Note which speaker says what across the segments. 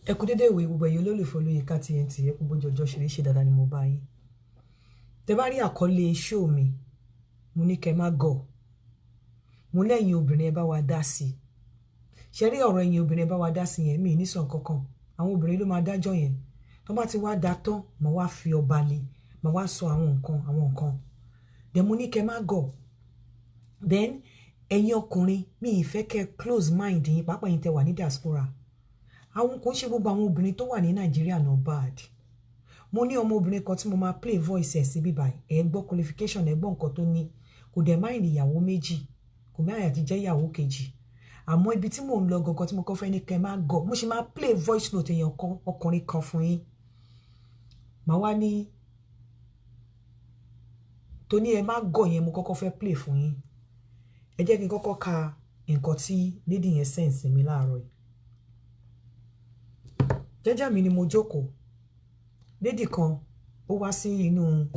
Speaker 1: ẹ kú dédé ìwé gbogbo ẹ̀yin olólùfẹ́ Olóyinka TNT ẹ kú bójú ọjọ́ ṣe dáadáa ni mo bá yín. Tẹ́ bá rí àkọlé show mi mo ní kẹ́ má gọ̀, mo lẹ́yìn obìnrin ẹ bá wa dá sí. Ṣé rí ọ̀rọ̀ ẹ̀yin obìnrin ẹ bá wa dá sí yẹn mi ní sọ kankan, àwọn obìnrin ló máa dájọ́ yẹn. Tó bá ti wá dá tán mà wá fi ọba lé, mà wá sọ àwọn nǹkan then mo ní kẹ́ má gọ̀. Then ẹ̀yin ọkùnrin mi ì fẹ́ kẹ́ close mind yín, pàápàá yín tẹ́ wà ní diaspora. Àwọn kò ṣe gbogbo àwọn obìnrin tó wà ní Nàìjíríà náà bad. Mo ní ọmọ obìnrin kan tí mo máa play voice ẹ̀ sí bíbá ẹ̀ gbọ́ qualification ẹ̀ gbọ́ nǹkan tó ní, kò dẹ̀ mind ìyàwó méjì, kò mind àti jẹ́ ìyàwó kejì. Àmọ́ ibi tí mò ń lọ gangan tí mo kọ́ fẹ́ ní kẹ́ má gọ̀, mo ṣe máa play voice note èèyàn kan ọkùnrin kan fún yín. Màá wá ní tó ní ẹ má gọ̀ yẹn mo kọ́kọ́ fẹ́ play fún yín. Ẹ jẹ́ kí n kọ́kọ́ ka nǹkan tí lady yẹn sense mi láàárọ̀ yìí. Jẹ́jẹ́ mi ni mo jókòó. Lady kan ó wá sí inú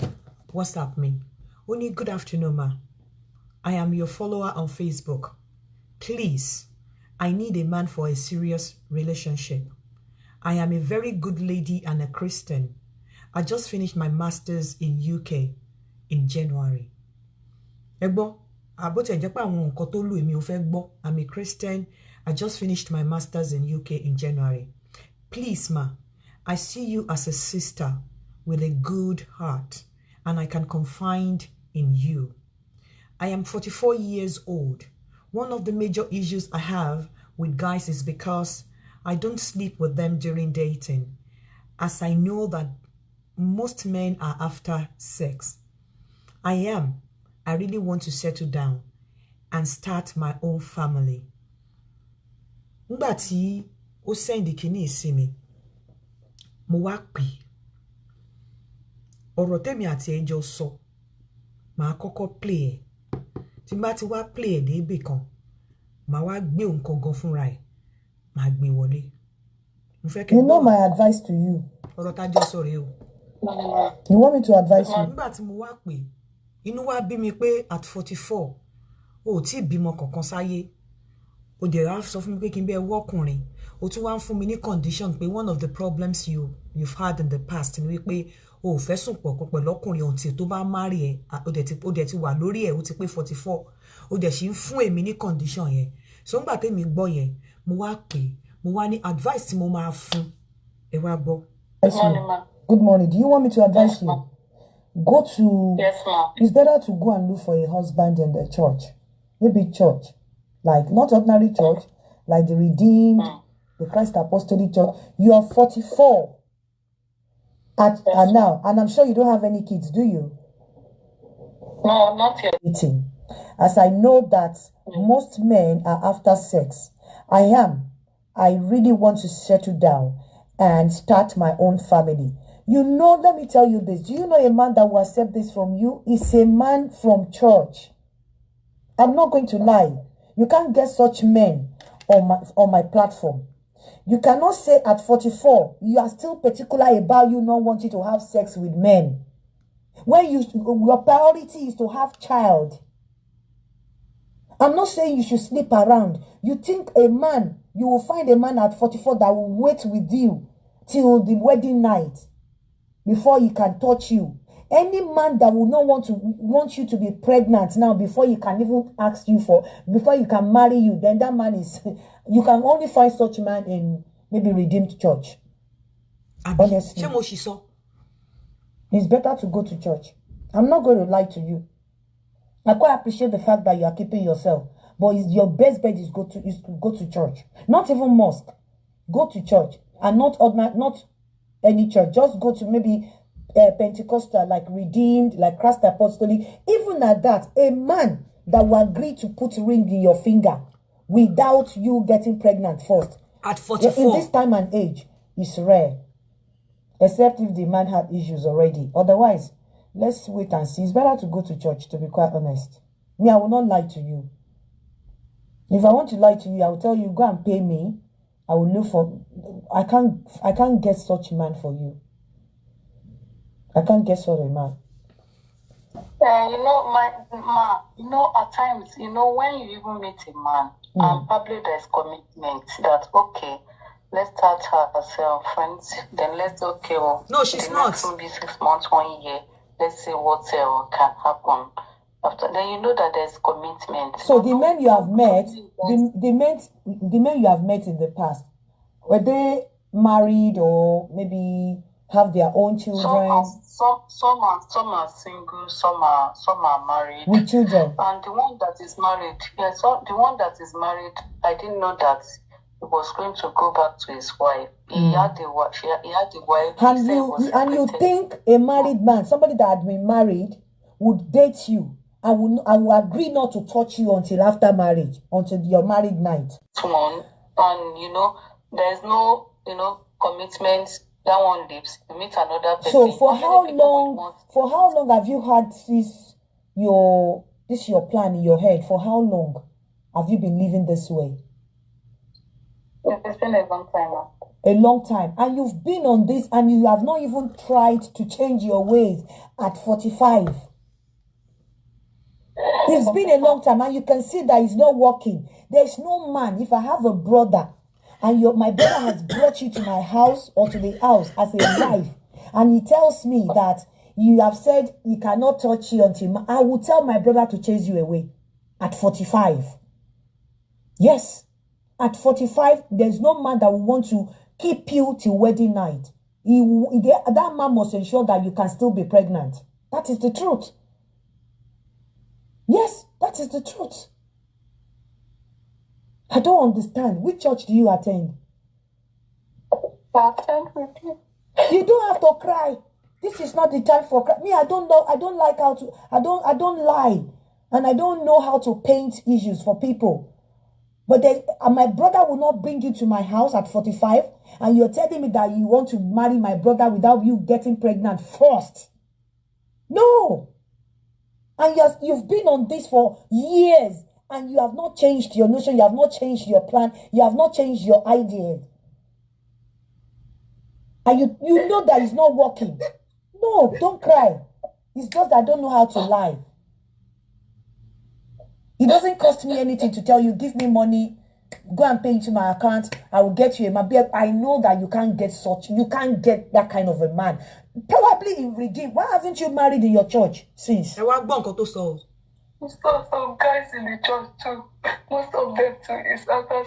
Speaker 1: WhatsApp mi. Ó ní good afternoon ma. I am your follower on Facebook. Please, I need a man for a serious relationship. I am a very good lady and a Christian. I just finished my masters in UK in January. Ẹ gbọ́, àbó tẹ̀ jẹ́ pé àwọn nǹkan tó lù èmi ò fẹ́ gbọ́. I'm a Christian. I just finished my masters in UK in January. Please, ma, I see you as a sister with a good heart, and I can confide in you. I am 44 years old. One of the major issues I have with guys is because I don't sleep with them during dating, as I know that most men are after sex. I really want to settle down and start my own family. Nígbà tí ó send kíní sí mi, mo wá pè. Ọ̀rọ̀ tèmi àti ẹ jọ sọ, màá kọ́kọ́ play ẹ̀. Tí bá ti wá play ẹ̀ dé ibì kan, màá wá gbé nǹkan gan fúnra ẹ̀, màá gbé wọlé. Mo fẹ́ kẹ́
Speaker 2: You know my advice to you.
Speaker 1: Ọ̀rọ̀ tá jọ sọ rèé o.
Speaker 2: You want me to advise you?
Speaker 1: Nígbà tí mo wá pè, inú wá bí mi pé at 44, o ò tí ì bímọ kankan sáyé. O dẹ̀ wá sọ fún mi pé kí n bẹ́ẹ̀ wọ́kùnrin. O tún wá ń fún mi ní condition pé one of the problems you've had in the past ni wípé o ò fẹ́ sùn pọ̀ pẹ̀lú ọkùnrin until tó bá marry ẹ̀, o dẹ̀ ti wà lórí ẹ̀, o ti pé 44. O dẹ̀ sì ń fún èmi ní condition yẹn. So nígbà tèmi gbọ́ yẹn, mo wá pè, mo wá ní advice tí mo máa fún. Ẹ wá gbọ́.
Speaker 2: Yes, ma'am. Good morning. Do you want me to advise you? Go to...
Speaker 3: Yes, ma'am.
Speaker 2: It's better to go and look for a husband in the church. Maybe church. Like, not ordinary church, like the Redeemed, the Christ Apostolic Church. You are 44 now, and I'm sure you don't have any kids, do you?
Speaker 3: No, not yet.
Speaker 2: As I know that most men are after sex, I really want to settle down and start my own family. You know, let me tell you this. Do you know a man that will accept this from you? Is a man from church. I'm not going to lie. You can't get such men on my platform. You cannot say at 44, you are still particular about you not wanting to have sex with men. When your priority is to have child. I'm not saying you should sleep around. You think you will find a man at 44 that will wait with you till the wedding night before he can touch you. Any man that will not want you to be pregnant now before he can even ask you before you can marry you, then that man is, you can only find such man in maybe Redeemed Church. Honestly. It's better to go to church. I'm not going to lie to you. I quite appreciate the fact that you are keeping yourself, but your best bet is to go to church. Not even mosque. Go to church, and not any church. Just go to maybe Pentecostal, like Redeemed, like Christ Apostolic. Even at that, a man that will agree to put ring in your finger without you getting pregnant first.
Speaker 1: At 44.
Speaker 2: In this time and age, is rare. Except if the man had issues already. Otherwise, let's wait and see. It's better to go to church, to be quite honest. Me, I will not lie to you. If I want to lie to you, I will tell you, go and pay me. I will look for... I can't get such man for you. I can't get such a man.
Speaker 3: At times, when you even meet a man, and probably there's commitment that, okay, let's start as friends. Then let's okay. Well,
Speaker 1: No, she's
Speaker 3: the
Speaker 1: not.
Speaker 3: next maybe 6 months, 1 year. Let's see what can happen. After then, you know that there's commitment.
Speaker 2: So the men you have met, the men you have met in the past, were they married or maybe have their own children?
Speaker 3: Some are single, some are married
Speaker 2: with children.
Speaker 3: And the one that is married, yes, so the one that is married, I didn't know that he was going to go back to his wife. He had the wife. He had the wife.
Speaker 2: And you think a married man, somebody that had been married, would date you and will agree not to touch you until after marriage, until your married night?
Speaker 3: One, and there's no commitment. That one lives. You meet another person.
Speaker 2: So for how long have you had this your plan in your head? For how long have you been living this way?
Speaker 3: It's been a long time now.
Speaker 2: A long time. And you've been on this and you have not even tried to change your ways at 45. It's been a long time and you can see that it's not working. There's no man. If I have a brother and my brother has brought you to my house or to the house as a wife, and he tells me that you have said he cannot touch you until I will tell my brother to chase you away at 45. Yes. At 45, there's no man that will want to keep you till wedding night. That man must ensure that you can still be pregnant. That is the truth. Yes, that is the truth. I don't understand. Which church do you attend?
Speaker 3: I attend with you.
Speaker 2: You don't have to cry. This is not the time for cry. Me, I don't know. I don't like how to. I don't lie, and I don't know how to paint issues for people. But my brother will not bring you to my house at 45, and you're telling me that you want to marry my brother without you getting pregnant first. No. And you've been on this for years, and you have not changed your notion, you have not changed your plan, you have not changed your idea. And you know that it's not working. No, don't cry. It's just that I don't know how to lie. It doesn't cost me anything to tell you, give me money, go and pay into my account, I will get you a man. I know that you can't get that kind of a man. Probably in Redeem. Why haven't you married in your church since?
Speaker 3: We saw some guys in the church too. Most of them too is after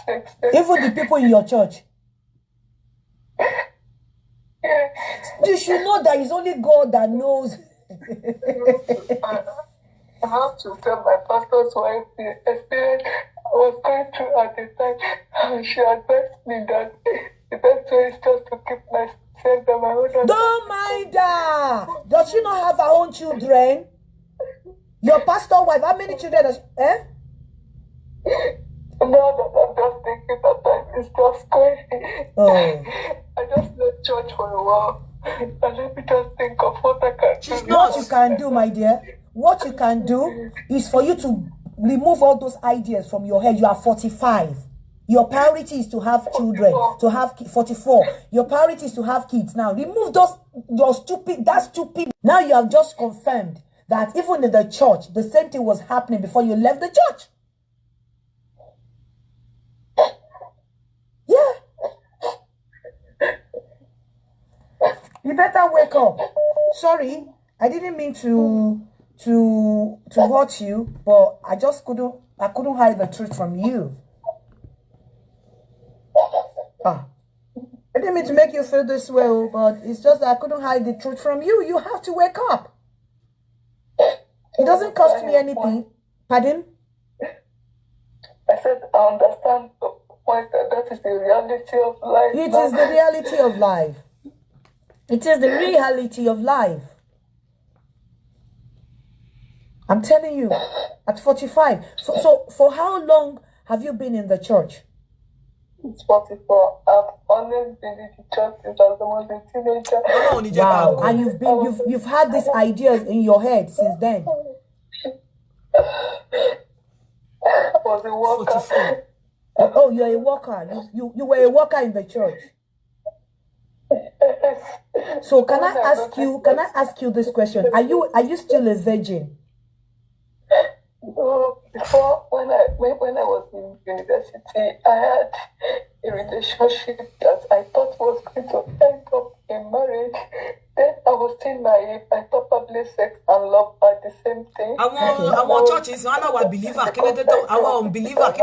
Speaker 3: sex.
Speaker 2: Even the people in your church.
Speaker 3: Yeah.
Speaker 2: You should know that it's only God that knows.
Speaker 3: I have to tell my pastor's wife the experience I was going through at the time, and she advised me that the best way is just to keep myself and my own.
Speaker 2: Don't mind her. Does she not have her own children? Your pastor's wife, how many children does
Speaker 3: Now that I'm just thinking that time is just crazy.
Speaker 2: Oh.
Speaker 3: I just left church for a while, and let me just think of what I can do.
Speaker 2: What you can do, my dear, what you can do is for you to remove all those ideas from your head. You are 45. Your priority is to have children, to have 44. Your priority is to have kids. Now, remove that stupid. Now you have just confirmed that even in the church, the same thing was happening before you left the church. Yeah. You better wake up. Sorry, I didn't mean to hurt you, but I couldn't hide the truth from you. I didn't mean to make you feel this way, but it's just that I couldn't hide the truth from you. You have to wake up. It doesn't cost me anything. Pardon?
Speaker 3: I said I understand the point that is the reality of life.
Speaker 2: It is the reality of life. It is the reality of life. I'm telling you, at 45. So for how long have you been in the church?
Speaker 3: It's 44. I've always been in the church since I was a teenager.
Speaker 2: Wow, and you've had these ideas in your head since then.
Speaker 3: I was a worker.
Speaker 2: Oh, you're a worker. You were a worker in the church. So can I ask you this question? Are you still a virgin?
Speaker 3: Before when I was in university, I had a relationship that I thought was going to end up in marriage. Then I was still naive. I thought probably sex and love are the same thing.
Speaker 1: Our churches, our believer, our unbeliever,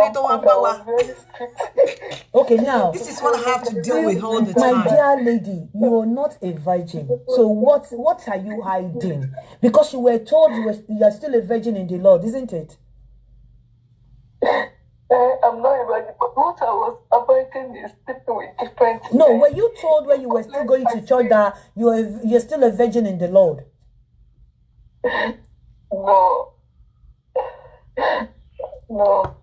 Speaker 3: Very strict.
Speaker 2: Okay, now
Speaker 1: this is what I have to deal with all the
Speaker 2: my
Speaker 1: time.
Speaker 2: dear lady, you are not a virgin. So what are you hiding? Because you were told you are still a virgin in the Lord, isn't it?
Speaker 3: I'm not a virgin, but what I was avoiding is sleeping with different
Speaker 2: No,
Speaker 3: men.
Speaker 2: were you told when you were still going to church that you're still a virgin in the Lord?
Speaker 3: No. No.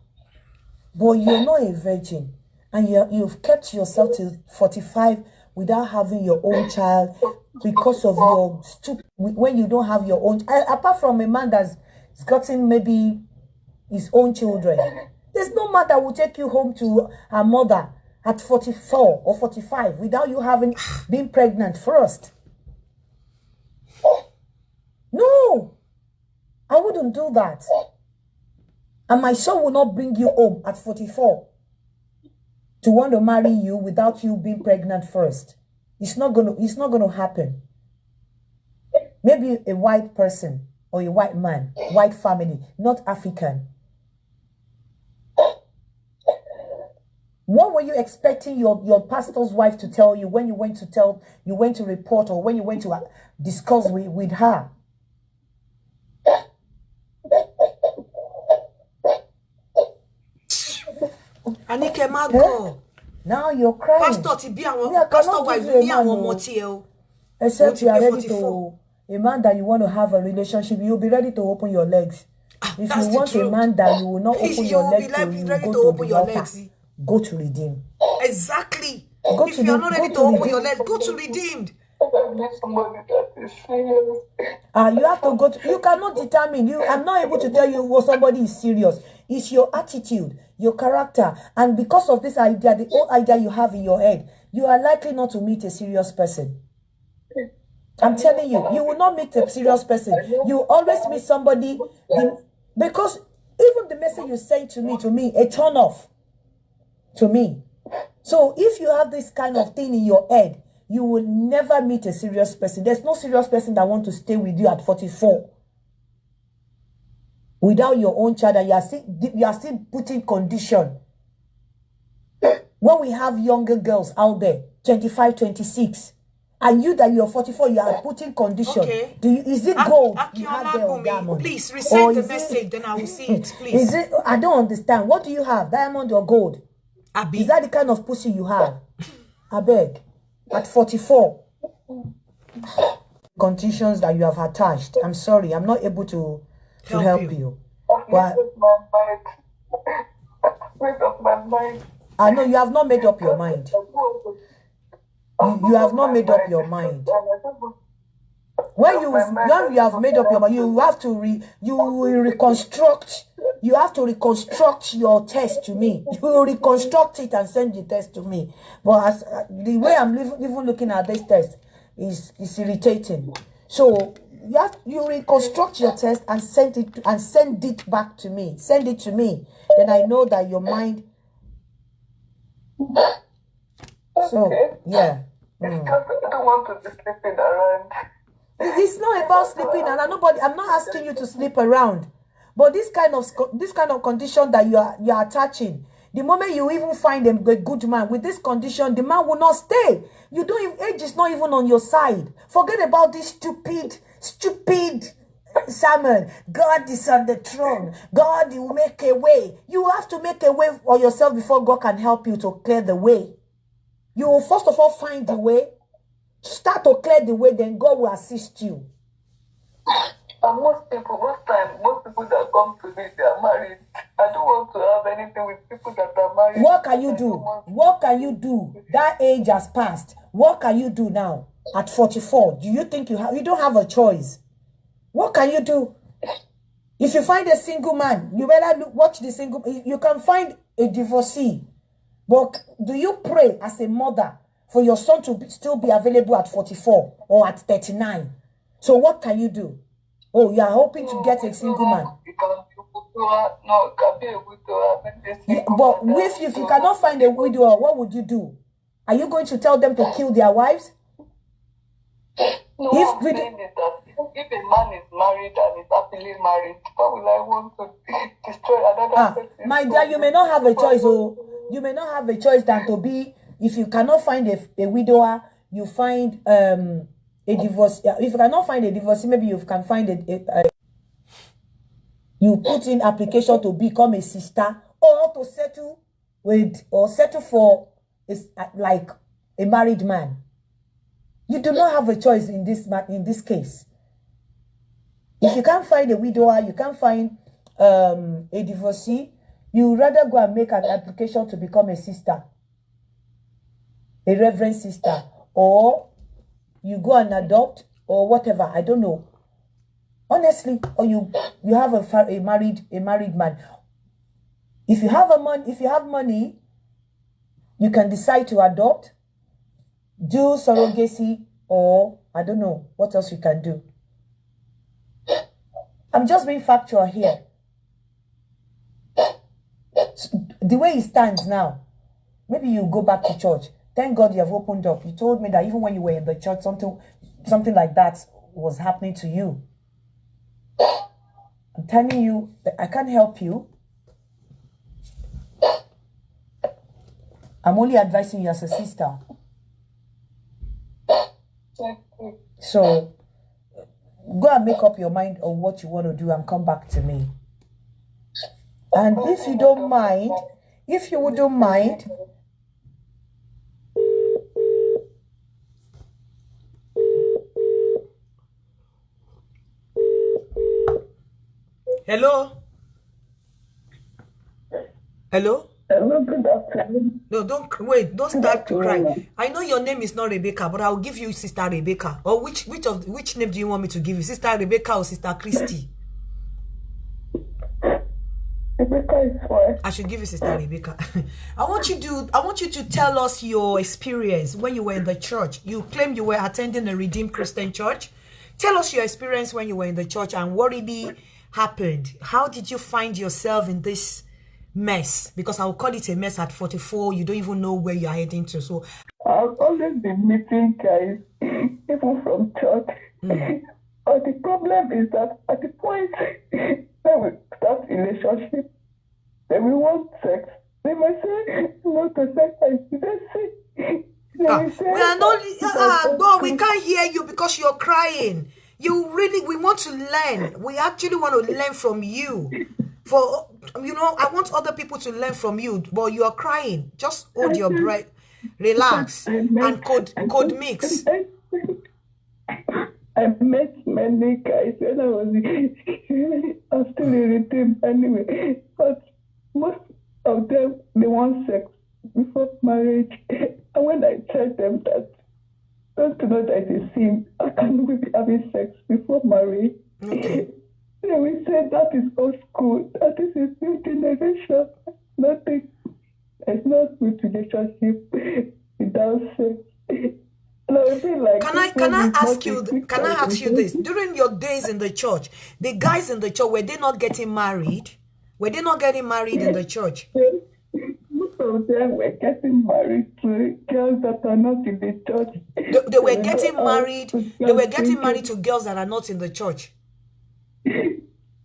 Speaker 2: But you're not a virgin, and you've kept yourself till 45 without having your own child because of your when you don't have your own. Apart from a man that's gotten maybe his own children, there's no man that will take you home to her mother at 44 or 45 without you having been pregnant first. No, I wouldn't do that. And my son will not bring you home at 44 to want to marry you without you being pregnant first. It's not gonna happen. Maybe a white person or a white man, white family, not African. What were you expecting your pastor's wife to tell you when you went to report, or when you went to discuss with her?
Speaker 1: Anike Mago.
Speaker 2: Now you're crying.
Speaker 1: Pastor wife,
Speaker 2: except you are ready to a man that you want to have a relationship, you'll be ready to open your legs. If you want a man that you will not open your legs to, you go to the altar. Go to Redeem.
Speaker 1: Exactly. If you are not ready to open your legs, go to Redeemed.
Speaker 3: I need somebody that is serious.
Speaker 2: You have to go to, you cannot determine. I'm not able to tell you what somebody is serious. It's your attitude, your character. And because of this idea, the old idea you have in your head, you are likely not to meet a serious person. I'm telling you, you will not meet a serious person. You always meet somebody, because even the message you sent to me, a turn off to me. So if you have this kind of thing in your head, you will never meet a serious person. There's no serious person that wants to stay with you at 44 without your own child, and you are still putting condition. When we have younger girls out there, 25, 26, and you that you're 44, you are putting condition. Okay. Is it gold you have there or diamond?
Speaker 1: Please resend the message, then I will see it, please.
Speaker 2: Is it? I don't understand. What do you have, diamond or gold? Is that the kind of pussy you have? I beg. At 44, conditions that you have attached. I'm sorry, I'm not able to help you. But I know you have not made up your mind. You have not made up your mind. When you have made up your mind, you have to reconstruct. You have to reconstruct your test to me. You will reconstruct it and send the test to me. But the way I'm even looking at this test is irritating. So you reconstruct your test and send it back to me. Send it to me. Then I know that your mind. So yeah.
Speaker 3: Because I don't want to be sleeping around.
Speaker 2: It's not about sleeping around. I'm not asking you to sleep around. But this kind of condition that you are attaching, the moment you even find a good man with this condition, the man will not stay. Age is not even on your side. Forget about this stupid sermon. God is on the throne. God will make a way. You have to make a way for yourself before God can help you to clear the way. You will first of all find the way, start to clear the way, then God will assist you.
Speaker 3: And most people that come to me, they are married. I don't want to have anything with people that are married.
Speaker 2: What can you do? What can you do? That age has passed. What can you do now at 44? Do you think you don't have a choice? What can you do? If you find a single man, you better watch the single. You can find a divorcee. But do you pray as a mother for your son to still be available at 44 or at 39? So what can you do? Oh, you are hoping to get a single man.
Speaker 3: No, it can be a widower.
Speaker 2: But if you cannot find a widower, what would you do? Are you going to tell them to kill their wives?
Speaker 3: No, I'm saying is that if a man is married and is happily married, why would I want to destroy another person?
Speaker 2: My dear, you may not have a choice. Oh, you may not have a choice than to be. If you cannot find a widower, you find a divorce. If you cannot find a divorcee, maybe you can find you put in application to become a sister or to settle with or settle for like a married man. You do not have a choice in this case. If you can't find a widower, you can't find a divorcee, you rather go and make an application to become a sister, a reverend sister, or you go and adopt or whatever. I don't know. Honestly, or you have a married man. If you have money, you can decide to adopt, do surrogacy, or I don't know what else you can do. I'm just being factual here. The way it stands now, maybe you go back to church. Thank God you have opened up. You told me that even when you were in the church, something like that was happening to you. I'm telling you that I can't help you. I'm only advising you as a sister. So go and make up your mind on what you want to do and come back to me. And if you don't mind,
Speaker 1: Hello? Hello?
Speaker 3: Hello, good afternoon.
Speaker 1: No, don't start to cry. I know your name is not Rebecca, but I'll give you Sister Rebecca. Or which name do you want me to give you? Sister Rebecca or Sister Christy?
Speaker 3: Rebecca is fine.
Speaker 1: I should give you Sister Rebecca. I want you to tell us your experience when you were in the church. You claim you were attending a Redeemed Christian church. Tell us your experience when you were in the church and what really happened. How did you find yourself in this mess? Because I'll call it a mess at 44. You don't even know where you're heading to. So
Speaker 3: I've always been meeting guys, even from church. But the problem is that at the point when we start relationship, then we want sex. They might say no to sex. We are
Speaker 1: not. We can't hear you because you're crying. We want to learn. We actually want to learn from you. I want other people to learn from you, but you are crying. Just hold your breath, relax, and code mix.
Speaker 3: I met many guys when I was still irritated anyway, but most of them, they want sex before marriage. And when I tell them that, don't know that it's a sin, I can't be having sex before marriage.
Speaker 1: Okay.
Speaker 3: Then we say that is old school, that is a new generation. Nothing. It's not good relationship without sex.
Speaker 1: Can I ask you this? During your days in the church, the guys in the church, were they not getting married? Were they not getting married in the church?
Speaker 3: Most of them were getting married to girls that are not in the church.
Speaker 1: They were getting married. They were getting married to girls that are not in the church.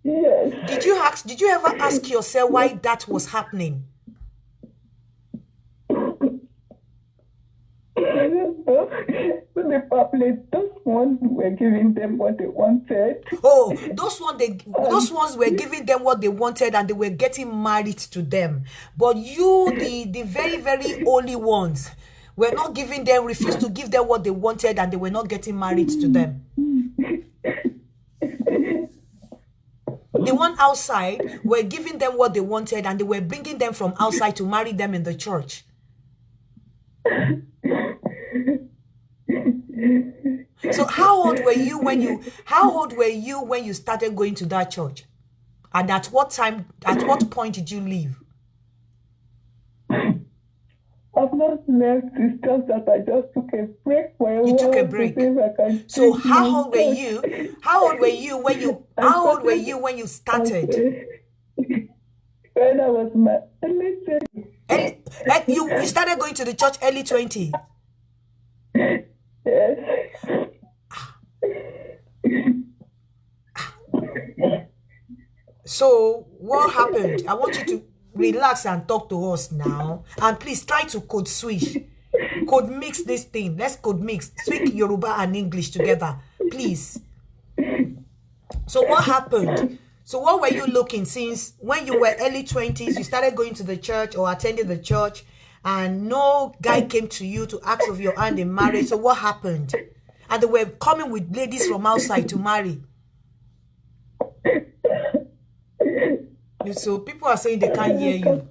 Speaker 3: Yes.
Speaker 1: Did you ever ask yourself why that was happening?
Speaker 3: I don't know. When the public, those ones were giving them what they wanted.
Speaker 1: Oh, those ones were giving them what they wanted and they were getting married to them. But you, the very, very holy ones, were not giving them, refused to give them what they wanted and they were not getting married to them. The one outside were giving them what they wanted and they were bringing them from outside to marry them in the church. So how old were you when you started going to that church? And at what point did you leave?
Speaker 3: I've not left. It's just that I just took a break for a while.
Speaker 1: You took a break. So how old were you when you started?
Speaker 3: when I was my early 20s.
Speaker 1: You started going to the church early 20s.
Speaker 3: Yes.
Speaker 1: So what happened? I want you to relax and talk to us now. And please try to code switch. Code mix this thing. Let's code mix. Speak Yoruba and English together. Please. So what happened? So what were you looking since when you were early 20s, you started going to the church or attending the church and no guy came to you to ask of your hand in marriage? So what happened? And they were coming with ladies from outside to marry. So people are saying they can't hear you.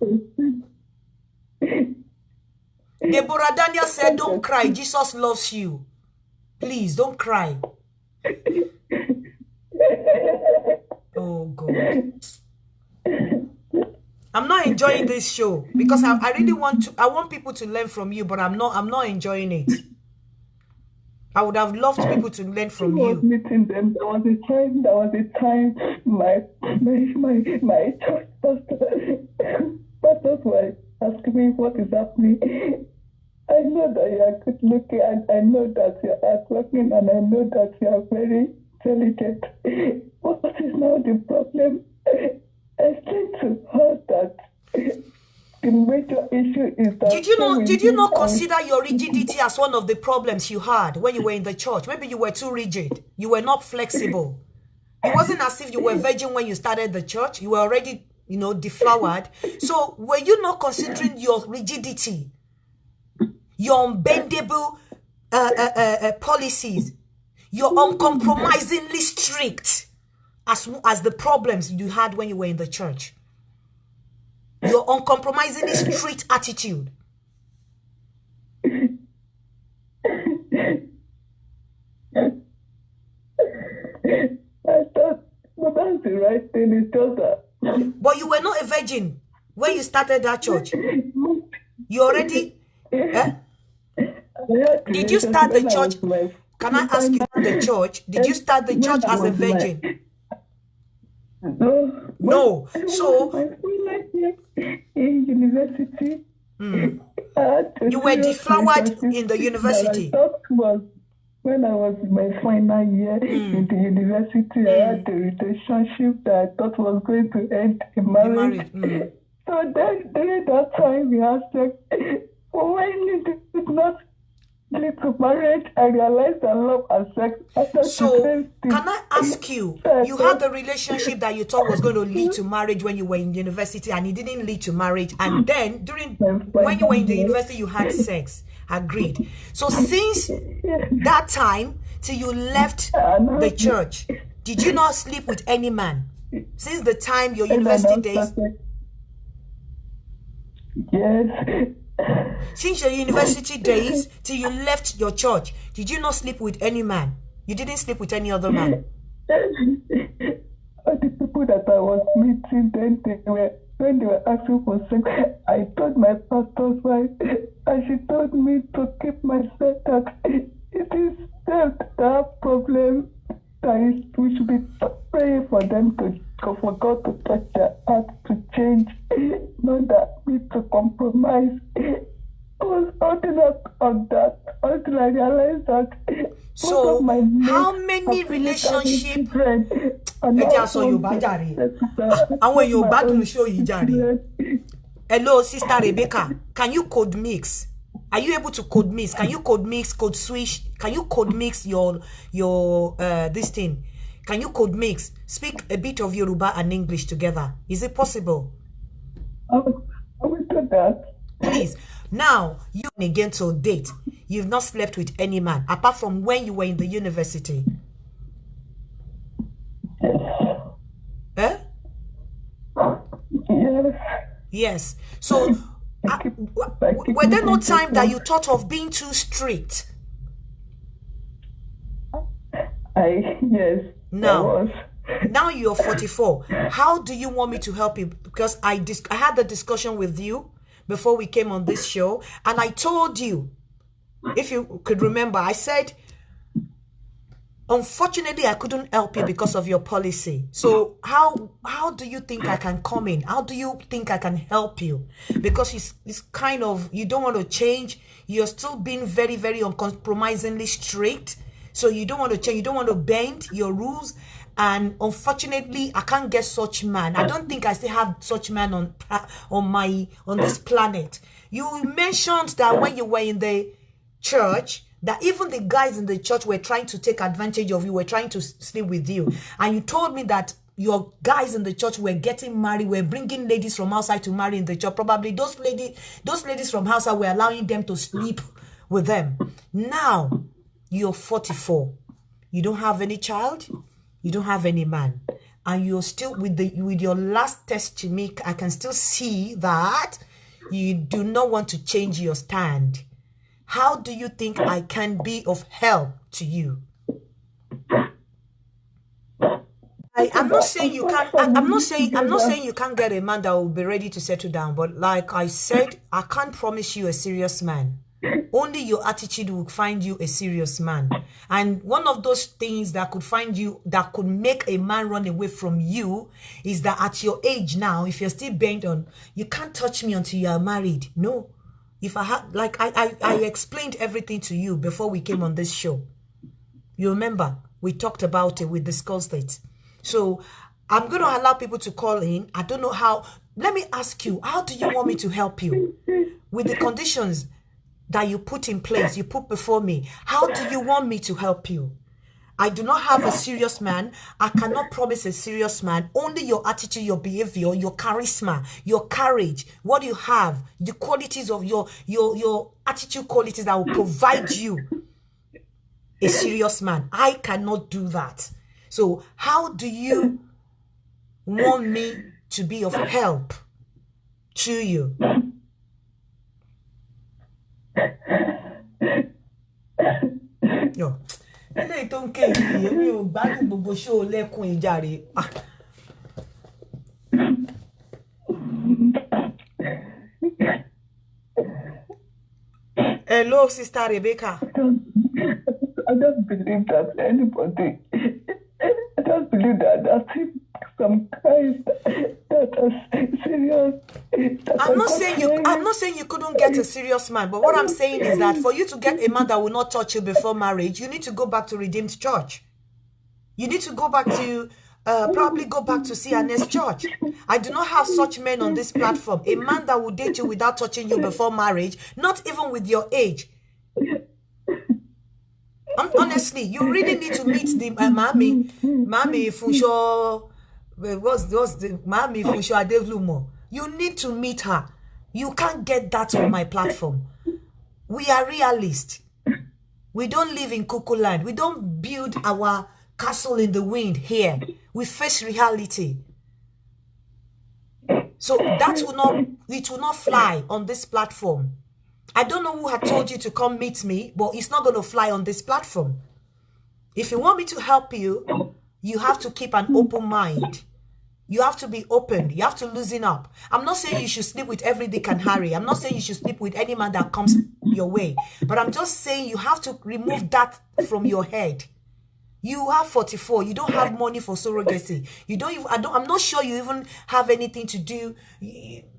Speaker 1: Deborah Daniel said, don't cry. Jesus loves you. Please, don't cry. Oh, God. I'm not enjoying this show because I really want people to learn from you, but I'm not enjoying it. I would have loved people to learn from you.
Speaker 3: Meeting them. There was a time my church pastors were asking me what is happening. I know that you are good looking, and I know that you are hardworking, and I know that you are very intelligent. What is now the problem? I explained to her that the major issue is that
Speaker 1: did you not consider your rigidity as one of the problems you had when you were in the church? Maybe you were too rigid. You were not flexible. It wasn't as if you were virgin when you started the church. You were already, deflowered. So were you not considering your rigidity, your unbendable policies, your uncompromisingly strict as the problems you had when you were in the church? Your uncompromisingly strict attitude.
Speaker 3: I thought, well, that's the right thing. It's just that.
Speaker 1: But you were not a virgin when you started that church. You already. Did you start the church? Can I ask you the church? Did you start the church as a virgin? No. So
Speaker 3: in university,
Speaker 1: you were deflowered in the university.
Speaker 3: When I was in my final year in the university, I had a relationship that I thought was going to end in marriage. So then during that time we had sex. When it did not lead to marriage, I realized that love and sex.
Speaker 1: So can I ask you, you had the relationship that you thought was going to lead to marriage when you were in university, and it didn't lead to marriage, and then when you were in the university you had sex. Agreed. So since that time till you left the church, did you not sleep with any man? Since the time your university days?
Speaker 3: Yes.
Speaker 1: Since your university days till you left your church, did you not sleep with any man? You didn't sleep with any other man?
Speaker 3: All the people that I was meeting then, when they were asking for sex, I told my pastor's wife, and she told me to keep myself that it is them that have problems, that we should be praying for them for God to touch their heart to change, not that me to compromise. I was holding up on that until I realized that.
Speaker 1: So, how many relationships? Hello, Sister Rebecca. Can you code mix? Are you able to code mix? Can you code mix, code switch? Can you code mix your this thing? Can you code mix? Speak a bit of Yoruba and English together. Is it possible?
Speaker 3: I will do that.
Speaker 1: Please. Now, you again till date, you've not slept with any man, apart from when you were in the university.
Speaker 3: Yes.
Speaker 1: Yes. So, were there no time that you thought of being too strict?
Speaker 3: Yes.
Speaker 1: Now you're 44. How do you want me to help you? Because I had the discussion with you before we came on this show, and I told you, if you could remember, I said Unfortunately, I couldn't help you because of your policy. So how do you think I can come in? How do you think I can help you? Because it's kind of, you don't want to change. You're still being very, very uncompromisingly strict. So you don't want to change. You don't want to bend your rules. And unfortunately, I can't get such man. I don't think I still have such man on this planet. You mentioned that when you were in the church, that even the guys in the church were trying to take advantage of you, were trying to sleep with you. And you told me that your guys in the church were getting married, were bringing ladies from outside to marry in the church. Probably those ladies from outside were allowing them to sleep with them. Now, you're 44. You don't have any child. You don't have any man. And you're still, with your last test to me, I can still see that you do not want to change your stand. How do you think I can be of help to you? I'm not saying you can't. I'm not saying you can't get a man that will be ready to settle down. But like I said, I can't promise you a serious man. Only your attitude will find you a serious man. And one of those things that could make a man run away from you is that at your age now, if you're still bent on, you can't touch me until you are married. No. If I had, like I explained everything to you before we came on this show. You remember, we talked about it, we discussed it. So I'm going to allow people to call in. I don't know how. Let me ask you, how do you want me to help you? With the conditions that you put in place, you put before me, how do you want me to help you? I do not have a serious man. I cannot promise a serious man. Only your attitude, your behavior, your charisma, your courage, what you have, the qualities of your attitude qualities that will provide you a serious man. I cannot do that. So how do you want me to be of help to you? No. Ele tó ń ké yìí, èmi ò gbádùn gbogbo show lẹ́kùn ìjàre. Hello, Sister Rebecca.
Speaker 3: I just believe that anybody, I just believe that some guys that are serious.
Speaker 1: I'm not saying you couldn't get a serious man, but what I'm saying is that for you to get a man that will not touch you before marriage, you need to go back to Redeemed Church. You need to go back to probably go back to CNS Church. I do not have such men on this platform. A man that will date you without touching you before marriage, not even with your age. Honestly, you really need to meet the Mami Funsho. What's the Mami Funsho Adevlumo? You need to meet her. You can't get that on my platform. We are realists. We don't live in cuckoo land. We don't build our castle in the wind here. We face reality. So it will not fly on this platform. I don't know who had told you to come meet me, but it's not going to fly on this platform. If you want me to help you, you have to keep an open mind. You have to be open. You have to loosen up. I'm not saying you should sleep with every Dick and Harry. I'm not saying you should sleep with any man that comes your way. But I'm just saying you have to remove that from your head. You have 44. You don't have money for surrogacy. You don't even, I'm not sure you even have anything to do.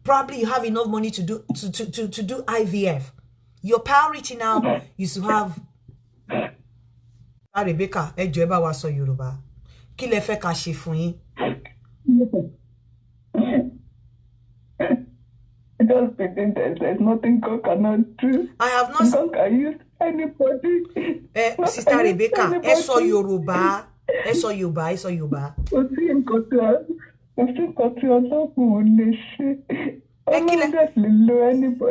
Speaker 1: Probably you have enough money to do IVF. Your priority now is to have Rebecca, ẹ jọ̀ọ́ ẹ bá wa sọ Yorùbá. Kí lẹ fẹ́ ká ṣe fún yín?
Speaker 3: Just believe there's nothing God cannot do.
Speaker 1: I have not.
Speaker 3: God can use anybody.
Speaker 1: Sister Rebecca, ẹ sọ Yorùbá. Ẹ sọ Yorùbá, ẹ sọ Yorùbá.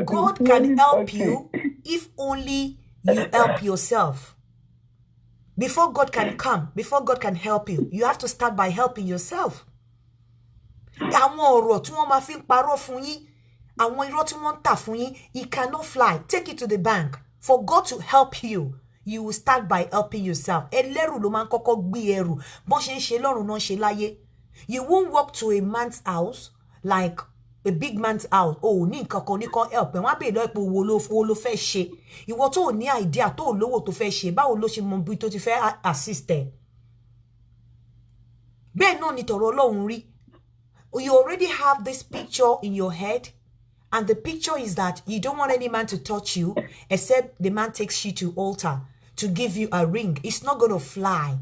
Speaker 1: God can help you if only you help yourself. Before God can come, before God can help you, you have to start by helping yourself. Àwọn ọ̀rọ̀ tí wọ́n máa fi parọ́ fún yín, àwọn irọ́ tí wọ́n tà fún yín, it cannot fly. Take it to the bank. For God to help you, you will start by helping yourself. Ẹlẹ́rù ló máa ń kọ́kọ́ gbé ẹrù. Bọ́n ṣe ń ṣe lọ́run náà ṣe láyé. You won't walk to a man's house like a big man's house, oh, ní nǹkan kan ní kan help, wọ́n á bèèrè lọ́wọ́ pé wo ló fẹ́ ṣe. Ìwọ tó ní idea tó lówó tó fẹ́ ṣe, báwo ló ṣe mọ bí tó ti fẹ́ assist ẹ. Bẹ́ẹ̀ náà ni tọ̀rọ̀ Ọlọ́run rí. You already have this picture in your head, and the picture is that you don't want any man to touch you except the man takes you to altar to give you a ring. It's not going to fly.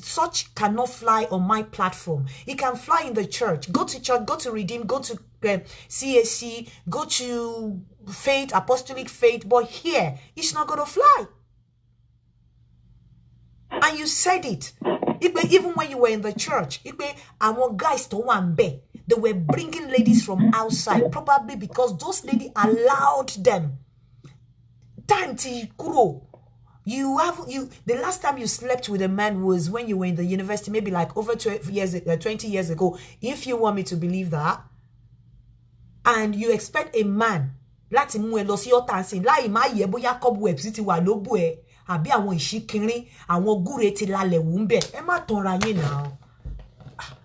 Speaker 1: Such cannot fly on my platform. It can fly in the church. Go to church, go to Redeem, go to CAC, go to Faith, Apostolic Faith. But here, it's not going to fly. And you said it. Even when you were in the church, our guys to one bed, they were bringing ladies from outside, probably because those ladies allowed them. Tanti Kuro. The last time you slept with a man was when you were in the university, maybe like over 20 years ago, if you want me to believe that. And you expect a man, láti mú ẹ lọ sí ọ̀tá ńsìn, láì má yẹ bóyá cobweb sì ti wà lóbù ẹ, àbí àwọn ìṣíkínrín, àwọn gúre ti lálẹ̀ wù ń bẹ̀. Ẹ má tanra yín náà.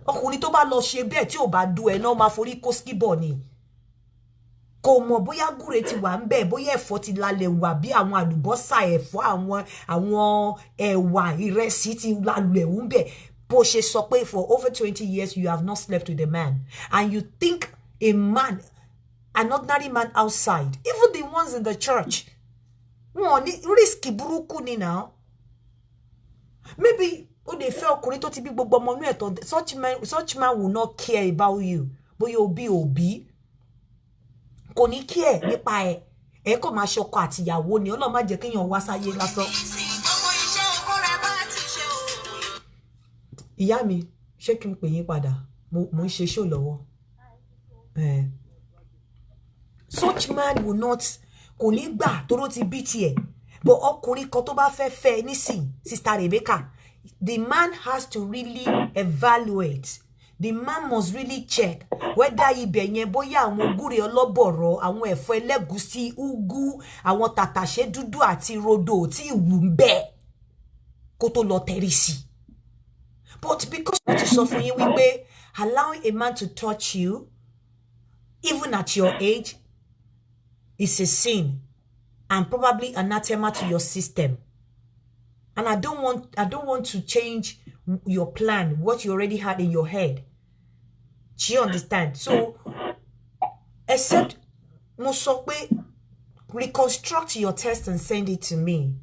Speaker 1: Ọkùnrin tó bá lọ ṣe bẹ́ẹ̀ tí ò bá du ẹ náà máa forí kó skíbọ̀ ni. Kò mọ̀ bóyá gúre ti wà ń bẹ̀, bóyá ẹ̀fọ́ ti lálẹ̀ wà bí àwọn àlùbọ́sà ẹ̀fọ́ àwọn ẹ̀wà ìrẹsì ti lálẹ̀ wù ń bẹ̀. Bó ṣe sọ pé for over 20 years you have not slept with a man, and you think a man, an ordinary man outside, even the ones in the church, wọ́n ní risky burúkú ni now. Maybe ó lè fẹ́ ọkùnrin tó ti bí gbogbo ọmọ inú ẹ̀ tán, such man will not care about you. Bóyá òbí kò ní care nípa ẹ kò máa ṣọkọ àtìyàwó ni. Ọlọ́run má jẹ́ kéèyàn wá sáyé lásán. Ìyá mi, ṣé kí n pè yín padà? Mo ń ṣe show lọ́wọ́. Such man will not, kò ní gbà tóró ti bí tiẹ̀. But ọkùnrin kan tó bá fẹ́ nísìn, Sister Rebecca, the man has to really evaluate. The man must really check whether ibẹ̀ yẹn bóyá àwọn gúre ọlọ́bọ̀rọ̀, àwọn ẹ̀fọ́ ẹlẹ́gùsí, úgú, àwọn tàtàṣé dúdú àti rodo tí ìwù ń bẹ kó tó lọ tẹrí sí. But because what is sọ fún yín wípé allowing a man to touch you, even at your age, is a sin and probably anathema to your system. And I don't want to change your plan, what you already had in your head. Do you understand? So, except mo sọ pé reconstruct your test and send it to me.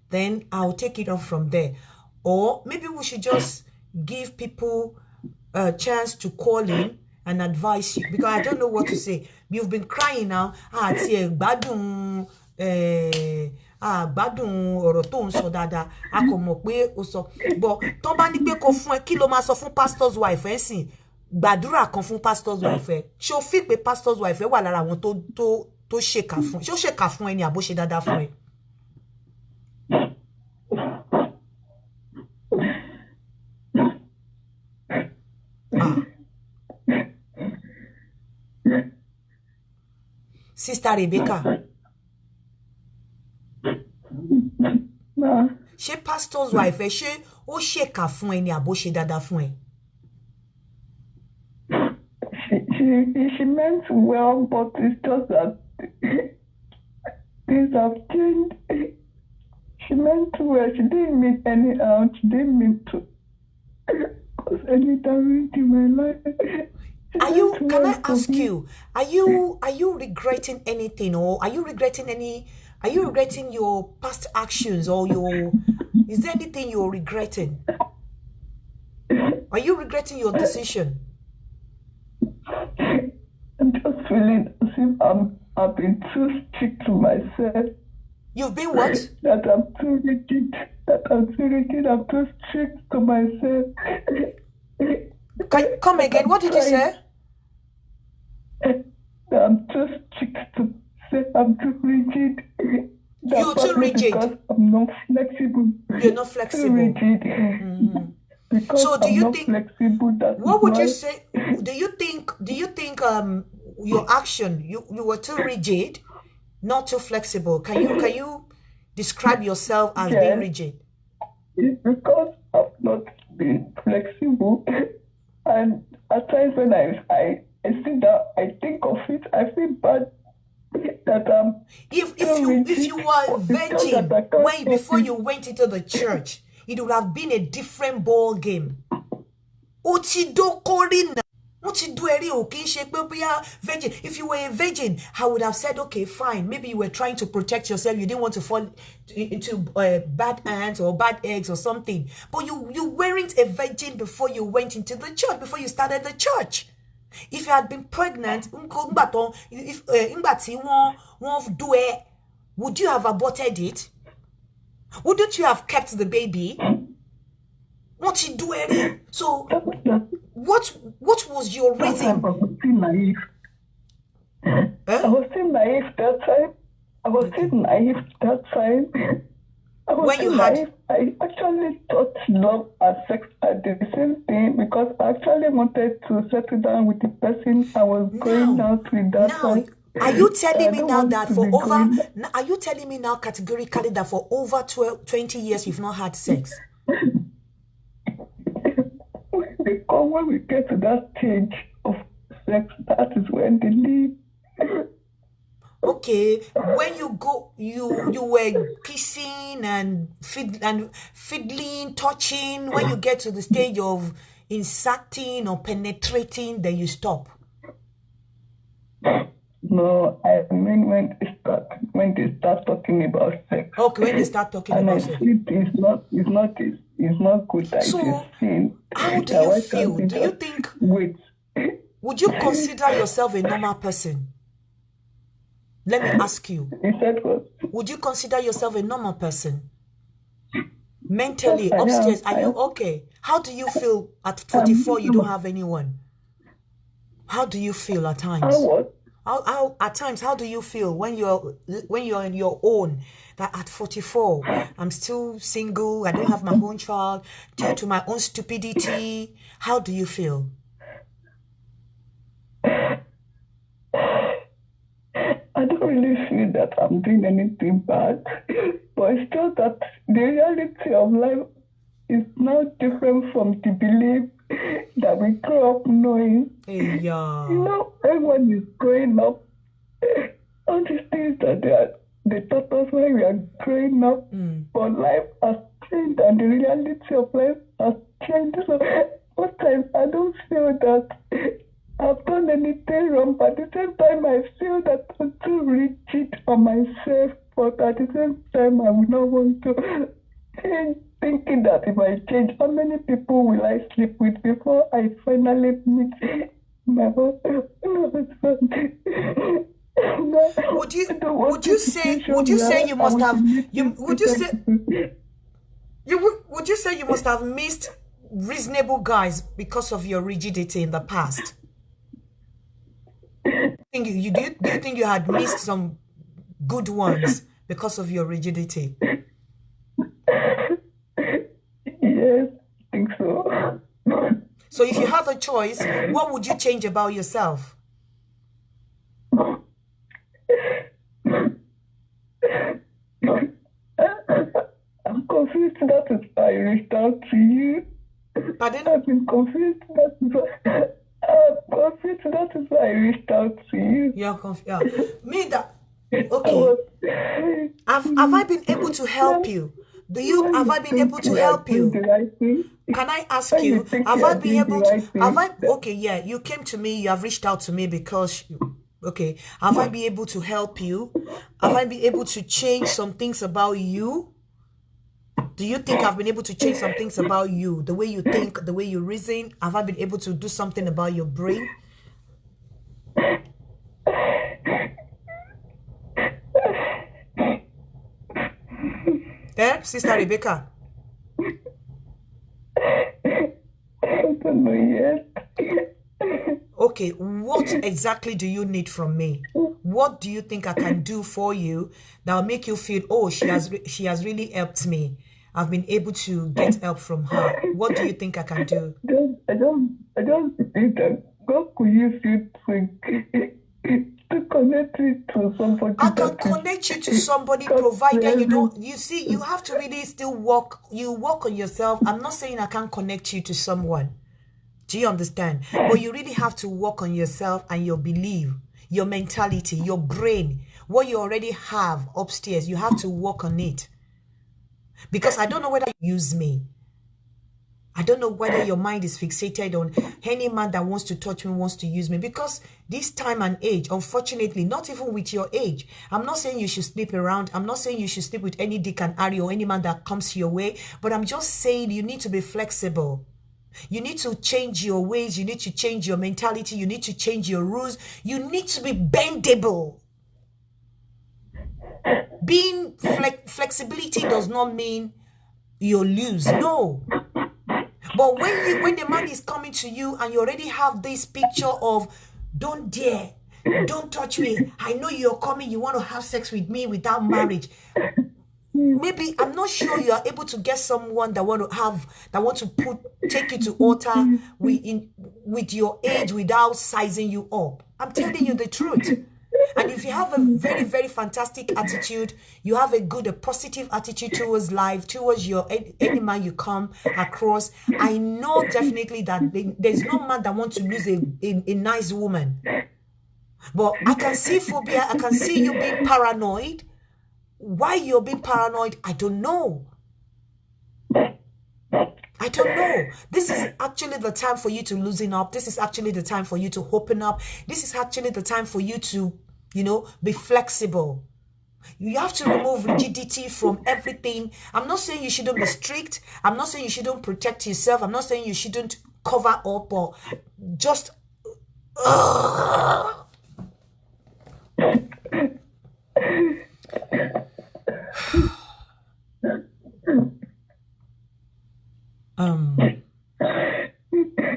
Speaker 1: Then I'll take it off from there. Or maybe we should just give people a chance to call in and advise you, because I don't know what to say. You've been crying now. Gbádùn ọ̀rọ̀ tó ń sọ dáadáa. A kò mọ̀ pé ó sọ. But tó bá ní pé kó fún ẹ, kí ló máa sọ fún pastor's wife ẹ sìn? Gbàdúrà kan fún pastor's wife ẹ. Ṣé o fi pé pastor's wife ẹ wà lára àwọn tó ṣèkà fún? Ṣé ó ṣèkà fún ẹ ni àbó ṣe dáadáa fún ẹ? Sister Rebecca. Ṣé pastor's wife ẹ ṣé ó ṣèkà fún ẹ ni àbó ṣe dáadáa fún ẹ?
Speaker 3: She meant well, but it's just that things have changed. She meant well. She didn't mean any out. She didn't mean to cause any damage in my life.
Speaker 1: Can I ask you, are you regretting anything, or are you regretting your past actions, or is there anything you're regretting? Are you regretting your decision?
Speaker 3: I'm just feeling as if I've been too strict to myself.
Speaker 1: You've been what?
Speaker 3: That I'm too rigid. I'm too strict to myself.
Speaker 1: Come again. What did you say?
Speaker 3: I'm too strict to say I'm too rigid.
Speaker 1: You're too rigid.
Speaker 3: Because I'm not flexible.
Speaker 1: You're not flexible.
Speaker 3: Too rigid. Because
Speaker 1: so do you think?
Speaker 3: Flexible,
Speaker 1: what would you say? Do you think your action, you were too rigid, not too flexible? Can you describe yourself as being rigid?
Speaker 3: It's because I've not been flexible, and at times when I I sit down, I think of it, I feel bad that
Speaker 1: if you were a virgin before you went into the church, it would have been a different ball game. Virgin. If you were a virgin, I would have said, okay, fine. Maybe you were trying to protect yourself. You didn't want to fall into bad hands or bad eggs or something. But you weren't a virgin before you went into the church, before you started the church. If you had been pregnant, would you have aborted it? Wouldn't you have kept the baby? So, what was your reason?
Speaker 3: I was still naive. I was still naive that time. When you had, I actually thought love and sex are the same thing because I actually wanted to settle down with the person I was going out with that time.
Speaker 1: Are you telling me now that for over? Are you telling me now categorically that for over 20 years you've not had sex?
Speaker 3: Because when we get to that stage of sex, that is when they leave.
Speaker 1: Okay, when you go, you were kissing and fiddling, touching. When you get to the stage of inserting or penetrating, then you stop.
Speaker 3: No, I mean when they start talking about sex.
Speaker 1: Okay, when they start talking about sex.
Speaker 3: It's not good that
Speaker 1: so,
Speaker 3: it's sin.
Speaker 1: How do you feel? Do you think?
Speaker 3: Wait.
Speaker 1: Would you consider yourself a normal person? Let me ask you.
Speaker 3: You said what?
Speaker 1: Would you consider yourself a normal person? Mentally, upstairs, are you okay? How do you feel at 44? You don't have anyone. How do you feel at times? How at times? How do you feel when you're on your own? That at 44, I'm still single. I don't have my own child due to my own stupidity. How do you feel?
Speaker 3: I don't really feel that I'm doing anything bad, but it's just that the reality of life is now different from the belief that we grew up knowing.
Speaker 1: Hey, yeah.
Speaker 3: You know, everyone is growing up. All these things that they taught us when we are growing up, but life has changed and the reality of life has changed. So most times I don't feel that I've done anything wrong, but at the same time I feel that I'm too rigid on myself, but at the same time I would not want to change, thinking that if I change, how many people will I sleep with before I finally meet my husband? Would you say you must
Speaker 1: have missed reasonable guys because of your rigidity in the past? Do you think you had missed some good ones because of your rigidity?
Speaker 3: Yes, I think so.
Speaker 1: So if you had a choice, what would you change about yourself?
Speaker 3: I'm confused. That is why I reached out to you.
Speaker 1: Pardon?
Speaker 3: I've been confused. That is why I reached out to you.
Speaker 1: You're confused. Yeah. Me that. Okay. Have I been able to help you? Have I been able to help you? Can I ask you? Have I been able to? Okay, yeah. You came to me. You have reached out to me because. Okay. Have I been able to help you? Have I been able to change some things about you? Do you think I've been able to change some things about you? The way you think, the way you reason? Have I been able to do something about your brain? Sister Rebecca?
Speaker 3: I don't know yet.
Speaker 1: Okay, what exactly do you need from me? What do you think I can do for you that will make you feel, oh, she has really helped me. I've been able to get help from her. What do you think I can do?
Speaker 3: I don't think that God could use you to connect you to somebody.
Speaker 1: I can connect you to somebody provided you don't. You see, you have to really still work. You work on yourself. I'm not saying I can't connect you to someone. Do you understand? But you really have to work on yourself and your belief, your mentality, your brain, what you already have upstairs. You have to work on it. Because I don't know whether you use me. I don't know whether your mind is fixated on any man that wants to touch me, wants to use me. Because this time and age, unfortunately, not even with your age. I'm not saying you should sleep around. I'm not saying you should sleep with any Dick and Harry or any man that comes your way. But I'm just saying you need to be flexible. You need to change your ways. You need to change your mentality. You need to change your rules. You need to be bendable. Being flexibility does not mean you'll lose. No. But when the man is coming to you and you already have this picture of don't dare, don't touch me. I know you're coming. You want to have sex with me without marriage. Maybe I'm not sure you are able to get someone that want to take you to altar with your age without sizing you up. I'm telling you the truth. And if you have a very, very fantastic attitude, you have a positive attitude towards life, towards any man you come across, I know definitely that there's no man that wants to lose a nice woman. But I can see phobia. I can see you being paranoid. Why you're being paranoid, I don't know. I don't know. This is actually the time for you to loosen up. This is actually the time for you to open up. This is actually the time for you to, be flexible. You have to remove rigidity from everything. I'm not saying you shouldn't be strict. I'm not saying you shouldn't protect yourself. I'm not saying you shouldn't cover up or just...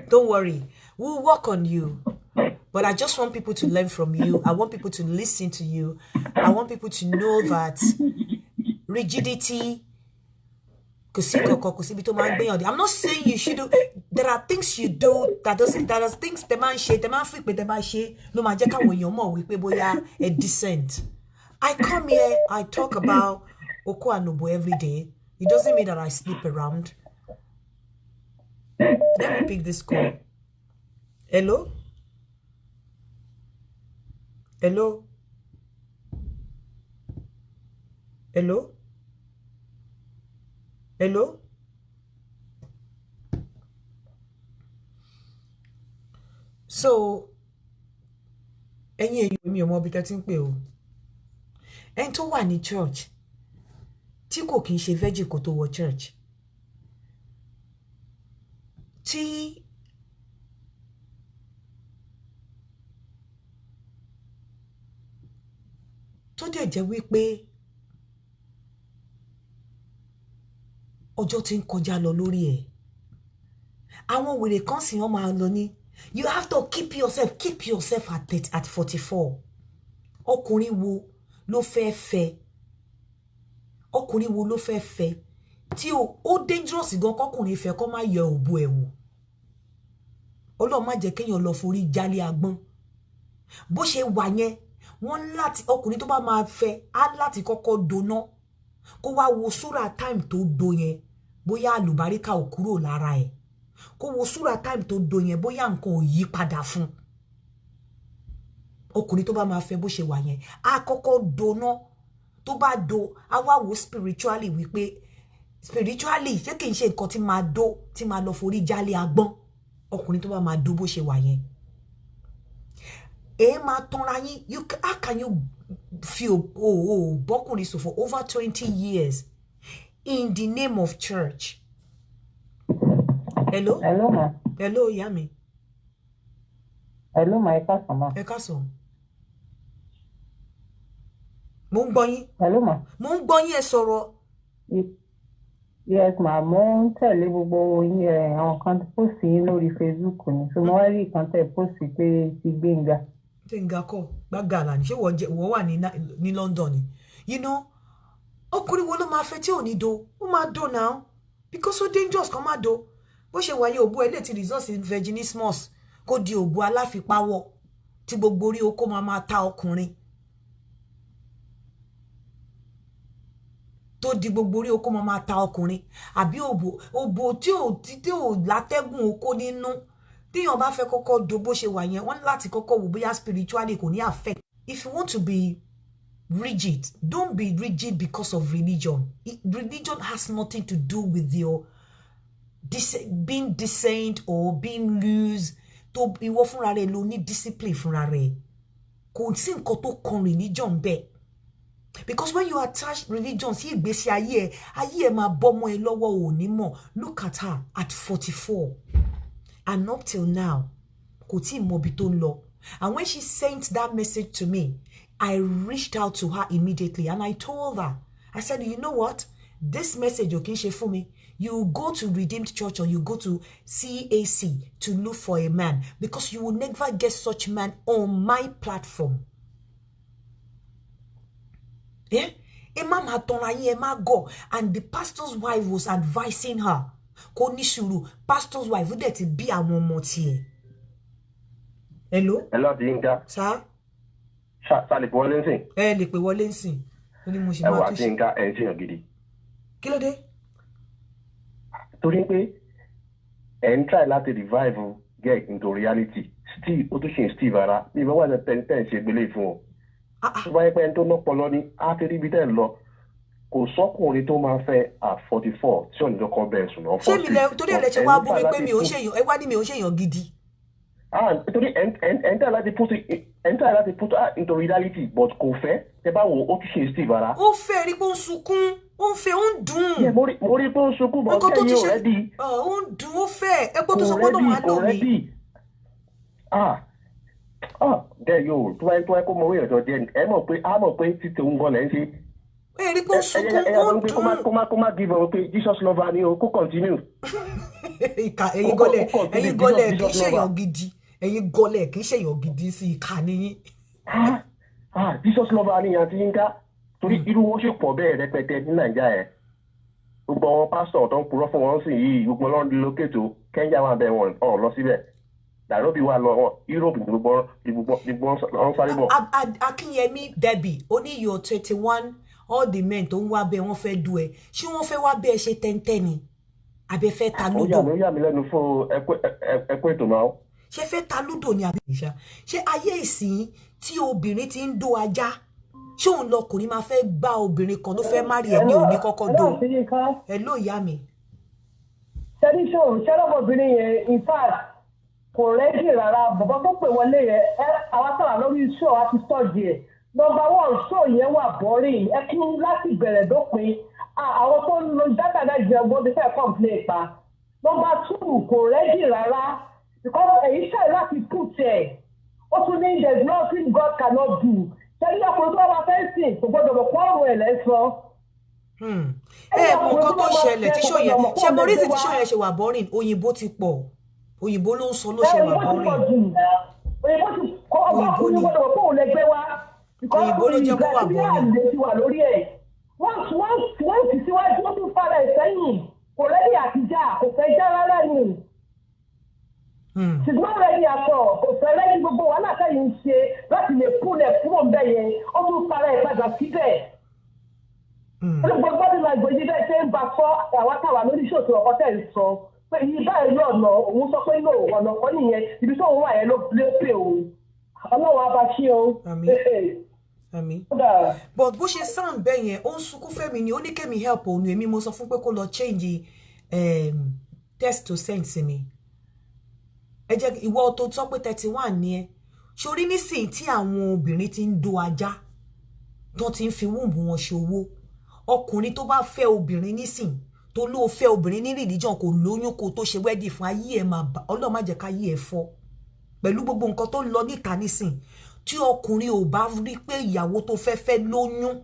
Speaker 1: Don't worry. We'll work on you. But I just want people to learn from you. I want people to listen to you. I want people to know that rigidity. I'm not saying you should do. There are things you do that are things the man share, the man freak with the man share. No man jeka when you're more with people a decent. I come here, I talk about Oko and Nobo every day. It doesn't mean that I sleep around. Let me pick this call. Hello? Hello? Hello? Hello? So, ẹ̀yin mi ò mọ̀ bí tẹ́ ń pè o. Ẹni tó wà ní church tí kò kìí ṣe virgin kó tó wọ church. Tí tó dẹ̀ jẹ́ wípé ọjọ́ tí ń kọjá lọ lórí ẹ̀. Àwọn wèrè kan sì wọ́n máa lọ ní. You have to keep yourself at 44. Ọkùnrin wo ló fẹ́ fẹ́? Ọkùnrin wo ló fẹ́ fẹ́? Tí ó dangerous gan kọkùnrin fẹ́ kó má yọ òbò ẹ̀ wò. Ọlọ́run má jẹ́ kéèyàn lọ forí jálé agbọ́n. Bó ṣe wà yẹn, wọ́n láti ọkùnrin tó bá máa fẹ́ á láti kọ́kọ́ doná. Kó wá wo súrà time tó do yẹn, bóyá àlùbáríkà ò kúrò lára ẹ̀. Kó wo súrà time tó do yẹn, bóyá nǹkan ò yí padà fún. Ọkùnrin tó bá máa fẹ́ bó ṣe wà yẹn, á kọ́kọ́ doná. Tó bá do, á wá wo spiritually wípé spiritually ṣé kìí ṣe nǹkan tí máa lọ forí jálé agbọ́n. Ọkùnrin tó bá máa do bó ṣe wà yẹn. Máa tanra yín, how can you feel bọ́kùnrin so for over 20 years in the name of church? Hello?
Speaker 3: Hello, ma.
Speaker 1: Hello, ìyá mi.
Speaker 3: Hello, ma. Ẹ káàsán, ma.
Speaker 1: Ẹ káàsán. Mo ń gbọ́ yín.
Speaker 3: Hello, ma.
Speaker 1: Mo ń gbọ́ yín, ẹ sọ̀rọ̀.
Speaker 3: Yes, ma. Mo ń tẹ̀lé gbogbo yín àwọn kan post yín lórí Facebook ni. So mo wá rí ìkan tẹ̀ post pé ti Gbénga.
Speaker 1: Gbénga kọ́, Gbágàlà ni. Ṣé wọ́n wà ní London ni? You know, ọkùnrin wo ló máa fẹ́ tí ò ní do? Ó máa do now. Because ó dangerous kan máa do. Bó ṣe wáyé òbú ẹ̀ lè ti result in vaginismus. Kó di òbú aláfipáwọ̀ tí gbogbo orí oko máa ta ọkùnrin. Tó di gbogbo orí oko máa ta ọkùnrin. Àbí òbò tí ò látẹ́gùn oko nínú téèyàn bá fẹ́ kọ́kọ́ do bó ṣe wà yẹn wọ́n láti kọ́kọ́ wò bóyá spiritually kò ní affect. If you want to be rigid, don't be rigid because of religion. Religion has nothing to do with your being decent or being loose. To ìwọ fúnra rẹ ló ní discipline fúnra rẹ. Kò sí nǹkan tó kan religion bẹ́ẹ̀. Because when you attach religion sí ìgbésí ayé ẹ máa bọ́mọ ẹ lọ́wọ́ ò ní mọ̀. Look at her at 44. And up till now, kò tí mọ bí tó ń lọ. And when she sent that message to me, I reached out to her immediately and I told her, I said, you know what? This message you can share for me. You go to Redeemed Church or you go to CAC to look for a man because you will never get such man on my platform. Yeah? A man had done go and the pastor's wife was advising her. Koni suru, pastor's wife, would that be a moment. Hello?
Speaker 4: Hello, Dinka.
Speaker 1: Sir?
Speaker 4: Sally Wallensin.
Speaker 1: Lipe Wallensin. Oni mo se
Speaker 4: ma
Speaker 1: ma
Speaker 4: tu. Dinka en se gidi.
Speaker 1: Kí ló dé?
Speaker 4: Torí pé en try láti revive get into reality. Still o tún ṣe Steve ara. Bí bá wà ní ten ṣe gbélé fún o. Tó bá yẹ pé en tó nọpọlọ ni a ti rí bí ten lọ. Kò sọ́kùnrin tó máa fẹ́ at 44 tí ó ní lọ́kọ bẹ́ẹ̀ sùn lọ.
Speaker 1: Ṣé mi lẹ torí ẹ̀ lẹ ṣe wá bú mi pé mi ò ṣèyàn ẹ wá ní mi ò ṣèyàn gidi.
Speaker 4: Torí enter láti put into reality but kò fẹ́ tẹ́ bá wo ó tún ṣe Steve ara.
Speaker 1: Ó fẹ́ rí pé ó ń sunkún, ó ń fẹ́ ó ń dùn.
Speaker 4: Mo rí pé ó ń sunkún bọ̀ kẹ́ yóò rẹ́dí.
Speaker 1: Ó ń dùn ó fẹ́ ẹ gbọ́dọ̀ sọ gbọ́dọ̀ máa lò mí.
Speaker 4: Dẹ́ yóò tó ẹ kó mọ owó ìrẹ̀jọ jẹ́ ẹ mọ̀ pé títí òun gan lẹ́ ń ṣe.
Speaker 1: Eri ko sunkún ó dùn.
Speaker 4: Kó má give up pé Jesus lover ni o kó continue.
Speaker 1: Ẹ̀yin gọlẹ̀ kì í ṣe èèyàn gidi. Ẹ̀yin gọlẹ̀ kì í ṣe èèyàn gidi sí ìka nìyí.
Speaker 4: Jesus lover ni àti Yínká torí irú wọn ṣe pọ̀ bẹ́ẹ̀ rẹpẹtẹ ní Nàìjíríà ẹ̀. Gbogbo àwọn pásítọ̀ tó ń purọ́ fún wọn sì yìí gbogbo wọn relocate to Kenya wà bẹ́ẹ̀ wọn ọ̀ lọ síbẹ̀. Nairobi wà lọ Europe gbogbo wọn sáré bọ̀.
Speaker 1: Akínyẹmí Debbie ó ní you're 21. All the men tó ń wá bẹ́ẹ̀ wọ́n fẹ́ du ẹ ṣé wọ́n fẹ́ wá bẹ́ẹ̀ ṣe tẹ́ntẹ́ ni àbí fẹ́ ta lúdò.
Speaker 4: Ó yà mí lẹ́nu fún ẹkú ètò náà.
Speaker 1: Ṣé fẹ́ ta lúdò ni àbí ìṣá ṣé ayé ìsìn tí obìnrin ti ń dó ajá ṣé òun lọkùnrin máa fẹ́ gbá obìnrin kan ló fẹ́ má rí ẹ̀ ní òní kọ́kọ́ dó. Ẹ ló ìyá mi.
Speaker 5: Ṣẹ́lọ́mọbìnrin yẹn in fact kò rẹ́dì rárá bàbá tó pè wọlé yẹn àwọn sọ̀rọ̀ lórí iṣẹ́ àti sọ́ọ̀dì ẹ̀. Number one, show yẹn wà boring. Ẹ kí láti bẹ̀rẹ̀ dópin. Àwọn tó ń lo data náà jẹ́ ọgbọ́n ti fẹ́ complain pa. Number two, kò ready rárá. Because èyí ṣe láti put ẹ̀. Ó tún ní there is nothing God cannot do. Ṣẹ́ni ọkùnrin tó wá fẹ́ sìn kò gbọ́dọ̀ bọ̀ kó ọ̀run ẹ̀ lẹ́sọ.
Speaker 1: Mo kọ́ tó ṣẹlẹ̀ tí ṣó yẹn ṣe mo rí sí tí ṣó yẹn ṣe wà boring òyìnbó ti pọ̀. Òyìnbó ló ń sọ ló ṣe wà boring.
Speaker 5: Òyìnbó ti kọ́ ọkùnrin gbọ́dọ̀ kó òun lè gbé wá.
Speaker 1: Òyìnbó ló jẹ́ kó wà boring.
Speaker 5: Wọ́n ti síwájú ó tún fara ìsẹ́yìn kò rẹ́dí àtijọ́ kò fẹ́ já rárá ni. Ṣùgbọ́n rẹ́dí àtọ̀ kò fẹ́ rẹ́dí gbogbo wàhálà sẹ́yìn ń ṣe láti lè kúlẹ̀ kúrò ń bẹ̀ yẹn ó tún fara ìpadà síbẹ̀. Gbogbo ní lágbèjì bẹ́ẹ̀ ṣe ń bá fọ́ àwátàwà lórí ṣòtò ọkọ tẹ̀ ń sọ pé yìí báyìí lọ́nà òun sọ pé no ọ̀nà kan nìyẹn ibi tó òun wà yẹn ló pè òun. Ọlọ́run á bá ṣí o.
Speaker 1: Àmín. But bó ṣe sound bẹ́ẹ̀ yẹn ó ń sunkún fẹ́mi ni ó ní kémi help òun èmi mo sọ fún pé kó lọ change text to send sí mi. Ẹ jẹ́ ìwọ tó sọ pé 31 ni ẹ ṣorí nísìnyí tí àwọn obìnrin ti ń do ajá tó ti ń fi wúùbù wọn ṣe owó ọkùnrin tó bá fẹ́ obìnrin nísìnyí tó ló fẹ́ obìnrin ní religion kò lóyún kó tó ṣe wedding fún ayé ẹ̀ máa bà Ọlọ́run má jẹ́ ká ayé ẹ̀ fọ́ pẹ̀lú gbogbo nǹkan tó ń lọ níta nísìnyí tí ọkùnrin ò bá rí pé ìyàwó tó fẹ́ lóyún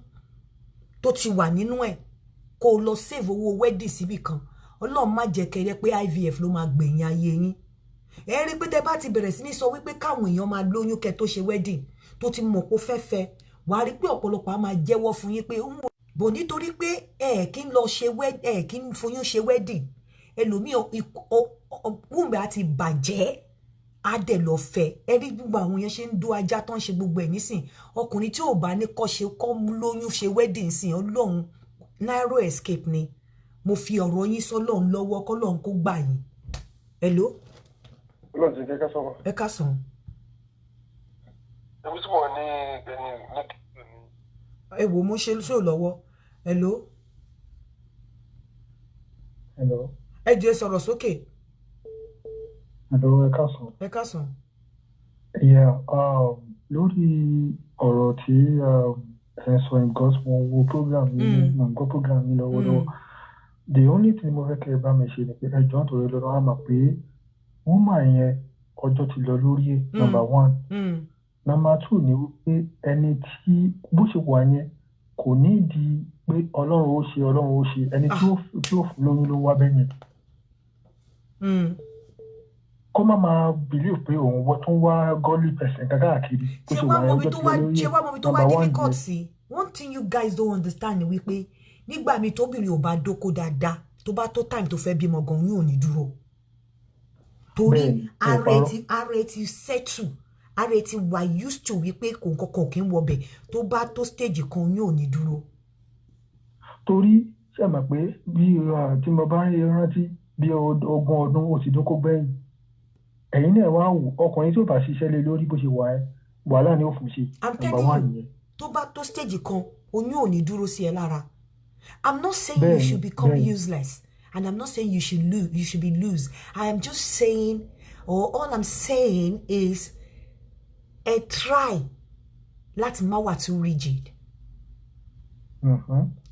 Speaker 1: tó ti wà nínú ẹ̀ kó lọ save owó wedding síbì kan Ọlọ́run má jẹ́ kẹ́rẹ́ pé IVF ló máa gbẹ̀yìn ayé yín ẹ rí pé tẹ́ bá ti bẹ̀rẹ̀ sí ní sọ wípé káwọn èèyàn máa lóyún kẹ́ tó ṣe wedding tó ti mọ̀ pé fẹ́fẹ́ wàá rí pé ọ̀pọ̀lọpọ̀ á máa jẹ́wọ́ fún yín pé bò nítorí pé ẹ kí ń lọ ṣe ẹ kí ń foyún ṣe wedding ẹlòmíì wùmí àti bàjẹ́ á dẹ̀ lọ fẹ́ ẹ rí gbogbo àwọn yẹn ṣe ń dó ajá tó ń ṣe gbogbo ẹ̀ nísìn ọkùnrin tí ò bá ní kọ́ lóyún ṣe wedding sìn Ọlọ́run narrow escape ni mo fi ọ̀rọ̀ yín sọ́lọ́run lọ́wọ́ kọ́lọ́run kó gbà yín hello
Speaker 6: Ọlọ́run ti jẹ́ ká sọ̀rọ̀.
Speaker 1: Ẹ káàsán.
Speaker 6: Ẹbí tí mo wà ní ẹ̀yìn ní.
Speaker 1: Ẹ wò mo ṣe show lọ́wọ́. Hello.
Speaker 7: Hello.
Speaker 1: Ẹ jẹ́ sọ̀rọ̀ sókè.
Speaker 7: Hello, ẹ káàsán.
Speaker 1: Ẹ káàsán.
Speaker 7: Yeah, lórí ọ̀rọ̀ tí ẹ sọ nǹkan tí mo wo program yìí, mo gbọ́ program yìí lọ́wọ́lọ́wọ́. The only thing mo fẹ́ kẹ́ ẹ bá mi ṣe ni pé ẹjọ́ nítorí lọ́dọ̀ á mọ̀ pé wọ́n mà yẹn ọjọ́ ti lọ lórí ẹ̀ number 1. Number 2 ni wípé ẹni tí bó ṣe wà yẹn kò ní di pé Ọlọ́run ó ṣe ẹni tí ó fún lóyún ló wá bẹ́yẹn. Kó má máa believe pé òun wọ́n tún wá godly person káàkiri.
Speaker 1: Ṣé wá mọ̀ bí tó wá difficult sí? One thing you guys don't understand ni wípé nígbà mi tóbìnrin ò bá dóko dáadáa tó bá tó time tó fẹ́ bímọ gan yóò ní dúró. Torí ààrẹ ti settle, ààrẹ ti wà used to wípé kò kọ̀ọ̀kan kì í wọbẹ̀ tó bá tó stage kan yóò ní dúró.
Speaker 7: Torí ṣe mọ̀ pé bí tí mo bá rántí bí 20 ọdún ó ti dóko gbẹ̀yìn. Ẹ̀yin náà wá wò ọkùnrin tí ó bá ṣiṣẹ́ lé lórí bó ṣe wà ẹ́ wàhálà ni ó fún ṣe.
Speaker 1: I'm telling you, tó bá tó stage kan oyún ò ní dúró sí ẹ lára. I'm not saying you should become useless, and I'm not saying you should be loose. I am just saying, or all I'm saying is, try láti má wà too rigid.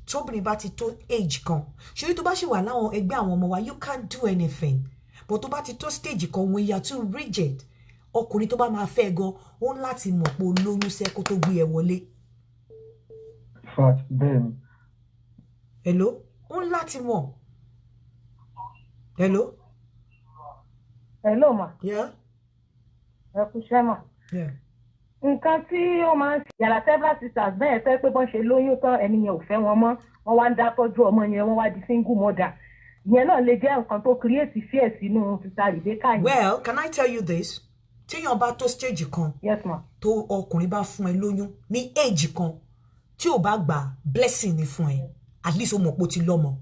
Speaker 1: Tóbìnrin bá ti tó age kan, ṣé tó bá ṣì wà láwọn ẹgbẹ́ àwọn ọmọ wa, you can't do anything. But tó bá ti tó stage kan when you are too rigid, ọkùnrin tó bá máa fẹ́ gan, ó ń láti mọ̀ pé olóyún sẹ́ kó tó gbé ẹ wọlé.
Speaker 7: Fact, bẹ́ẹ̀ni.
Speaker 1: Hello? Ó ń láti mọ̀. Hello?
Speaker 5: Hello, ma.
Speaker 1: Yeah?
Speaker 5: Ẹ kú iṣẹ́ mà.
Speaker 1: Yeah.
Speaker 5: Nǹkan tí ó máa ń yàrá several sisters bẹ́ẹ̀ fẹ́ pé bọ́n ṣe lóyún tán ẹni yẹn ò fẹ́ wọn mọ́, wọ́n wá ń dá tọ́jú ọmọ yẹn, wọ́n wá di single mother. Ìyẹn náà lè jẹ́ nǹkan tó create fear sínú sister Rebecca yẹn.
Speaker 1: Well, can I tell you this? Téèyàn bá tó stage kan.
Speaker 5: Yes, ma.
Speaker 1: Tó ọkùnrin bá fún ẹ lóyún ní age kan tí ò bá gbà blessing ni fún ẹ. At least o mọ̀ pé o ti lọ́mọ.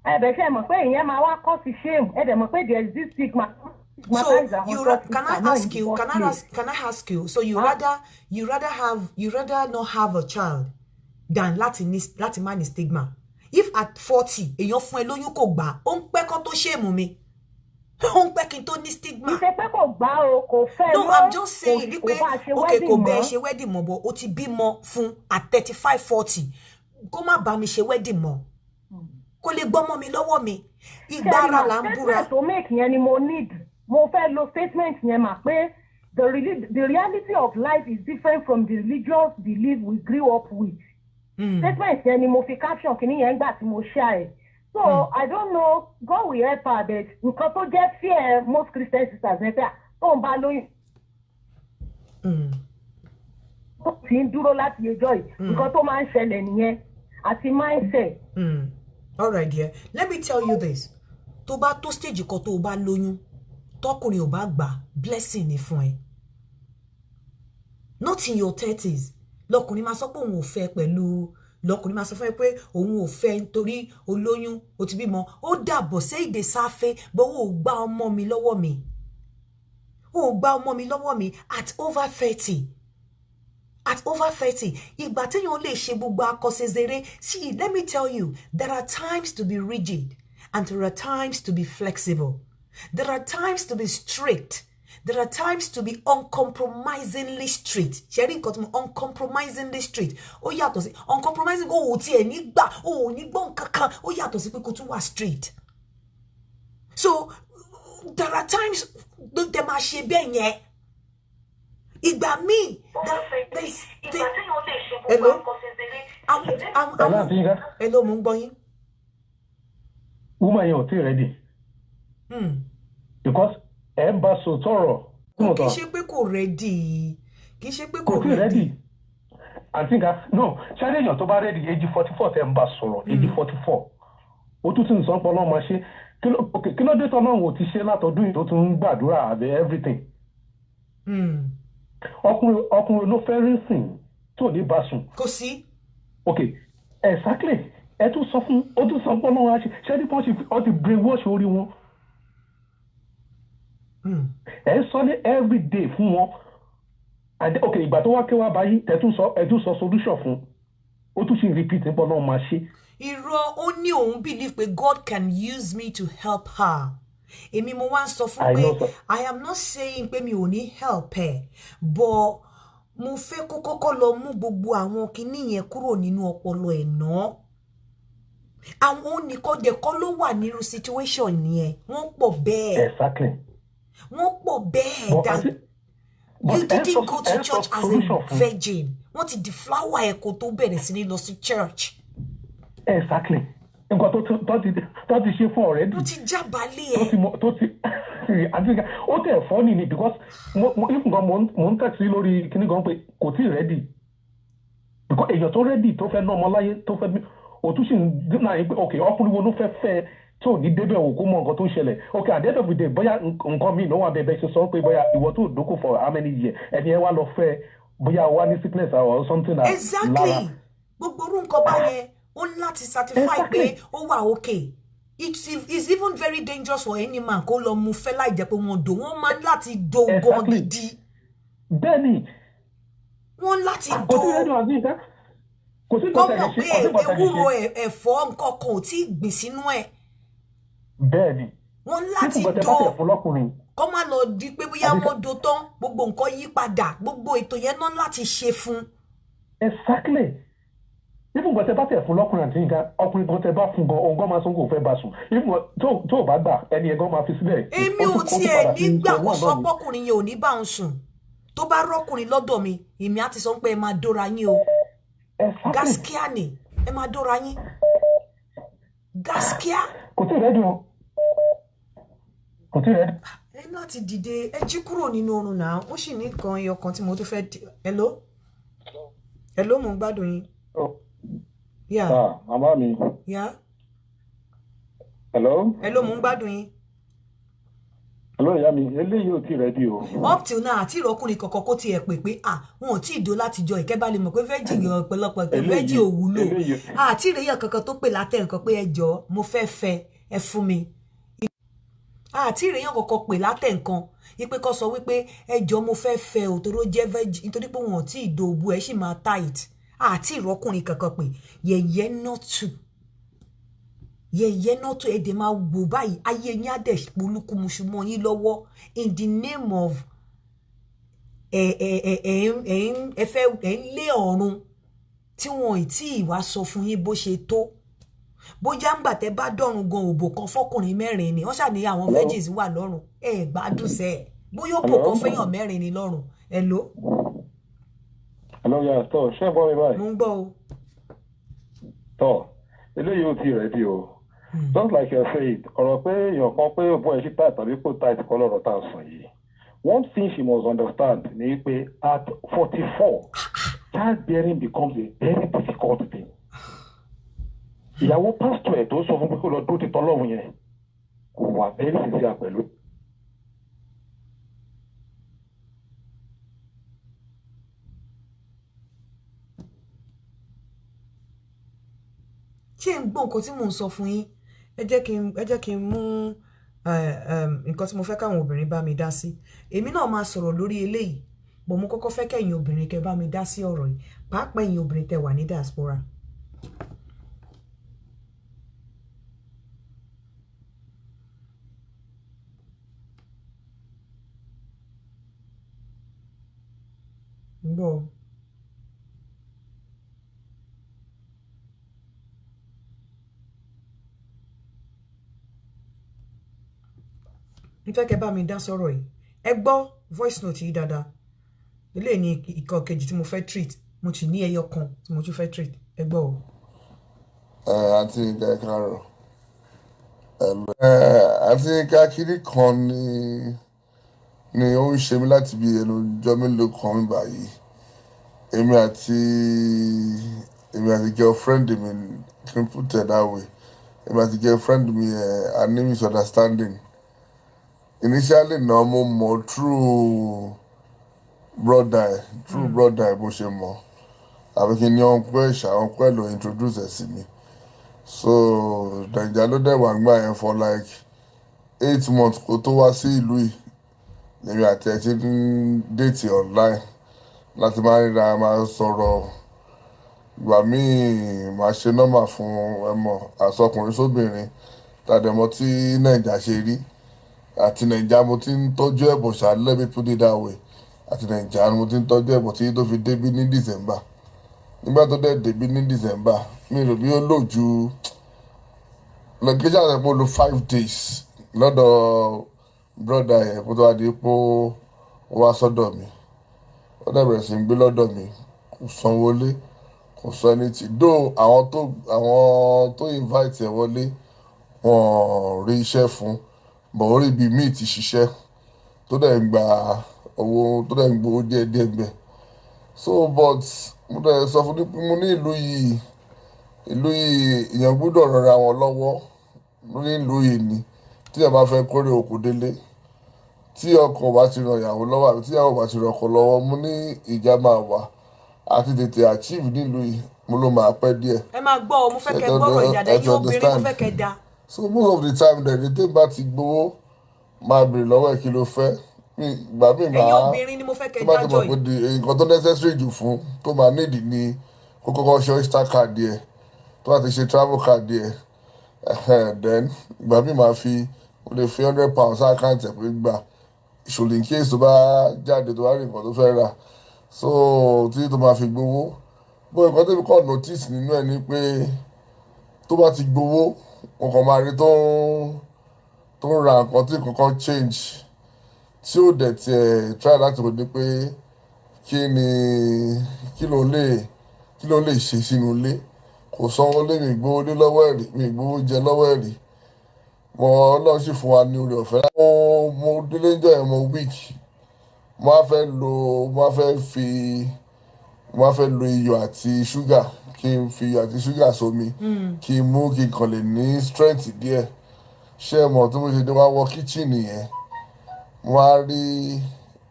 Speaker 5: Ẹ bẹ̀ ṣe mọ̀ pé ìyẹn máa wá cause shame. Ẹ dẹ̀ mọ̀ pé there is this stigma.
Speaker 1: So can I ask you? So you rather not have a child than láti má ní stigma. If at 40 èèyàn fún ẹ lóyún kò gbà, ó ń pẹ́ kó tó shame mi. Ó ń pẹ́ kí n tó ní stigma.
Speaker 5: Ìṣe pé kò gbà o, kò fẹ́ mọ́.
Speaker 1: No, I'm just saying wípé okay kò bẹ́ẹ̀ ṣe wedding mọ́ bọ̀, ó ti bímọ fún at 35, 40. Kó má bá mi ṣe wedding mọ́. Kó lè gbọ́mọ mi lọ́wọ́ mi. Ìgbára là ń búra.
Speaker 5: Statement to make yẹn ni mo need. Mo fẹ́ lo statement yẹn mà pé the reality of life is different from the religious belief we grew up with. Statement yẹn ni mo fi caption kìíní yẹn gbà tí mo share. So I don't know, God will help her, but nǹkan tó jẹ́ fear most Christian sisters ní pé tó ń bá lóyún. Ó ti ń dúró láti ẹjọ́ yìí. Nǹkan tó máa ń ṣẹlẹ̀ nìyẹn àti mindset.
Speaker 1: All right, dear. Let me tell you this. Tó bá tó stage kan tó bá lóyún, tọkùnrin ò bá gbà blessing ni fún ẹ. Not in your 30s. Lọkùnrin máa sọ pé òun ò fẹ́ pẹ̀lú lọkùnrin máa sọ fún ẹ pé òun ò fẹ́ nítorí olóyún ó ti bímọ. Ó dàbọ̀ ṣé ìdè sáfẹ́ bọ́ ó gba ọmọ mi lọ́wọ́ mi. Ó gba ọmọ mi lọ́wọ́ mi at over 30. At over 30, ìgbà téèyàn lè ṣe gbogbo akọ́ṣẹ́ṣeré. See, let me tell you, there are times to be rigid and there are times to be flexible. There are times to be strict. There are times to be uncompromisingly strict. Sharing got me uncompromisingly strict. Ó yàtọ̀ sí uncompromising ó ti ẹ̀ nígbà ó ní gbọ́n kankan ó yàtọ̀ sí pé kó tún wà strict. So there are times tẹ́ máa ṣe bẹ́ẹ̀ yẹn. Ìgbà míì. Hello. Hello, mo ń gbọ́ yín.
Speaker 4: Woman yẹn ò tí ready. Because ẹ bá so tọrọ.
Speaker 1: Kì í ṣe pé kò ready. Kì í ṣe pé kò
Speaker 4: ready. I think no, ṣáde èèyàn tó bá ready age 44 tẹ́ ń bá sọ̀rọ̀ age 44. Ó tún ti ń sọ pé Ọlọ́run máa ṣe kí ló dé tọ́ náà ò ti ṣe látọdún yìí tó tún ń gbàdúrà àbẹ everything. Ọkùnrin ló fẹ́ rí sìn tó ní bá sùn.
Speaker 1: Kò sí.
Speaker 4: Okay, exactly. Ẹ tún sọ fún ó tún sọ pé Ọlọ́run á ṣe ṣé ní pọ́n ṣe ọ ti brainwash orí wọn.
Speaker 8: ẹ sọ ní every day fún wọn and okay ìgbà tó wá ké wá báyìí ẹ tún sọ solution fún ó tún ṣe repeat nípa náà máa ṣe.
Speaker 1: irọ́ ó ní òun believe pé God can use me to help her. Èmi mo wá ń sọ fún pé I am not saying pé mi ò ní help ẹ but mo fẹ́ kó kọ́kọ́ lọ mú gbogbo àwọn kinní yẹn kúrò nínú ọpọlọ ẹ̀ náà. Àwọn oníkan dẹ̀kọ́ ló wà nírú situation yẹn wọ́n pọ̀ bẹ́ẹ̀.
Speaker 8: Exactly.
Speaker 1: Wọ́n pọ̀ bẹ́ẹ̀ that you didn't go to church as a virgin. Wọ́n ti deflower ẹ̀ kó tó bẹ̀rẹ̀ sí ní lọ sí church.
Speaker 8: Exactly. Nǹkan tó ti ṣe fún ọ̀rẹ́dì.
Speaker 1: Tó ti jábálẹ̀ ẹ̀.
Speaker 8: Tó ti ó tẹ̀ funny ni because mo ń tẹ̀sí lórí kíní gan pé kò tí ì rẹ́dì. Because èèyàn tó rẹ́dì tó fẹ́ ná ọmọ láyé tó fẹ́ òtúnṣe náà yìí pé ok ọkùnrin wo ló fẹ́ fẹ́ tí ò ní débẹ̀ wò kó mọ nǹkan tó ń ṣẹlẹ̀ ok at the end of the day bóyá nǹkan míì náà wà bẹ́ẹ̀ ṣe sọ pé bóyá ìwọ tó dókò for how many years ẹni ẹ wá lọ fẹ́ bóyá wà ní sickness or something like
Speaker 1: exactly gbogbo orú nǹkan báyẹn ó ní láti certify pé ó wà okay it's even very dangerous for any man kó lọ mú fẹ́ láì jẹ́ pé wọ́n dò wọ́n máa ń láti do gan gidi
Speaker 8: bẹ́ẹ̀ni
Speaker 1: wọ́n láti do kọ́mọ̀ pé ewúro ẹ̀fọ́ nǹkan kan ò tí ì gbìn sínú ẹ̀.
Speaker 8: Bẹ́ẹ̀ni.
Speaker 1: Wọ́n láti do kọ́ máa lọ di pé bóyá wọ́n do tán gbogbo nǹkan yí padà gbogbo ètò yẹn náà láti ṣe fún.
Speaker 8: Exactly. Even gbọ́dọ̀ bá tẹ̀ fún lọ́kùnrin àti nǹkan ọkùnrin kan tẹ bá fún gan ọgbọ́n máa sọ́n kò fẹ́ bá sùn even tó ò bá gbà ẹni ẹ̀gán máa fi sílẹ̀.
Speaker 1: Èmi ò tiẹ̀ nígbà kó sọ pọ́kùnrin yẹn ò ní bá òun sùn tó bá rọ́kùnrin lọ́dọ̀ mi èmi á ti sọ pé ẹ máa dóra yín o. Gaskiya ni ẹ máa dóra yín gaskiya.
Speaker 8: Kò tí ì rẹ́dùn o kò tí ì rẹ́dùn.
Speaker 1: Ẹ láti dìde ẹ jí kúrò nínú oorun náà ó sì ní kan ẹyọ kan tí mo tún fẹ́ hello mo ń gbádùn yín.
Speaker 8: Màmá mi. Hello
Speaker 1: mo ń gbádùn yín.
Speaker 8: Hello ìyá mi eléyìí ò tí rẹ́dí o.
Speaker 1: Up till now àti ìrọ́kùnrin kankan kó tiẹ̀ pè pé wọn ò tí ì dó láti jọ ìkẹ́ bá lè mọ̀ pé fẹ́jì ọ̀pọ̀lọpọ̀ pé fẹ́jì ò wúlò àti ìrẹ́yàn kankan tó pè látẹ̀ nǹkan pé ẹ jọ mo fẹ́ ẹ fún mi àti ìrẹ́yàn kankan pè látẹ̀ nǹkan wípé kó sọ wípé ẹ jọ mo fẹ́ ò toró jẹ́ fẹ́jì nítorí pé wọn ò tí ì dó òbu ẹ sì máa tight àti ìrọ́kùnrin kankan pè yẹ̀yẹ́ not to èdè máa wò báyìí ayé yín á dẹ̀ polúkúmuṣu mọ́ yín lọ́wọ́ in the name of ẹ ń lé ọ̀run tí wọn ì tí ì wá sọ fún yín bó ṣe tó bóyá ń gbà tẹ́ bá dọ̀run gan òbò kan fọkùnrin mẹ́rin ni wọ́n ṣàní àwọn veggies wà lọ́rùn ẹ gbádùn sẹ́ ẹ̀ bóyá òbò kan fẹ́yàn mẹ́rin ni lọ́rùn hello
Speaker 8: yà tọ́ ṣé gbọ́ mi báyìí.
Speaker 1: mo ń gbọ́ o.
Speaker 8: tọ́ eléyìí ò tí ì rẹ́dí o. Just like you said, ọ̀rọ̀ pé èèyàn kan pé òbú ẹ̀ ṣì tight tàbí kò tight kọ́ lọ́rọ̀ tá a sọ yìí. One thing she must understand ni pé at 44, childbearing becomes a very difficult thing. Ìyàwó pásítọ̀ ẹ̀ tó sọ fún pé kó lọ dó títọ́ lọ́hùn yẹn kò wà very sincere pẹ̀lú.
Speaker 1: Ṣé ń gbọ́ nǹkan tí mò ń sọ fún yín? Ẹ jẹ́ kí n mú nǹkan tí mo fẹ́ káwọn obìnrin bá mi dá sí. Èmi náà máa sọ̀rọ̀ lórí eléyìí bọ̀ mo kọ́kọ́ fẹ́ kẹ́yin obìnrin kẹ́ bá mi dá sí ọ̀rọ̀ yìí pàápàá ẹ̀yin obìnrin tẹ́ wà ní diaspora. Gbọ́. N fẹ́ kẹ́ bá mi dá sọ̀rọ̀ yìí ẹ gbọ́ voice note yìí dáadáa eléyìí ni ìkan kejì tí mo fẹ́ treat mo ti ní ẹyọ kan tí mo tún fẹ́ treat ẹ gbọ́ o.
Speaker 9: àti nǹkan kárọ̀ àti nǹkan kiri kan ni ó ń ṣe mí láti bí ẹnu ọjọ́ mélòó kan mi báyìí èmi àti girlfriend mi kí n put it that way èmi àti girlfriend mi a ní misunderstanding. Initially, no more true brother bó ṣe mọ̀. Àbí kí ni uncle ló introduce ẹ̀ sí mi. So, Nàìjíríà ló dẹ̀ wà nígbà yẹn for like 8 months kó tó wá sí ìlú yìí. èmi àti ẹ̀ ti ń déètì online láti máa ríra máa sọ̀rọ̀ ìgbà míì máa ṣe nọ́mà fún ẹmọ àsọkùnrin sóbìnrin tàdẹ̀mọ́ tí nàìjà ṣe rí àti nàìjà mo ti ń tọ́jú ẹ̀bùn ṣá let me put it that way àti nàìjà mo ti ń tọ́jú ẹ̀bùn tí tó fi débí ní December nígbà tó dẹ̀ débí ní December mi rò bí ó lò ju lọ́gẹ́jà rẹ̀ mo lo 5 days lọ́dọ̀ brọ́dà yẹn kó tó wá di pé ó wá sọ́dọ̀ mi ó dẹ̀ bẹ̀rẹ̀ sí ń gbé lọ́dọ̀ mi kò sanwó lé kò sọ ẹni tí dó àwọn tó invite ẹ wọlé wọn rí iṣẹ́ fún bọ̀ orí ibi míì ti ṣiṣẹ́ tó dẹ̀ ń gba owó tó dẹ̀ ń gbowó díẹ̀díẹ̀ gbẹ so but mo dẹ̀ sọ fún mo ní ìlú yìí èèyàn gbọ́dọ̀ rọra wọn lọ́wọ́ ní ìlú yìí ni tí èèyàn bá fẹ́ kórè oko délé tí ọkọ bá ti ràn ìyàwó lọ́wọ́ àbí tí ìyàwó bá ti ràn ọkọ lọ́wọ́ mo ní ìjà máa wà àti tètè achieve nílùú yìí mo ló máa pẹ́ díẹ̀.
Speaker 1: ẹ máa gbọ́ ọ mo fẹ́ kẹ́ gbọ́rọ̀ ìdàdà yín obìnrin mo fẹ́ kẹ́ da.
Speaker 9: so most of the time the day bá ti gbowó máa bèrè lọ́wọ́ ẹ̀ kí ló fẹ́ ìgbà míì máa
Speaker 1: ẹ̀yin obìnrin ni mo fẹ́ kẹ́ dájọ́ yìí.
Speaker 9: tó bá ti mọ̀ pé nǹkan tó necessary jù fún tó máa nídìí ni kó kọ́kọ́ ṣe oyster card ẹ̀ tó bá ti ṣe travel card ẹ̀ then ìgbà míì máa fi mo lè fi £100 àkáǹtì ẹ̀ pé gbà ìṣòlò in case tó bá jáde tó bá rí nǹkan tó fẹ́ rà so tí tó máa fi gbowó bó nǹkan tó fi kọ́ notice nínú ẹ̀ ni pé tó bá ti gbowó wọn kàn máa rí tó ń ra nǹkan tí kankan change tí ó dẹ̀ tiẹ̀ try láti rò ní pé kí ló lè ṣe sínú ilé kò sanwó lé mi gbowó lé lọ́wọ́ ẹ̀rí mi gbowó jẹ lọ́wọ́ ẹ̀rí mo Ọlọ́run sì fún wa ní oore ọ̀fẹ́ mo délé ń jọ ẹ̀ mo week mo á fẹ́ lo iyọ̀ àti ṣúgà kí n fi iyọ̀ àti ṣúgà sómi kí n mú kí n kàn lè ní strength díẹ̀ ṣé ẹ mọ̀ tó mo ṣe dé wá wọ kitchen yẹn mo á rí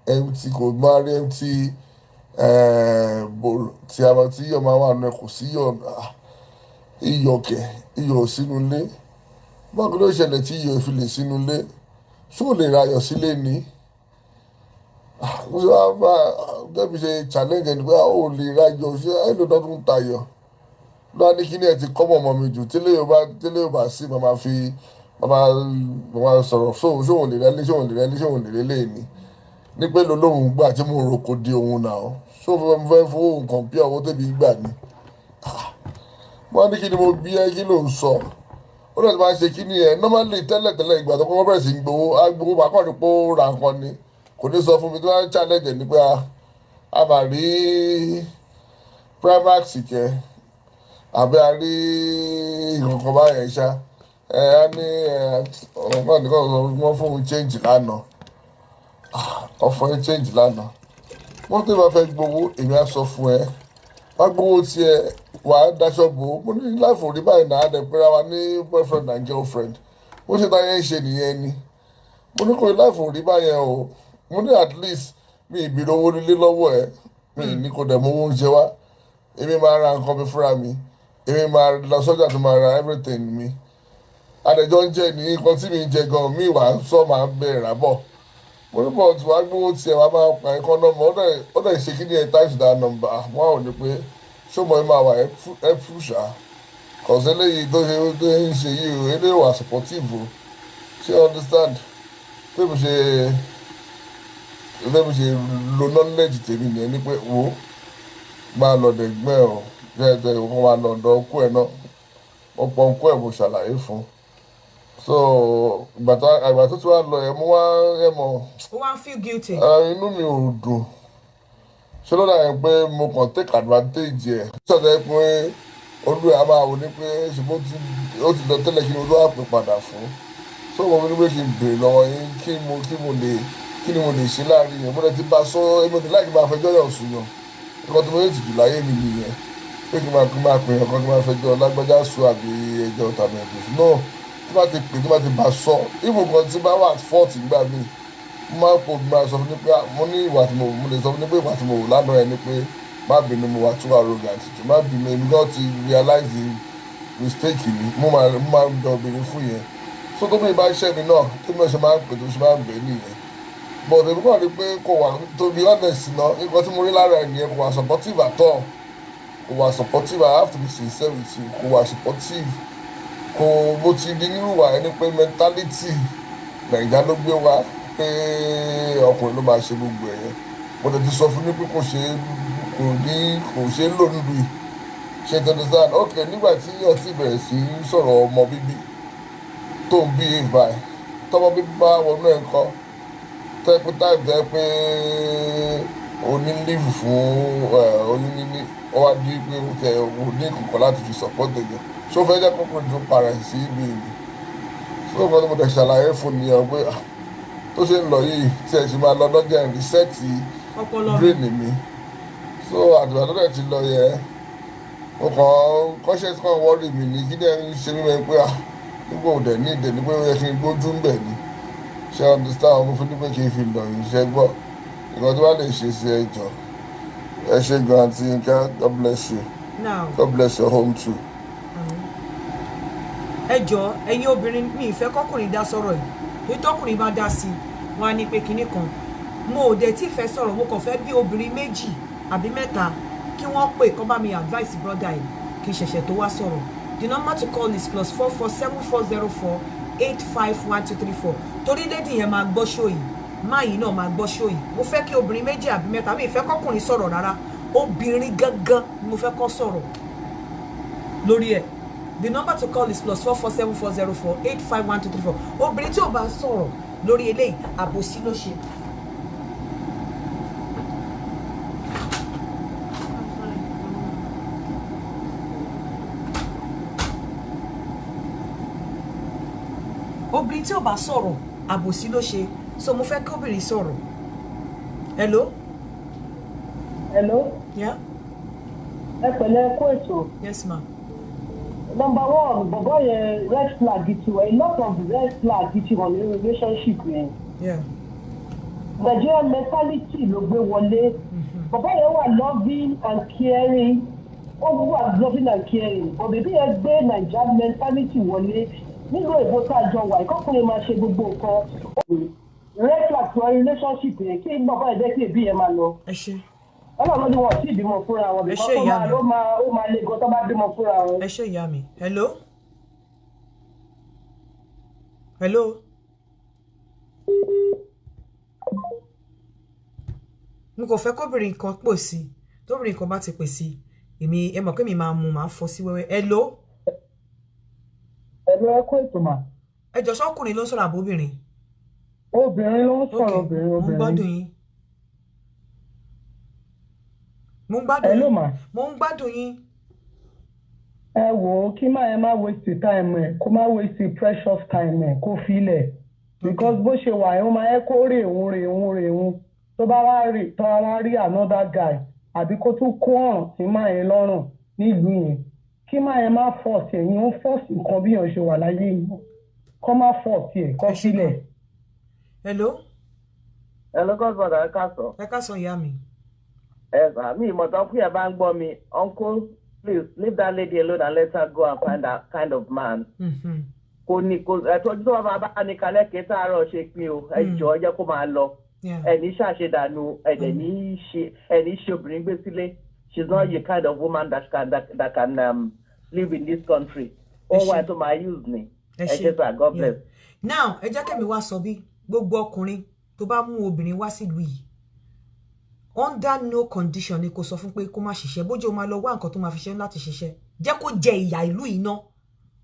Speaker 9: empty bowl tí iyọ̀ máa wà nù ẹ kò sí iyọ̀ sínú ilé báwo ló ṣẹlẹ̀ tí iyọ̀ fi lè sínú ilé ṣó lè ra ayọ̀ sílé ni gẹ́bí ṣe challenge ẹni pé ó lè ra ayọ̀ ṣé ẹ̀lò dọ́dún tayọ̀ lọ́wọ́ ní kíní ẹ̀ ti kọ́ mọ̀ mi jù tẹ́lẹ̀ yóò bá sí màmá sọ̀rọ̀ ṣóhun lè rẹ́lé ṣóhun lè rẹ́lé ni ní pé lóhùn gbà tí mo rò kò di òun náà ṣóhun fẹ́ fowó nǹkan bí ọwọ́ tẹ́bi gbà ni wọ́n ní kí ni mo bí ẹ kí ló ń sọ ó lọ́ọ́ ti máa ṣe kíní ẹ̀ normally tẹ́lẹ̀ ìgbà tó kọ́kọ́ bẹ̀rẹ̀ sí gbowó agbowó bá kọ́ ni pé ó ra nǹkan ni kò ní sọ fún mi tí wọ́n á challenge ní pé a máa rí primax kẹ àbí a rí ìkọ̀kọ̀ báyẹn ṣá á ní ọ̀rọ̀ náà nìkan sọ wọ́n fún un change lánàá ọ̀fọ̀ ẹ̀ change lánàá wọ́n tó bá fẹ́ gbowó èmi á sọ fún ẹ wá gbowó tiẹ̀ wà á daṣọ bò ó mo ní láìfò rí báyìí náà á dẹ̀ pẹ́ra wa ní boyfriend and girlfriend bó ṣe táyé ń ṣe nìyẹn ni mo ní kò ní láìfò rí báyẹn o mo ní at least mi ìbìrì owó nílé lọ́wọ́ ẹ̀ mi ní kò dẹ̀ mọ owó oúnjẹ wá èmi máa ra nǹkan mi fúnra mi èmi máa lọ sọ́jà tó máa ra everything mi adẹ̀jọ́ ń jẹ́ ní nǹkan tí mi ń jẹ gan mi wà sọ máa bẹ̀rẹ̀ rà bọ̀ mo ní bọ̀ tí wàá gbówó tiẹ̀ wàá máa pa ẹ̀kọ́ nọ́mbà ó dẹ̀ ṣe kí ni ẹ̀ times that number wọ́n ò ní pé ṣọ́mọ ẹ̀ máa wà ẹ̀ fún ṣá kọ̀ọ̀sẹ́ eléyìí tó ń ṣe yìí o eléyìí wà supportive o ṣé understand pé mo ṣe lo knowledge tèmi nìyẹn ni pé wo máa lọ dẹ̀gbẹ́ ọ̀ jẹ́ kó máa lọ ọ̀dọ̀ ọkọ ẹ̀ náà mo pọ̀ ọkọ ẹ̀ mo ṣàlàyé fún so ìgbà tó ti wá lọ ẹ̀ mo wá ẹ̀ mọ̀
Speaker 1: ó wá feel guilty.
Speaker 9: inú mi ò dùn ṣé ló dàgbẹ́ pé mo kàn take advantage ẹ̀ sọ̀tẹ́ pé olú ẹ̀ á máa wò ní pé ṣùgbọ́n ó ti lọ tẹ́lẹ̀ kí ni olú àpè padà fún so mo ní pé kí n béèrè lọ́wọ́ yín kí ni mo lè ṣe láàrin yẹn mo lè ti bá sọ ẹgbẹ́ mi láì kí n máa fẹjọ́ yàn sùn yàn nǹkan tó mo lè tìjú láyé mi nìyẹn pé kí n máa pè yàn kan kí n máa fẹjọ́ lágbájá sùn àbí ẹjọ́ tàbí ẹ̀kọ́ náà tí bá ti pè tí bá ti bá sọ ìbò kan tí bá wà fọ́ọ̀tì gbà mí mo máa pò máa sọ fún mi pé mo ní ìwà tí mo lè sọ fún mi pé ìwà tí mo wò lánàá ẹ ni pé má bínú mo wà too arrogant jù má bínú èmi náà ti realize the mistake mi mo máa ń dọ̀ obìnrin fún yẹn so tó bí ibà iṣẹ́ mi náà tí mo ṣe máa ń pè tó ṣe máa ń bẹ̀ nìyẹn but èmi kàn rí pé kò wà, to be honest náà nǹkan tí mo rí lára ẹ̀ nìyẹn, kò wà supportive at all, kò wà supportive. I have to be sincere with you, kò wà supportive. Kò bó ti di nínú wà ẹni pé mentality Nàìjíríà ló gbé wá pé ọkùnrin ló máa ṣe gbogbo ẹ̀yẹn. Mo tẹ̀ ti sọ fún mi pé kò ṣe é lò nílùú yìí. Ṣé to understand? Ok, nígbà tí yóò ti bẹ̀rẹ̀ sí sọ̀rọ̀ ọmọ bíbí tó ń bí ìbá ẹ̀, tọmọ bíbí bá wọnú ẹ̀ kọ́ tẹ́ pé táìpù tẹ́ pé oní líìfù fún oyún níní, ó wá di pé ó tẹ ò ní kankan láti fi support ẹ̀yẹ. Ṣé ó fẹ́ jẹ́ kókòrò tó para ẹ̀ sí ibi ìlú? Ṣé ó kọ́ tó mo tẹ̀ ṣàlàyé fún nìyẹn pé tó ṣe ń lọ yìí tí ẹ̀ ṣe máa lọ lọ́jọ́ ẹ̀ rìsẹ́ẹ̀tì brain mi. So àdùnnà tó dẹ̀ ti lọ yẹ mo kàn conscious kan worry mi ní kí dẹ̀ ń ṣe mí mẹ́ pé nígbà òdẹ̀ ní ìdẹ̀ ní pé ó yẹ kí n gbójú ń bẹ̀ ni. Ṣé understand? Mo fi ní pé kí n fi lọ yìí ṣe gbọ́ nǹkan tó bá lè ṣe sí ẹjọ́. Ẹ ṣe gan àti nǹkan. God bless you. God bless your home too.
Speaker 1: Ẹ jọ̀ọ́ ẹ̀yin obìnrin, mi ìfẹ́ kọ́kùnrin dá sọ̀rọ̀ yìí, ní tọ́kùnrin bá dá sí wọn á ní pé kinní kan. Mo ò dẹ̀ tí fẹ́ sọ̀rọ̀, mo kàn fẹ́ bí obìnrin méjì àbí mẹ́ta kí wọ́n pè kọ́ bá mi advice brother yìí kí n ṣẹ̀ṣẹ̀ tó wá sọ̀rọ̀. The number to call is +447404851234. Torí lady yẹn máa gbọ́ show yìí, máa yìí náà máa gbọ́ show yìí. Mo fẹ́ kí obìnrin méjì àbí mẹ́ta, mi ìfẹ́ kọ́kùnrin sọ̀rọ̀ rárá, obìnrin gangan ni mo fẹ́ kọ́ sọ̀rọ̀ lórí ẹ̀. The number to call is +447404851234. Obìnrin tí ò bá sọ̀rọ̀ lórí eléyìí àbòsí ló ṣe. Obìnrin tí ò bá sọ̀rọ̀ àbòsí ló ṣe. So mo fẹ́ kí obìnrin sọ̀rọ̀. Hello?
Speaker 5: Hello?
Speaker 1: Yeah?
Speaker 5: Ẹ pẹ̀lẹ́ kó ètò.
Speaker 1: Yes ma.
Speaker 5: Number one, bọ̀bọ̀ yẹn red flag ti wọ̀, a lot of red flag ti wọ̀ ní relationship yẹn.
Speaker 1: Yeah.
Speaker 5: Nigerian mentality ló gbé wọlé. Bọ̀bọ̀ yẹn wà loving and caring. Ó wà loving and caring. But bèbí yẹn gbé Nigerian mentality wọlé. Nínú èbó tá a jọ wà, ìkọ́kùnrin máa ṣe gbogbo nǹkan. Red flag ti wọ relationship yẹn kí bọ̀bọ̀ yẹn jẹ́ kí èbí yẹn máa lọ.
Speaker 1: Ẹ ṣé.
Speaker 5: Ọlọ́run ni wọ́n sì bímọ fúnra wọn.
Speaker 1: Ẹ ṣé ìyá mi.
Speaker 5: Ó máa le gan tó bá bímọ fúnra wọn.
Speaker 1: Ẹ ṣé ìyá mi. Hello? Hello? Mo kò fẹ́ kóbìnrin kan pò sí. Tóbìnrin kan bá ti pè sí, èmi ẹ mọ̀ pé mi máa fọ́ sí wẹ́wẹ́. Hello?
Speaker 5: Hello, ẹ kó ètò mà.
Speaker 1: Ẹ jọ̀ọ́ ṣọ́kùnrin ló ń sọ̀rọ̀ àbóbìnrin?
Speaker 5: Obìnrin ló ń sọ̀rọ̀, obìnrin.
Speaker 1: Mo ń gbádùn yín. Mo ń gbádùn yín.
Speaker 5: Ẹ wò ó kí máa ẹ má waste time ẹ, kó má waste precious time ẹ, kó filẹ̀. Because bó ṣe wà yẹn ó máa ẹ kó rè òun. Tó bá wá rí another guy àbí kó tún kó ọ̀ràn sí máa yẹn lọ́rùn nílùú yẹn. Kí máa ẹ má force ẹ̀yìn, ó force nǹkan bí yẹn ṣe wà láyé yìí. Kó má force ẹ̀, kó filẹ̀.
Speaker 1: Hello?
Speaker 10: Hello, godfather, ẹ káàsán.
Speaker 1: Ẹ káàsán ìyá mi.
Speaker 10: Me, ìmọ̀tọ́ fún yẹn bá ń gbọ́ mi, uncle, please leave that lady alone and let her go and find that kind of man. Kò ní ẹ̀tọ́jú tó bá bá ní kalẹ̀ kí sáárọ̀ ṣe pin o, ẹjọ́ jẹ́ kó máa lọ. Ẹni ṣàṣedànù, ẹni ṣe obìnrin gbé sílé. She's not the kind of woman that can live in this country. Ó wá tó máa use ni. Ẹ ṣe sir, God bless.
Speaker 1: Now, ẹ jẹ́ kẹ́mi wá sọ bí gbogbo ọkùnrin tó bá mú obìnrin wá sílùú yìí. Under no condition ni kò sọ fún pé kó má ṣiṣẹ́, bójú ó máa lọ wá nǹkan tó máa fi ṣe láti ṣiṣẹ́. Jẹ́ kó jẹ ìyà ìlú yìí náà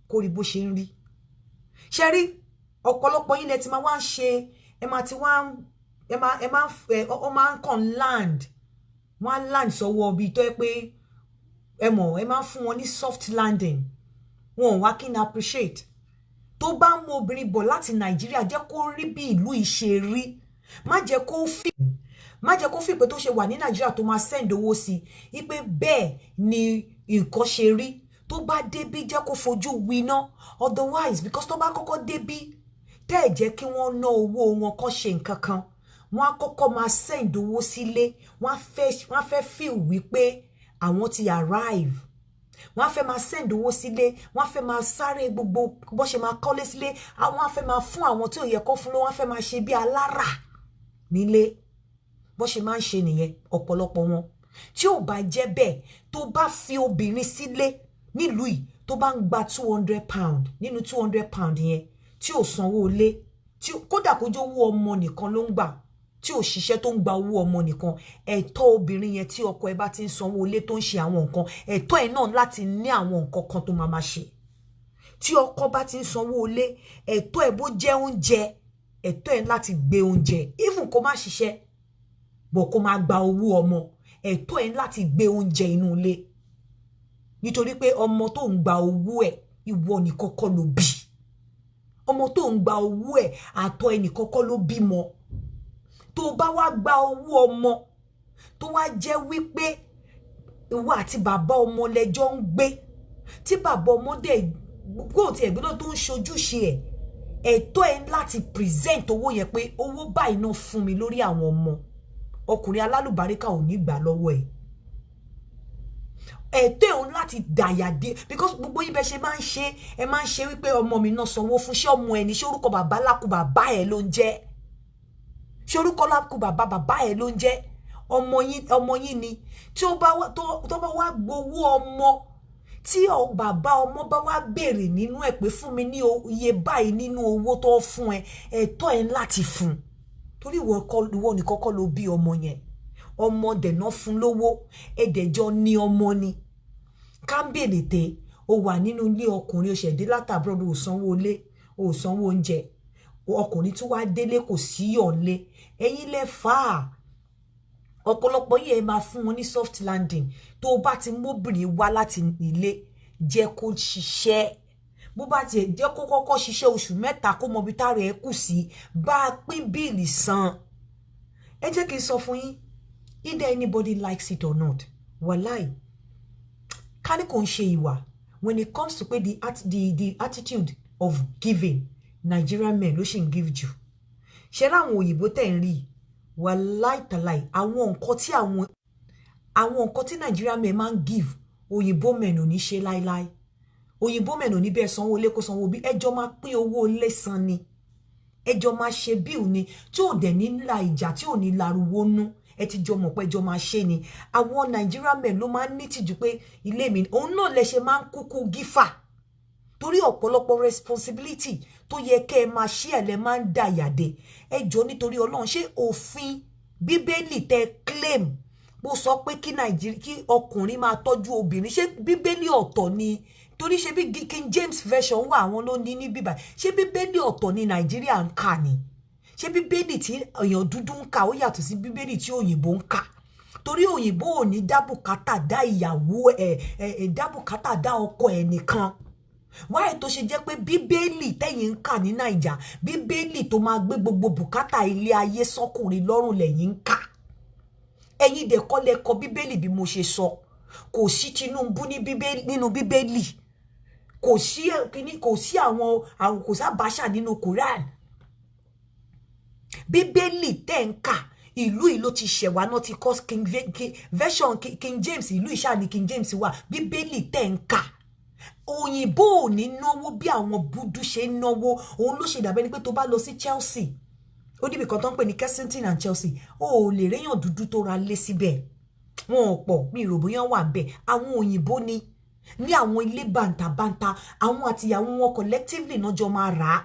Speaker 1: kó rí bó ṣe ń rí. Ṣé rí ọ̀pọ̀lọpọ̀ yín lẹ ti máa wá ń ṣe, ẹ máa ń kàn land. Wọ́n land sọ́wọ́ bí tó yẹ pé ẹ máa ń fún wọn ní soft landing. Wọn ò wá kí n appreciate. Tó bá mú obìnrin bọ̀ láti Nàìjíríà, jẹ́ kó rí bí ìlú yìí ṣe rí. Má jẹ́ kó fi pé tó ṣe wà ní Nàìjíríà tó máa send owó sí i pé bẹ́ẹ̀ ni nǹkan ṣe rí. Tó bá débí jẹ́ kó fojú winá. Otherwise, because tó bá kọ́kọ́ débí tẹ́ ẹ̀ jẹ́ kí wọ́n ná owó wọn kó ṣe nǹkan kan, wọ́n á kọ́kọ́ máa send owó sílé. Wọ́n fẹ́ feel wípé àwọn ti arrive. Wọ́n á fẹ́ máa send owó sílé. Wọ́n á fẹ́ máa sáré gbogbo bó ṣe máa kọ́lé sílé. Àwọn á fẹ́ máa fún àwọn tí ò yẹ kó fún lọ. Wọ́n á fẹ́ máa ṣe bí alára. nílé bó ṣe máa ń ṣe nìyẹn ọ̀pọ̀lọpọ̀ wọn tí ò bá jẹ́ bẹ́ẹ̀ tó bá fi obìnrin sílé nílùú yìí tó bá ń gba £200 nínú £200 yẹn tí ò sanwó ilé tí kódà kó jẹ́ owó ọmọ nìkan ló ń gbà tí ò ṣiṣẹ́ tó ń gba owó ọmọ nìkan ẹ̀tọ́ obìnrin yẹn tí ọkọ ẹ̀ bá ti ń sanwó ilé tó ń ṣe àwọn nǹkan ẹ̀tọ́ ẹ̀ náà láti ní àwọn nǹkan kan tó máa ṣe tí ọkọ bá ti ń sanwó ilé ẹ̀tọ́ ẹ̀ bó jẹ́ oúnjẹ ẹ̀tọ́ ẹ̀ láti gbé oúnjẹ even kó má ṣiṣẹ́ bọ̀ kó máa gba owó ọmọ ẹ̀tọ́ ẹ̀ láti gbé oúnjẹ inú ilé nítorí pé ọmọ tó ń gba owó ẹ̀ ìwọ ní kọ́kọ́ ló bí ọmọ tó ń gba owó ẹ̀ àtọ̀ ẹnì kọ́kọ́ ló bímọ tó bá wá gba owó ọmọ tó wá jẹ́ wípé ìwọ àti bàbá ọmọ lẹ́jọ́ ń gbé tí bàbá ọmọ dẹ̀ gbóòtì ẹ̀gbọ́n tó ń ṣojúṣe ẹ̀ ẹ̀tọ́ ẹ̀ láti present owó yẹn pé owó báyìí náà fún mi lórí àwọn ọmọ ọkùnrin alálùbáríkà ò ní gbà lọ́wọ́ ẹ̀ ẹ̀tọ́ ẹ̀ láti dàyàdé because gbogbo yín bẹ ṣe máa ń ṣe ẹ máa ń ṣe wípé ọmọ mi náà sanwó fún ṣé ọmọ ẹ̀ ní ṣé orúkọ bàbá lákù bàbá ẹ̀ ló ń jẹ́ ṣé orúkọ lákù bàbá ẹ̀ ló ń jẹ́ ọmọ yín ni tí ó bá wá gbowó ọmọ tí bàbá ọmọ bá wá béèrè nínú ẹ̀ pé fún mi ní iye báyìí nínú owó tó fún ẹ ẹ̀tọ́ ẹ̀ láti fún torí ìwọ ní kọ́kọ́ ló bí ọmọ yẹn ọmọ dẹ̀nà fún lówó ẹ̀dẹ̀jọ́ ní ọmọ ni kábèrè tẹ o wà nínú ilé ọkùnrin oṣèdè látàbúrò ò sanwó ilé ò sanwó oúnjẹ ọkùnrin tó wá délé kò sí yọ̀ǹlé ẹ̀yin lẹ fà á ọ̀pọ̀lọpọ̀ yìí ẹ máa fún wọn ní soft landing tó o bá ti móbìnrin wá láti ilé jẹ́ kó ṣiṣẹ́ bó bá tiẹ̀ jẹ́ kó kọ́kọ́ ṣiṣẹ́ oṣù mẹ́ta kó mọ ibi tára ẹ̀ kù sí bá a pín bíìlì san ẹ jẹ́ kí n sọ fún yín either anybody likes it or not wàláì kání kò ń ṣe ìwà when it comes to pé the attitude of giving Nigerian men ló ṣì ń give jù ṣe láwọn òyìnbó tẹ̀ ń rí wàláì tàláì àwọn nǹkan tí Nigerian men máa ń give òyìnbó men ò ní ṣe láíláí òyìnbó men ò ní bẹ́ẹ̀ sanwó ilé kó sanwó bí ẹjọ́ máa pín owó ilé san ni ẹjọ́ máa ṣe bíù ni tí ò dẹ̀ ní la ìjà tí ò ní laruwo nú ẹ ti jọ mọ̀ pé ẹjọ́ máa ṣe ni àwọn Nigerian men ló máa ń nítìjú pé ilé mi òun náà lẹ ṣe máa ń kúkú gífà torí ọ̀pọ̀lọpọ̀ responsibility tó yẹ kẹ́ ẹ máa ṣe ẹ̀ lẹ máa ń dà yàdé ẹjọ́ nítorí Ọlọ́run ṣé òfin bíbélì tẹ claim bó sọ pé kí ọkùnrin máa tọ́jú obìnrin ṣé bíbélì ọ̀tọ̀ ni torí ṣe bí King James version wà àwọn ló ní bíbá ṣé bíbélì ọ̀tọ̀ ni Nàìjíríà ń kà ni ṣé bíbélì tí èèyàn dúdú ń kà ó yàtọ̀ sí bíbélì tí òyìnbó ń kà torí òyìnbó ò ní dábùkátà dá ìyàwó dábùkátà dá ọkọ ẹ̀ nìkan wáyé tó ṣe jẹ́ pé bíbélì tẹ́yìn ń kà ní Nàìjà bíbélì tó máa gbé gbogbo bùkátà ilé ayé sọ́kùnrin lọ́rùn lẹ́yìn ń kà ẹ̀yin dẹ̀ kọ́ lẹ kọ bíbélì bí mo ṣe sọ kò sí Tinubu nínú bíbélì kò sí àwọn kò sí Abacha nínú Quran bíbélì tẹ́ ń kà ìlú yìí ló ti ṣẹ̀wá náà ti kọ́ version King James ìlú ìṣáà ní King James wà bíbélì tẹ́ ń kà òyìnbó ò ní náwó bí àwọn búdú ṣe ń náwó òun ló ṣe dàbẹ́ ni pé tó bá lọ sí Chelsea ó níbi kan tó ń pè ní Kensington and Chelsea ó lè réyàn dúdú tó ra lé síbẹ̀ wọn ò pọ̀ mi ìròbóyán wà bẹ́ẹ̀ àwọn òyìnbó ní àwọn ilé bàǹtàbàǹtà àwọn àtìyàwó wọn collectively náà jọ máa rà á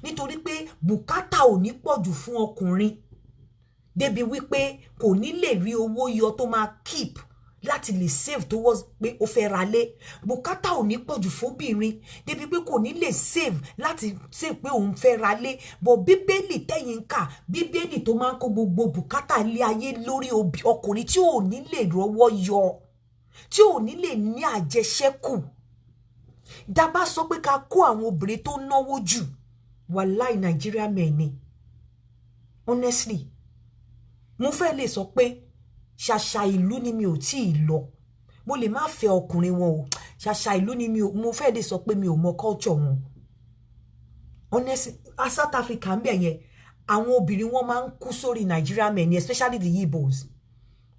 Speaker 1: nítorí pé bùkátà ò ní pọ̀jù fún ọkùnrin débi wípé kò ní lè rí owó yọ tó máa keep láti lè save towards pé ó fẹ́ ra lé bùkátà ò ní pọ̀jù fóbìnrin débi pé kò ní lè save láti save pé òun fẹ́ ra lé bọ̀ bíbélì tẹ́yìn kà bíbélì tó máa ń kó gbogbo bùkátà ilé ayé lórí ọkùnrin tí ò ní lè rọ́wọ́ yọ tí ò ní lè ní àjẹṣẹ́kù dábàá sọ pé ká kó àwọn obìnrin tó náwó jù wàláì Nigeria men ni honestly mo fẹ́ lè sọ pé ṣàṣà ìlú ni mi ò tí ì lọ mo lè má fẹ́ ọkùnrin wọn o ṣàṣà ìlú ni mo fẹ́ lè sọ pé mi ò mọ culture wọn honestly South Africa ń bẹ̀ yẹn àwọn obìnrin wọn máa ń kú sórí Nigeria men ni especially the Igbos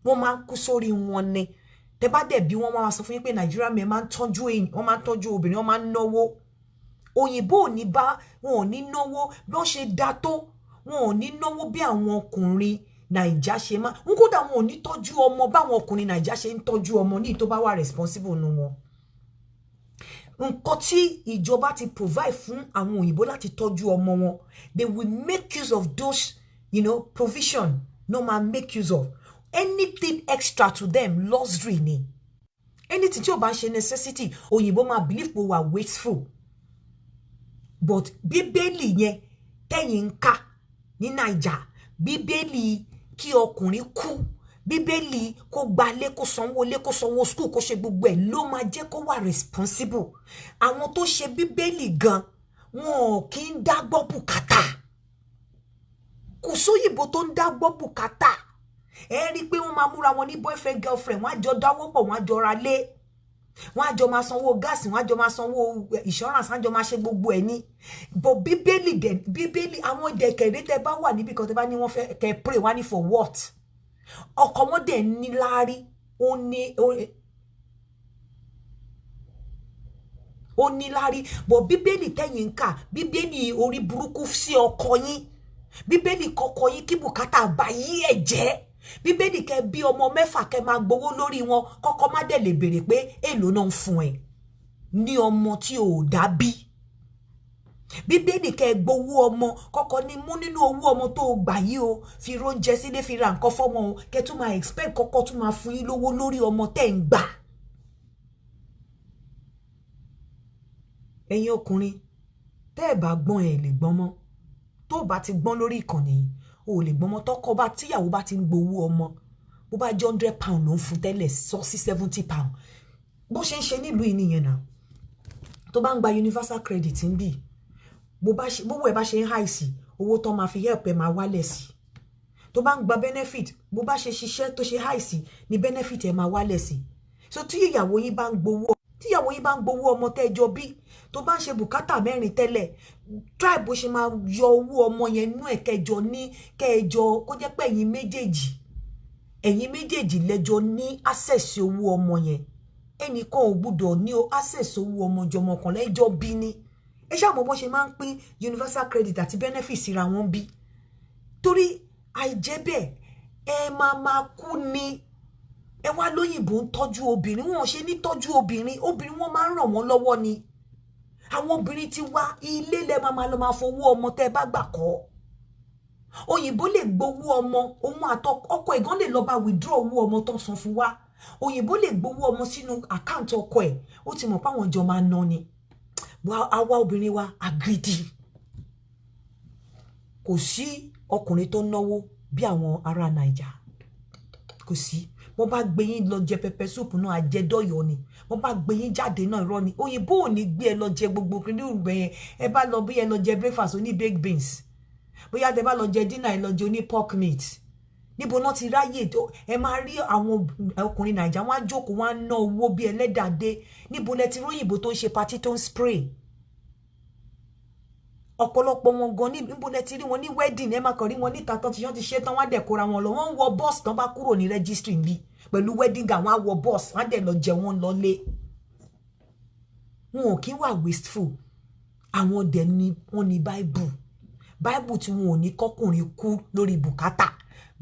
Speaker 1: wọn máa ń kú sórí wọn ni tẹ bá dẹ̀ bí wọ́n máa sọ fún yín pé Nigeria men máa ń tọ́jú obìnrin wọ́n máa ń náwó òyìnbó ò ní bá wọn ò ní náwó bí wọ́n ṣe dá tó wọn ò ní náwó bí àwọn ọkùnrin Naija ṣe máa ń kódà wọn ò ní tọ́jú ọmọ báwọn ọkùnrin Naija ṣe ń tọ́jú ọmọ ní tó bá wà responsible nu wọn. Nǹkan tí ìjọba ti provide fún àwọn òyìnbó láti tọ́jú ọmọ wọn, they will make use of those, you know, provision. No man make use of anything extra to them, luxury ni. Anything tí ó bá ṣe necessity, òyìnbó máa believe pé wà wasteful. But Bíbélì yẹn tẹ́yin ń kà ní Naija, Bíbélì kí ọkùnrin kú, Bíbélì kó gbalé, kó sanwó school, kó ṣe gbogbo ẹ̀ ló máa jẹ́ kó wà responsible. Àwọn tó ṣe Bíbélì gan, wọn kì í dá gbọ́ bùkátà. Kò sóyìnbó tó ń dá gbọ́ bùkátà. Ẹ rí pé wọ́n máa múra wọn ní boyfriend girlfriend, wọ́n á jọ dáwọ́ pọ̀, wọ́n á jọ ra lé. Wọ́n á jọ máa sanwó gáàsì, wọ́n á jọ máa sanwó insurance, wọ́n á jọ máa ṣe gbogbo ẹ̀ ní. But Bíbélì àwọn ìdẹ̀kẹ̀rẹ́ tẹ́ bá wà níbi kan tẹ́ bá ní wọ́n fẹ́ kẹ́ pray, wọ́n á ní for what? Ọkọ wọn dẹ̀ ní láárí, ó ní láárí. But Bíbélì tẹ́yin ń kà, Bíbélì orí burúkú sí ọkọ yín. Bíbélì kọ́kọ́ yín kí bùkátà bá yí ẹ̀ jẹ́. Bíbélì kẹ́ bí ọmọ 6 kẹ́ máa gbowó lórí wọn, kọ́kọ́ má dẹ̀ lè béèrè pé èlò náà ń fún ẹ ní ọmọ tí ò dá bí. Bíbélì kẹ́ gbowó ọmọ, kọ́kọ́ ní mú nínú owó ọmọ tó gbà yìí o, fi róúnjẹ sílé, fi ra nǹkan fọ́mọ o, kẹ́ tún máa expect kọ́kọ́ tún máa fún yín lówó lórí ọmọ tẹ́ ń gbà. Ẹ̀yin ọkùnrin, tẹ́ ẹ bá gbọ́n ẹ lè gbọ́n mọ́. Tó bá ti gbọ́n lórí ìkànnì yìí, o lè gbọ́n mọ́. Tọ́kọ bá tíyàwó bá ti ń gbowó ọmọ, bó bá jẹ́ £100 ló ń fún tẹ́lẹ̀, sọ sí £70. Bó ṣe ń ṣe nílùú yìí nìyẹn náà. Tó bá ń gba universal credit ń bì, bówó ẹ bá ṣe ń high sí, owó tó máa fi help ẹ máa wálẹ̀ sí. Tó bá ń gba benefit, bó bá ṣe ṣiṣẹ́ tó ṣe high sí, ni benefit ẹ máa wálẹ̀ sí. So tí ìyàwó yín bá ń gbowó ọmọ tẹ́jọ bí, tó bá ń ṣe bùkátà 4 tẹ́lẹ̀, try bó ṣe máa yọ owó ọmọ yẹn nú ẹ̀ kẹjọ kó jẹ́ pé ẹ̀yin méjèèjì lẹ́jọ ní access owó ọmọ yẹn. Ẹnìkan ò gbọ́dọ̀ ní access owó ọmọ jọmọ kan lẹ́jọ́ bí ní. Ẹ ṣáà mọ̀ bó ṣe máa ń pín universal credit àti benefit síra wọn bí. Torí àìjẹ́ bẹ́ẹ̀ ẹ máa kú ni. Ẹ wá lóyìnbó ń tọ́jú obìnrin, wọn ò ṣe ní tọ́jú obìnrin wọn máa ń ràn wọ́n lọ́wọ́ ni. Àwọn obìnrin ti wá ilé lẹ máa lọ máa fowó ọmọ tẹ́ bá gbà kọ́. Òyìnbó lè gbowó ọmọ, òun ọkọ ẹ̀gán lè lọ bá withdraw owó ọmọ tó ń san fún wa. Òyìnbó lè gbowó ọmọ sínú account ọkọ ẹ̀, ó ti mọ̀ páwọn jọ máa ná ni. Àwa obìnrin wa agridi. Kò sí ọkùnrin tó náwó bí àwọn ará Naija. Kò sí. Wọ́n bá gbé yín lọ jẹ pepper soup náà àjẹdọ́yọ̀ ni. Wọ́n bá gbé yín jáde náà irọ́ ni. Òyìnbó ò ní gbé ẹ lọ jẹ gbogbo kí ní ìgbẹ́ yẹn. Ẹ bá lọ bí ẹ lọ jẹ breakfast oní baked beans. Bóyá tẹ bá lọ jẹ dinner ẹ lọ jẹ oní pork meat. Níbo náà ti ráyè tó ẹ máa rí àwọn ọkùnrin Naija wọ́n á jókòó wọ́n á ná owó bí ẹlẹ́dàdé. Níbo lẹ ti róyìnbó tó ń ṣe party tó ń spray. Ọ̀pọ̀lọpọ̀ wọn gan níbo lẹ ti rí wọn ní wedding, ẹ máa kàn rí wọn níta tán tí wọ́n ti ṣe tán wọ́n á dẹ̀ kóra wọn lọ. Wọ́n ń wọ bus tán bá kúrò ní registry bí pẹ̀lú wedding gown, wọ́n á wọ bus wọ́n á dẹ̀ lọ jẹ wọ́n lọlé. Wọn ò kí wà wasteful. Àwọn dẹ̀ ni wọ́n ní Bible tí wọn ò ní kọ́kùnrin kú lórí bùkátà.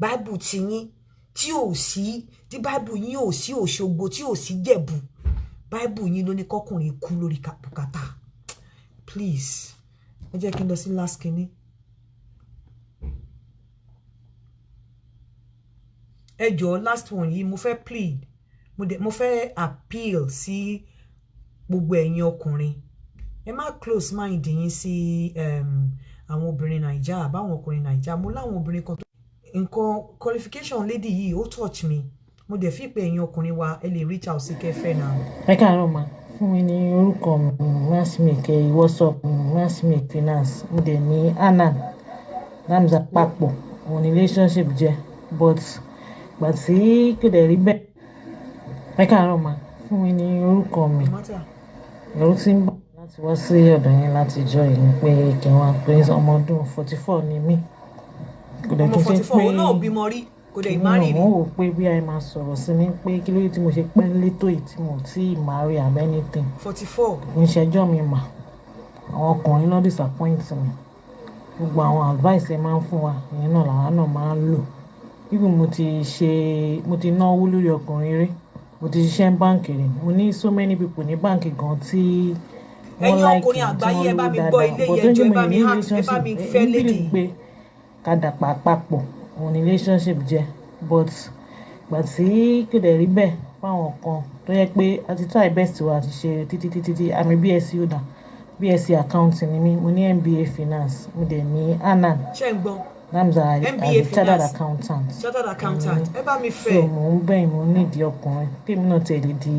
Speaker 1: Bible tí yín tí ò sí, tí Bible yín ò sí Òṣogbo, tí ò sí Jẹ̀bú. Bible yín ló ní kọ́kùnrin kú lórí bùkátà. Please. Ẹ jẹ́ kí n lọ sí last kìíní. Ẹ jọ̀ọ́ last one yìí mo fẹ́ plead. Mo fẹ́ appeal sí gbogbo ẹ̀yin ọkùnrin. Ẹ má close mind yín sí àwọn obìnrin Naija àbáwọn ọkùnrin Naija. Mo láwọn obìnrin kan tó nǹkan qualification lady yìí ó touch me. Mo dẹ̀ fi pé ẹ̀yin ọkùnrin wa ẹ lè reach out sí kẹfẹ́ náà.
Speaker 11: Ẹ káàárọ̀ ma. Fún mi ní orúkọ mi Mansmake WhatsApp Mansmake Finance. Mo dẹ̀ ní Anna Ramza papọ̀ òun relationship jẹ́ but gbà tí kò dẹ̀ rí bẹ́ẹ̀. Ẹ káàárọ̀ ma. Fún mi ní orúkọ mi. Ẹ̀rù tí ń bọ̀ láti wá sí ọ̀dọ̀ yín láti jọ ìlú pé kí wọ́n pé ọmọ ọdún 44 ni mí. Kò dẹ̀ kí n ṣe pé
Speaker 1: òun náà bímọ rí kò dẹ̀ ìmárì rí.
Speaker 11: Wọ́n wò pé bí a máa sọ̀rọ̀ sí ni pé kí ló dé tí mo ṣe pẹ́ létò yìí tí mo ti ìmárì àbẹ́ anything.
Speaker 1: 44.
Speaker 11: Kò ń ṣẹjọ́ mi mà. Àwọn ọkùnrin ló disappoint mi. gbogbo àwọn advice ẹ máa ń fún wa ìyẹn náà làwọn náà máa ń lò. Even mo ti náwó lórí ọkùnrin rí, mo ti ṣiṣẹ́ ní báǹkì rí, mo ní so many people ní báǹkì gan tí wọ́n
Speaker 1: ẹ̀yin
Speaker 11: like
Speaker 1: ọkùnrin
Speaker 11: tí
Speaker 1: àgbáyé ẹ
Speaker 11: wọ́n
Speaker 1: bá
Speaker 11: lówó
Speaker 1: mi gbọ́
Speaker 11: dáadáa
Speaker 1: ilé
Speaker 11: but
Speaker 1: yẹn
Speaker 11: tó
Speaker 1: jọ
Speaker 11: ń
Speaker 1: ẹ bá mi
Speaker 11: ní
Speaker 1: ẹ bá
Speaker 11: relationship
Speaker 1: mi
Speaker 11: ẹ
Speaker 1: fẹ́
Speaker 11: ń believe
Speaker 1: lady.
Speaker 11: pé ká dàpọ̀ papọ̀ òun ni relationship jẹ́ but ìgbà tí kò dẹ̀ rí bẹ́ẹ̀ fáwọn kan tó yẹ pé a ti try best wa ti ṣe títí àmì BSc holder BSc accounting ni mí, mo ní MBA finance, mo dẹ̀ ní ANAN.
Speaker 1: ṣé ń gbọ́
Speaker 11: That's a
Speaker 1: MBA
Speaker 11: chartered
Speaker 1: finance
Speaker 11: accountant.
Speaker 1: chartered accountant ẹ bá mi
Speaker 11: So
Speaker 1: fẹ́.
Speaker 11: mò ń bẹ́ẹ̀ mo nídìí ọkùnrin tèmi náà tẹ̀lé di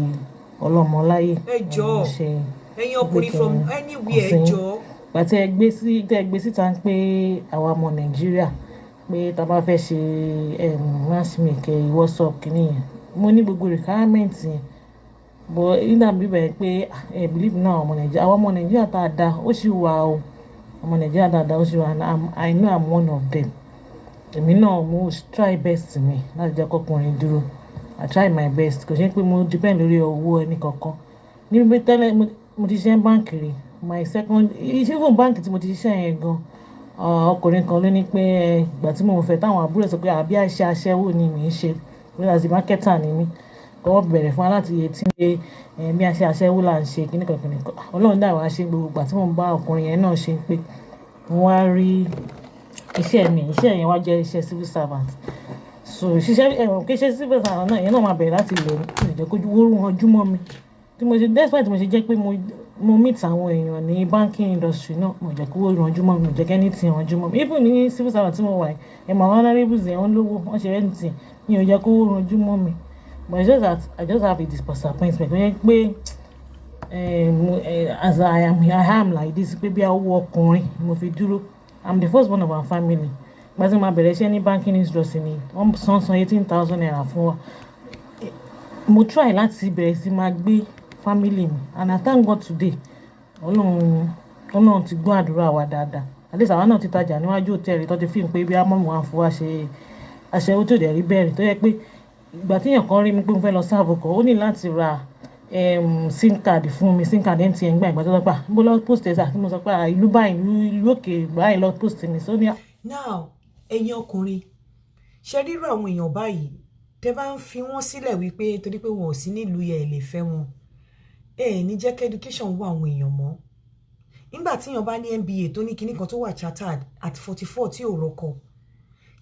Speaker 11: ọlọ́mọláyé.
Speaker 1: ẹ jọ̀ọ́ ẹ̀yin ọkùnrin from anywhere ẹ jọ̀ọ́.
Speaker 11: Ìgbà tí ẹ gbé síta pé àwa ọmọ Nàìjíríà pé tá a bá fẹ́ ṣe matchmaking WhatsApp kìíní yẹn mo ní gbogbo requirement yẹn but nígbà bíbẹ̀ pé ẹ believe náà àwọn ọmọ Nàìjíríà tá a dá ó sì wà o ọmọ Nàìjíríà dáadáa ó sì wà I know I'm one of them. Èmi náà mo try best mi láti jẹ́ kọ́kùnrin dúró. I try my best kò ṣe pé mo depend lórí owó ẹni kankan. Níbi tẹ́lẹ̀ mo ti ṣiṣẹ́ báǹkì rí my second even báǹkì tí mo ti ṣiṣẹ́ yẹn gan ọkùnrin kan ló ní pé ìgbà tí mo fẹ́ táwọn àbúrò sọ pé àbí àṣẹ aṣẹ́wó ni mi ń ṣe whereas the marketer ni mí kọ́ bẹ̀rẹ̀ fún wa láti yẹ tí bí àṣẹ aṣẹ́wó là ń ṣe kíníkan Ọlọ́run dà wá ṣe gbogbo ìgbà tí mo bá ọkùnrin yẹn náà ṣe pé mo wá rí iṣẹ́ yẹn wá jẹ́ iṣẹ́ civil servant so ṣiṣẹ́ kí iṣẹ́ civil servant náà yẹn náà máa bẹ̀rẹ̀ láti ilẹ̀ mi jẹ́ kó wóró ọjọ́ mọ́ mi tí mo ṣe despite tí mo ṣe jẹ́ pé mo meet àwọn èèyàn ní banking industry náà mo jẹ́ kó wóró ọjọ́ mọ́ mi mo jẹ́ kẹ́ni tí ọjọ́ mọ́ mi even ní civil servant tí mo wà ẹ̀ mà wọn honourables yẹn wọ́n lówó wọ́n ṣe anything mi ò jẹ́ kó wóró ọjọ́ mọ́ mi but it's just that I just have a disappointment wọ́n yẹ pé as I am like this pé bí owó ọkùnrin mo fi dúró I'm the first one of our family gbàtí mo bẹ̀rẹ̀ iṣẹ́ ní banking industry ni wọ́n san 18,000 naira fún wa mo try láti bẹ̀rẹ̀ sí máa gbé family mi and I thank God today Ọlọ́run ti gbọ́ àdúrà wa dáadáa at least àwọn náà ti tajà níwájú hòtẹ́ẹ̀lì tó ti fi hàn pé bí amọ̀mọ̀ wà fún wa ṣe aṣẹ́wó tó dẹ̀ rí bẹ́ẹ̀rẹ̀ tó yẹ pé ìgbà tí èèyàn kan rí mi pé mo fẹ́ lọ sáàbù kan ó ní láti ra sim card fún mi sim card MTN ìgbà tó sọ pé mo lọ post ẹ̀ sáà tí mo sọ pé ìlú báyìí ìlú òkè báyìí lọ post mi so ní.
Speaker 1: now ẹ̀yin ọkùnrin ṣe rírọ àwọn èèyàn báyìí tẹ́ bá ń fi wọ́n sílẹ̀ wípé torí pé wọn ò sí nílùú yẹn lè fẹ́ wọn ní jẹ́ kí education wọ àwọn èèyàn mọ́ nígbà tí èèyàn bá ní MBA tó ní kinní kan tó wà chartered at 44 tí ò rọ́kọ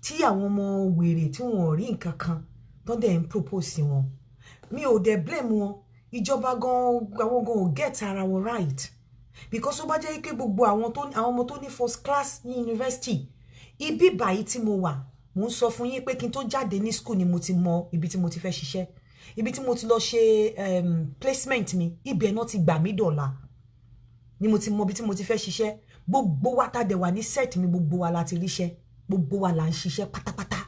Speaker 1: tí àwọn ọmọ wèrè tí wọn ò rí nǹkan kan tó dẹ̀ ń propose sí wọn mi ò dẹ̀ blame wọn ìjọba àwọn gan ò get ara wọn right because ó bá jẹ́ pé gbogbo àwọn ọmọ tó ní first class ní university ibi báyìí tí mo wà mo ń sọ fún yín pé kí n tó jáde ní school ni mo ti mọ ibi tí mo ti fẹ́ ṣiṣẹ́ ibi tí mo ti lọ ṣe placement mi ibẹ̀ náà ti gbà mí dọ̀la ni mo ti mọ ibi tí mo ti fẹ́ ṣiṣẹ́ gbogbo wa tá dẹ̀ wà ní set mi gbogbo wa la ti ríṣẹ́ gbogbo wa là ń ṣiṣẹ́ pátápátá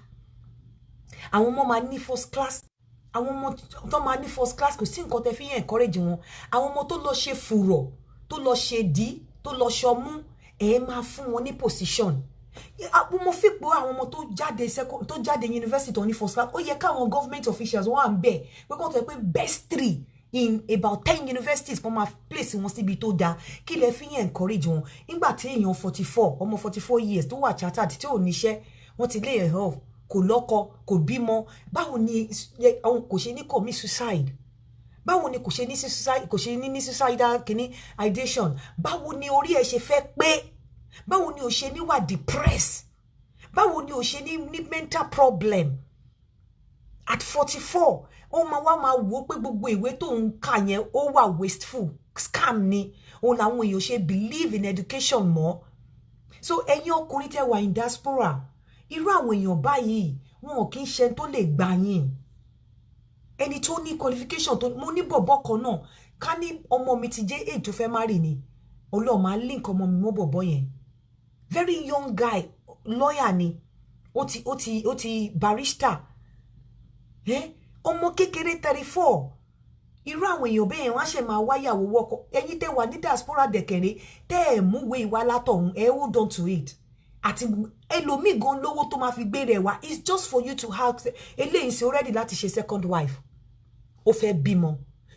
Speaker 1: àwọn ọmọ máa ní first class àwọn ọmọ tó máa ní first class kò sí nǹkan tẹ́ fi ń encourage wọn àwọn ọmọ tó lọ ṣe fùrọ̀ tó lọ ṣe dí tó lọ ṣọmú máa fún wọn ní position mo fi pé àwọn ọmọ tó jáde university tó ní first class ó yẹ káwọn government officials wọ́n à ń bẹ̀ pé kó tó yẹ pé best 3 in about 10 universities wọ́n máa place wọn síbi tó dáa kí lẹ fi ń encourage wọn nígbà tí èèyàn 44 ọmọ 44 years tó wà chartered tí ò níṣẹ́ wọ́n ti lay off kò lọ́kọ kò bímọ báwo ni kò ṣe ní commit suicide báwo ni kò ṣe ní suicidal kìíní ideation báwo ni orí ẹ̀ ṣe fẹ́ pé báwo ni o ṣe ní wà depressed báwo ni o ṣe ní mental problem at 44 ó máa wò pé gbogbo ìwé tó ń kà yẹn ó wà wasteful scam ni òun làwọn èèyàn ṣe believe in education mọ́ so ẹ̀yin ọkùnrin tẹ́ wà in diaspora irú àwọn èèyàn báyìí wọn kì í ṣe tó lè gbà yín ẹni tó ní qualification tó mo ní bọ̀bọ̀ kan náà ká ní ọmọ mi ti jẹ́ age tó fẹ́ marry ni Ọlọ́run máa link ọmọ mi mọ́ bọ̀bọ̀ yẹn very young guy lawyer ni ó ti barrister ọmọ kékeré 34 irú àwọn èèyàn bẹ́ẹ̀ wọ́n á ṣe máa wáyàwó wọ́kọ ẹ̀yin tẹ́ wà ní diaspora dẹ̀kẹ̀rẹ́ tẹ́ ẹ̀ múwèé ìwà látọ̀hún hold on to it àti ẹlòmíì gan lówó tó máa fi gbé rẹ̀ wá it's just for you to have eléyìí ṣe already láti ṣe second wife ó fẹ́ bímọ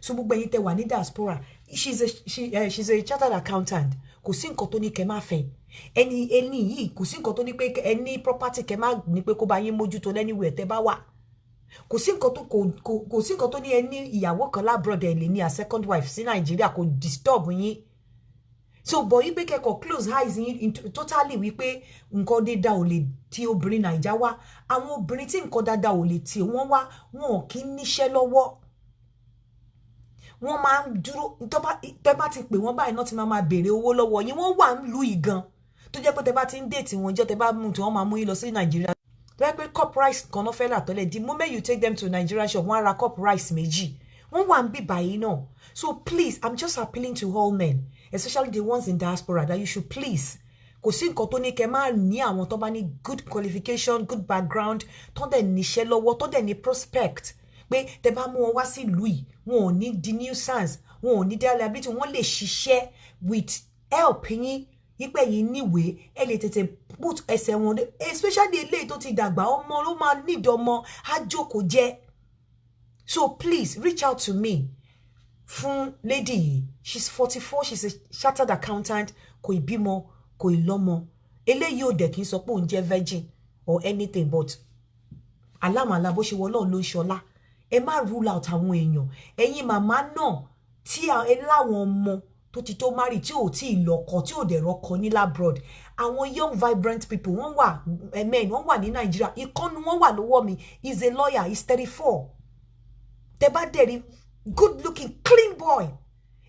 Speaker 1: so gbogbo ẹ̀yin tẹ́ wà ní diaspora she's a chartered accountant kò sí nǹkan tó ní kẹ́ máa fẹ́ ẹni yìí kò sí nǹkan tó ní pé ẹni property kẹ́ má ní pé kó bá yín mójútó anywhere tẹ́ bá wà kò sí nǹkan tó ní ẹni ìyàwó kan labroad ẹ lè ní a second wife sí Nàìjíríà kò disturb yín so bọ̀ yí pé kẹ́kọ̀ọ́ close eyes yín totally wípé nǹkan dídá ò lè tí obìnrin Nàìjà wá àwọn obìnrin tí nǹkan dáadáa ò lè tí wọ́n wá wọn kì í níṣẹ́ lọ́wọ́ wọ́n máa ń dúró tẹ́ bá ti pè wọ́n báyìí náà ti máa béèrè owó lọ́wọ́ yín wọ́n wà ń lu ìgan tó jẹ́ pé tẹ́ bá ti ń déètì wọn jẹ́ tẹ́ bá mú tí wọ́n máa mú yín lọ sí Nàìjíríà tó jẹ́ pé cup rice kan náà fẹ́ là tọ́lẹ̀ the moment you take them to Nigeria shop wọ́n á ra cup rice méjì wọ́n wà ń bí báyìí náà so please I'm just appealing to all men especially the ones in diaspora that you should please kò sí nǹkan tó ní kẹ́ máa ní àwọn tó bá ní good qualification good background tó dẹ̀ níṣẹ́ lọ́wọ́ tó dẹ̀ ní prospect pé tẹ́ bá mú wọn wá sí ìlú yìí wọn ò ní di nuisance wọn ò ní di liability wọn lè ṣiṣẹ́ with help yín yípẹ́ yìí níwèé ẹ lè tètè put ẹsẹ̀ wọn dé especially eléyìí tó ti dàgbà ọmọ ló máa need ọmọ á jókòó jẹ́ so please reach out to me fún lady yìí she's 44 she's a chartered accountant kò ì bímọ kò ì lọ́mọ eléyìí ò dẹ̀ kí n sọ pé òun jẹ́ virgin or anything but alámàlà bó ṣe wọ náà ló ń ṣọlá ẹ má rule out àwọn èèyàn ẹ̀yin màmá náà tí ẹ láwọn ọmọ tó ti tó marry tí ò tí ì lọ́kọ tí ò dẹ̀ rọ́kọ ní labroad àwọn young vibrant people wọ́n wà men wọ́n wà ní Nàìjíríà ìkànnì wọ́n wà lọ́wọ́ mi is a lawyer is 34 tẹ́ bá dẹ̀ rí good looking clean boy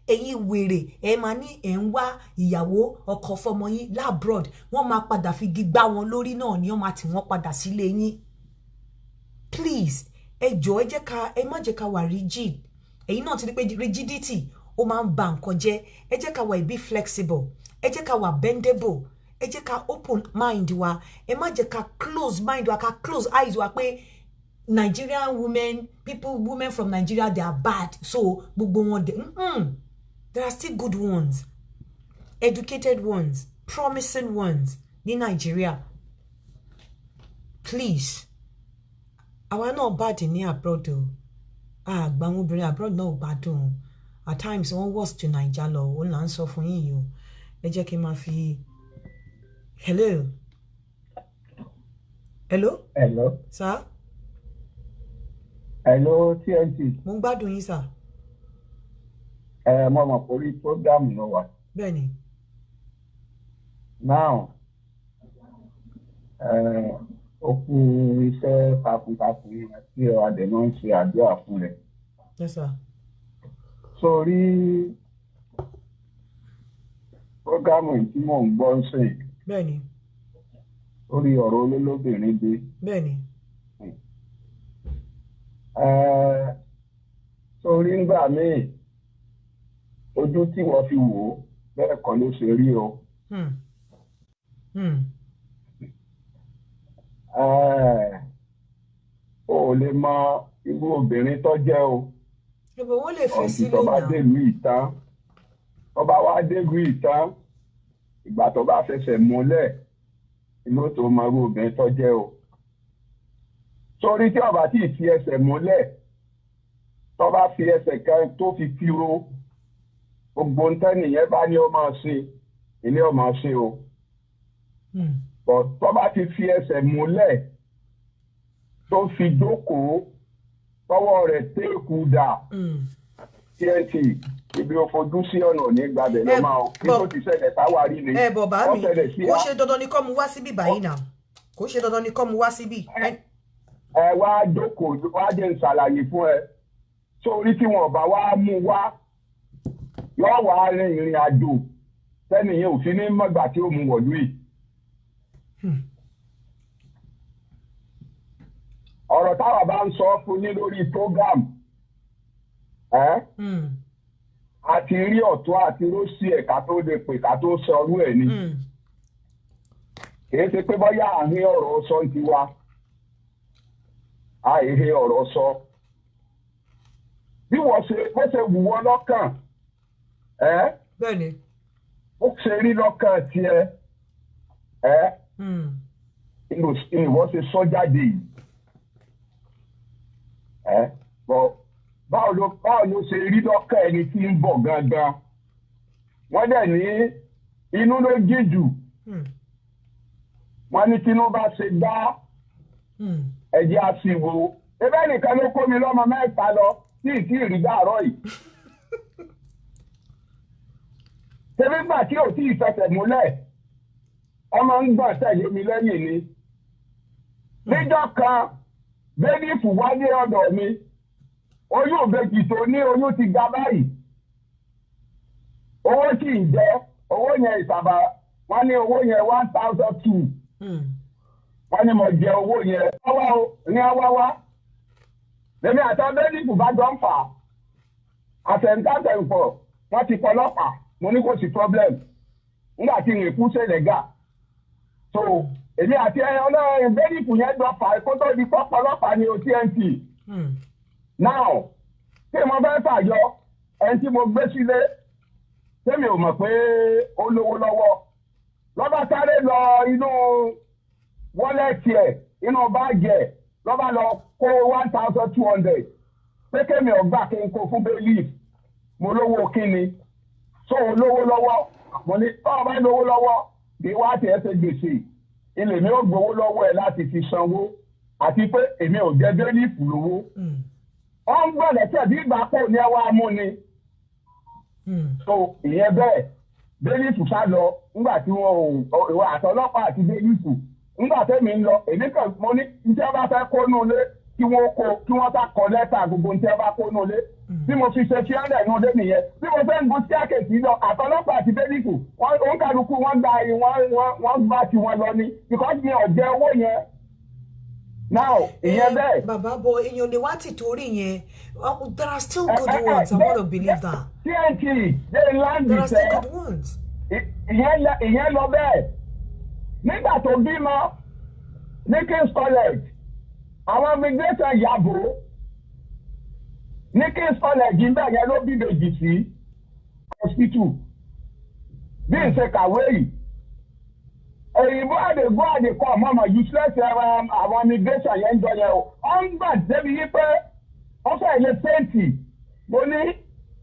Speaker 1: ẹ̀yin wèrè ẹ máa ní ẹ̀ ń wá ìyàwó ọkọ fọmọ yín labroad wọ́n máa padà fi gbá wọn lórí náà ni wọ́n máa tì wọ́n padà sílé yín please ẹ jọ̀ọ́ ẹ jẹ́ ká ẹ má jẹ́ ká wà rigid ẹ̀yin náà ti rí pé rigidity ó máa ń ba nǹkan jẹ́ ẹ jẹ́ ká wà be flexible ẹ jẹ́ ká wà bendable ẹ jẹ́ ká open mind wa ẹ má jẹ́ ká close mind wa ká close eyes wa pé Nigerian women from Nigeria they are bad so gbogbo wọn de there are still good ones educated ones promising ones ní Nigeria please àwa náà bad ní abroad o àgbà àwọn obìnrin abroad náà gbádùn at times wọ́n worse to Naija lọ ó là ń sọ fún yín yìí o ẹ jẹ́ kí n máa fi hello sir.
Speaker 12: Hello, TNT.
Speaker 1: Mo ń gbádùn yín sà.
Speaker 12: Mo mọ̀ orí program ló wà.
Speaker 1: Bẹ́ẹ̀ni.
Speaker 12: Now, ó kú iṣẹ́ takuntakun tí ọ̀adẹ̀ náà ń ṣe àdúrà fún rẹ̀.
Speaker 1: Yes sir.
Speaker 12: Sórí program tí mò ń gbọ́ ń sìn.
Speaker 1: Bẹ́ẹ̀ni.
Speaker 12: Orí ọ̀rọ̀ olólóbìnrin dé.
Speaker 1: Bẹ́ẹ̀ni.
Speaker 12: Sórí ńgbà míì ojú tí wọ́n fi wò ó bẹ́ẹ̀ kọ́ ló ṣe rí o. O ò lè mọ irú obìnrin tó jẹ́ o.
Speaker 1: Ìbò wọ́n lè fẹ́ sílé náà.
Speaker 12: Tó bá délùú ìtàn tó bá wá délùú ìtàn ìgbà tó bá fẹsẹ̀ múlẹ̀ inú tó mọ irú obìnrin tó jẹ́ o. Sórí tí ọba tí ì fi ẹsẹ̀ múlẹ̀ tó bá fi ẹsẹ̀ kan tó fi tiro gbogbo ntẹ́nìyẹn bá ní ó máa ṣe ilé ó máa ṣe o. Tó bá ti fi ẹsẹ̀ múlẹ̀ tó fi jókòó tọwọ́ rẹ̀ téèkù dà TNT ibi ó fojú sí ọ̀nà ní gbàbẹ̀ ló máa kí tó ti ṣẹlẹ̀ táwárí ni.
Speaker 1: Bọ̀bá mi kò ṣe dandan ni kọ́ mu wá síbí báyìí náà kò ṣe dandan ni kọ́ mu wá síbí.
Speaker 12: Wá jókòó wá jẹ́ n ṣàlàyé fún ẹ sórí tí wọn bá wá mú wá yóò wá rin ìrìn àjò sẹ́niyẹn ò fi ní mọ̀gbà tí ó mú wọ̀lú yìí. Ọ̀rọ̀ táwa bá ń sọ fún yín lórí program àti rí ọ̀tún àti rósì ẹ̀ ká tó lè pè ká tó sọ ọrú ẹ̀ ni. Kìí ṣe pé bọ́yá àárín ọ̀rọ̀ sọ ti wá àìhe ọ̀rọ̀ sọ. Bí wọ́n ṣe bó ṣe wù wọ́n lọ́kàn
Speaker 1: bẹ́ẹ̀ni
Speaker 12: ó ṣe rí lọ́kàn tiẹ̀ ìwọ́n ṣe sọ jáde yìí. Báwo ló ṣe rí lọ́kàn ẹni tí ń bọ̀ gangan? Wọ́n dẹ̀ ní inú ló jíjù wọ́n ní Tinubu ṣe dá ẹ̀jẹ̀ àṣìwò ebe nìkan ló kó mi lọ́mọ mẹ́ta lọ tí ìtì ìrìgbà àárọ̀ yìí. Ṣébí gbà tí ò tí ì fẹsẹ̀ múlẹ̀ ọmọ ń gbọ̀n tẹ̀lé mi lẹ́yìn ni. Níjọ́ kan bẹ́ẹ̀lìfù wá ní ọ̀dọ̀ mi oyún ìbejì tó ní oyún ti ga báyìí. Owó tí ì jẹ́ owó yẹn ìsàbà wọ́n ní owó yẹn 1,200. Wọ́n ní mo jẹ owó yẹn ní awáwá. Lèmi àtọ́ bẹ́ẹ̀lìfù bá jọ ń fà á. Àtẹ̀ǹtàtẹ̀ǹpọ̀ wọ́n ti pọlọ́pàá mo ní kò sí problem. Nígbà tí ìrìn kú ṣẹlẹ̀ gà. So èmi àti ọlọ́run bẹ́ẹ̀lìfù yẹn jọ fà á kó tó di pọ́pọ́lọ́pàá ní OTNT. Now tí mo fẹ́ fàyọ ẹni tí mo gbé sílé tẹ́mi ò mọ̀ pé ó lówó lọ́wọ́. Lọ́ba sáré lọ inú wọ́lẹ̀tì ẹ̀ inú báàgì ẹ̀ lọ́ba lọ kó 1,200 pé kémi ọ̀gbà kí n kó fún bẹ́ẹ̀lì mo lówó kíni so olówó lọ́wọ́ mo ní ọba lówó lọ́wọ́ bí wá tiẹ̀ ṣe gbèsè ilé mi ò gbowó lọ́wọ́ ẹ̀ láti fi sanwó àti pé èmi ò jẹ bẹ́ẹ̀lì lówó. Wọ́n ń gbọ́dọ̀ tẹ̀ bí ìgbà pọ̀ ní ẹwà amúni. So ìyẹn bẹ́ẹ̀ bẹ́ẹ̀lì sá lọ nígbà tí wọ́n àtọlọ́pàá àti bẹ́ẹ̀lì nígbà tẹ́mi ń lọ èmi kàn mo ní iṣẹ́ bá fẹ́ kó nù lé kí wọ́n sá kọ lẹ́tà gbogbo iṣẹ́ bá kó nù lé bí mo fi ṣe fi ẹ́ndẹ̀ nù lé nìyẹn bí mo fẹ́ ń gun staircase lọ àtọlọ́pàá àti bẹ́ẹ̀lì wọ́n kálukú wọ́n gbà tí wọ́n lọ ní because mi ò jẹ owó yẹn. Now ìyẹn bẹ́ẹ̀.
Speaker 1: Bàbá bọ èèyàn lè wá tìtorí yẹn there are still good ones I want to believe that.
Speaker 12: TNT they land
Speaker 1: there are still
Speaker 12: ìfẹ́
Speaker 1: good ones.
Speaker 12: ìyẹn lọ bẹ́ẹ̀ nígbà tó bímọ ní King's College àwọn immigration yàgò ní King's College nígbà yẹn ló bí bèjì sí hospital bí n ṣe kàwé yìí òyìnbó àdègbò àdèkọ ọmọ useless àwọn immigration yẹn ń jọ yẹn o ọ ń gbà débi yí pé ó fẹ́ ilé pẹ́ǹtì mo ní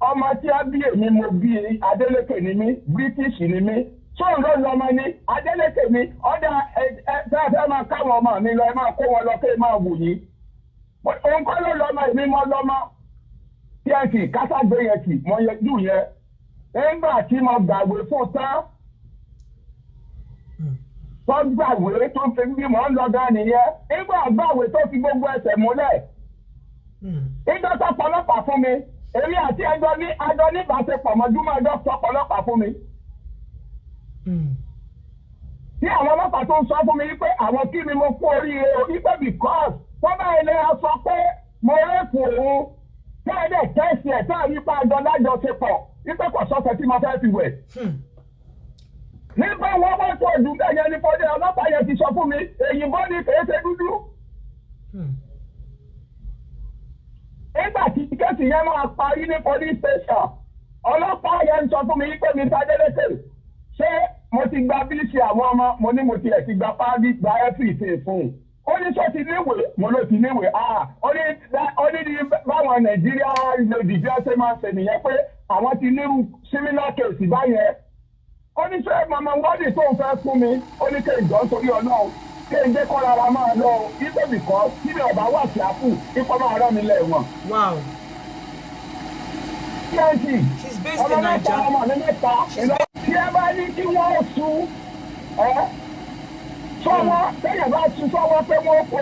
Speaker 12: ọmọ tí a bí èmi mo bí Adélékè ni mí British ni mí sóun ló lọ́mọ ní Adélékè ni ọ̀dà ẹ̀ẹ́dẹ́ máa káwọn ọmọ mi lọ ẹ máa kó wọn lọ kí ẹ máa wù yín òun kọ́ ló lọ́mọ èmi mọ́ lọ́mọ tí ẹ sì káságbé yẹn sì mọ yẹjú yẹn nígbà tí mo gbàgbé fún tán tó gbàgbé tó fi bí mò ń lọ gan nìyẹn nígbà gbàgbé tó fi gbogbo ẹsẹ̀ múlẹ̀ ìjọ tó pọlọ́pàá fún mi èmi àti ẹjọ́ ní ìbáṣepọ̀ mọ́júmọ́ ẹjọ́ tó pọlọ́pàá fún mi. Tí àwọn ọlọ́pàá tó ń sọ fún mi wípé àwọn kí ni mo kú oríire o wípé because wọ́n bá ilé ẹ sọ pé mo rẹ́pù òun tẹ́ẹ̀dẹ̀ tẹ́sí ẹ̀ tẹ́ẹ̀ nípa ẹjọ́ lájọṣepọ̀ wípé kò sọ́sẹ̀ tí mo fẹ́ fi wẹ̀. Nígbà wọn wọ́n tó ọdún bẹ́ẹ̀ yẹn ní fọdé ọlọ́pàá yẹn ti sọ fún mi èyìnbó ni kèé ṣe dúdú. Nígbà tí kéèsì yẹn máa parí ní police station ọlọ́pàá yẹn sọ fún mi wípé mi ta Adélékè ṣé mo ti gba bíìsì àwọn ọmọ mo ní mo ti ẹ̀ ti gba páàdì gba ẹ́fìsì fún un. Ó ní sọ ti níwèé mo ló ti níwèé ó ní báwọn Nàìjíríà lòdìjọ́ ṣe máa ṣe nìyẹn pé àwọn ti nírú similar case báyẹn. Ó ní sọ màmá wọ́ọ̀dì tó ń fẹ́ fún mi ó ní kéèjọ́ sórí Ọlọ́run kéèjé kọ́ rárá máa lọ ibẹ̀ bìkọ́ tí mi ọ̀bá wà sí àpò ikọ́ máa rán mi lẹ́wọ̀n.
Speaker 1: Wow. She's based in Nigeria.
Speaker 12: Tí ẹ bá ní kí wọ́n sún sọ́wọ́ tẹ́yẹ̀ bá sún sọ́wọ́ pé wọ́n kò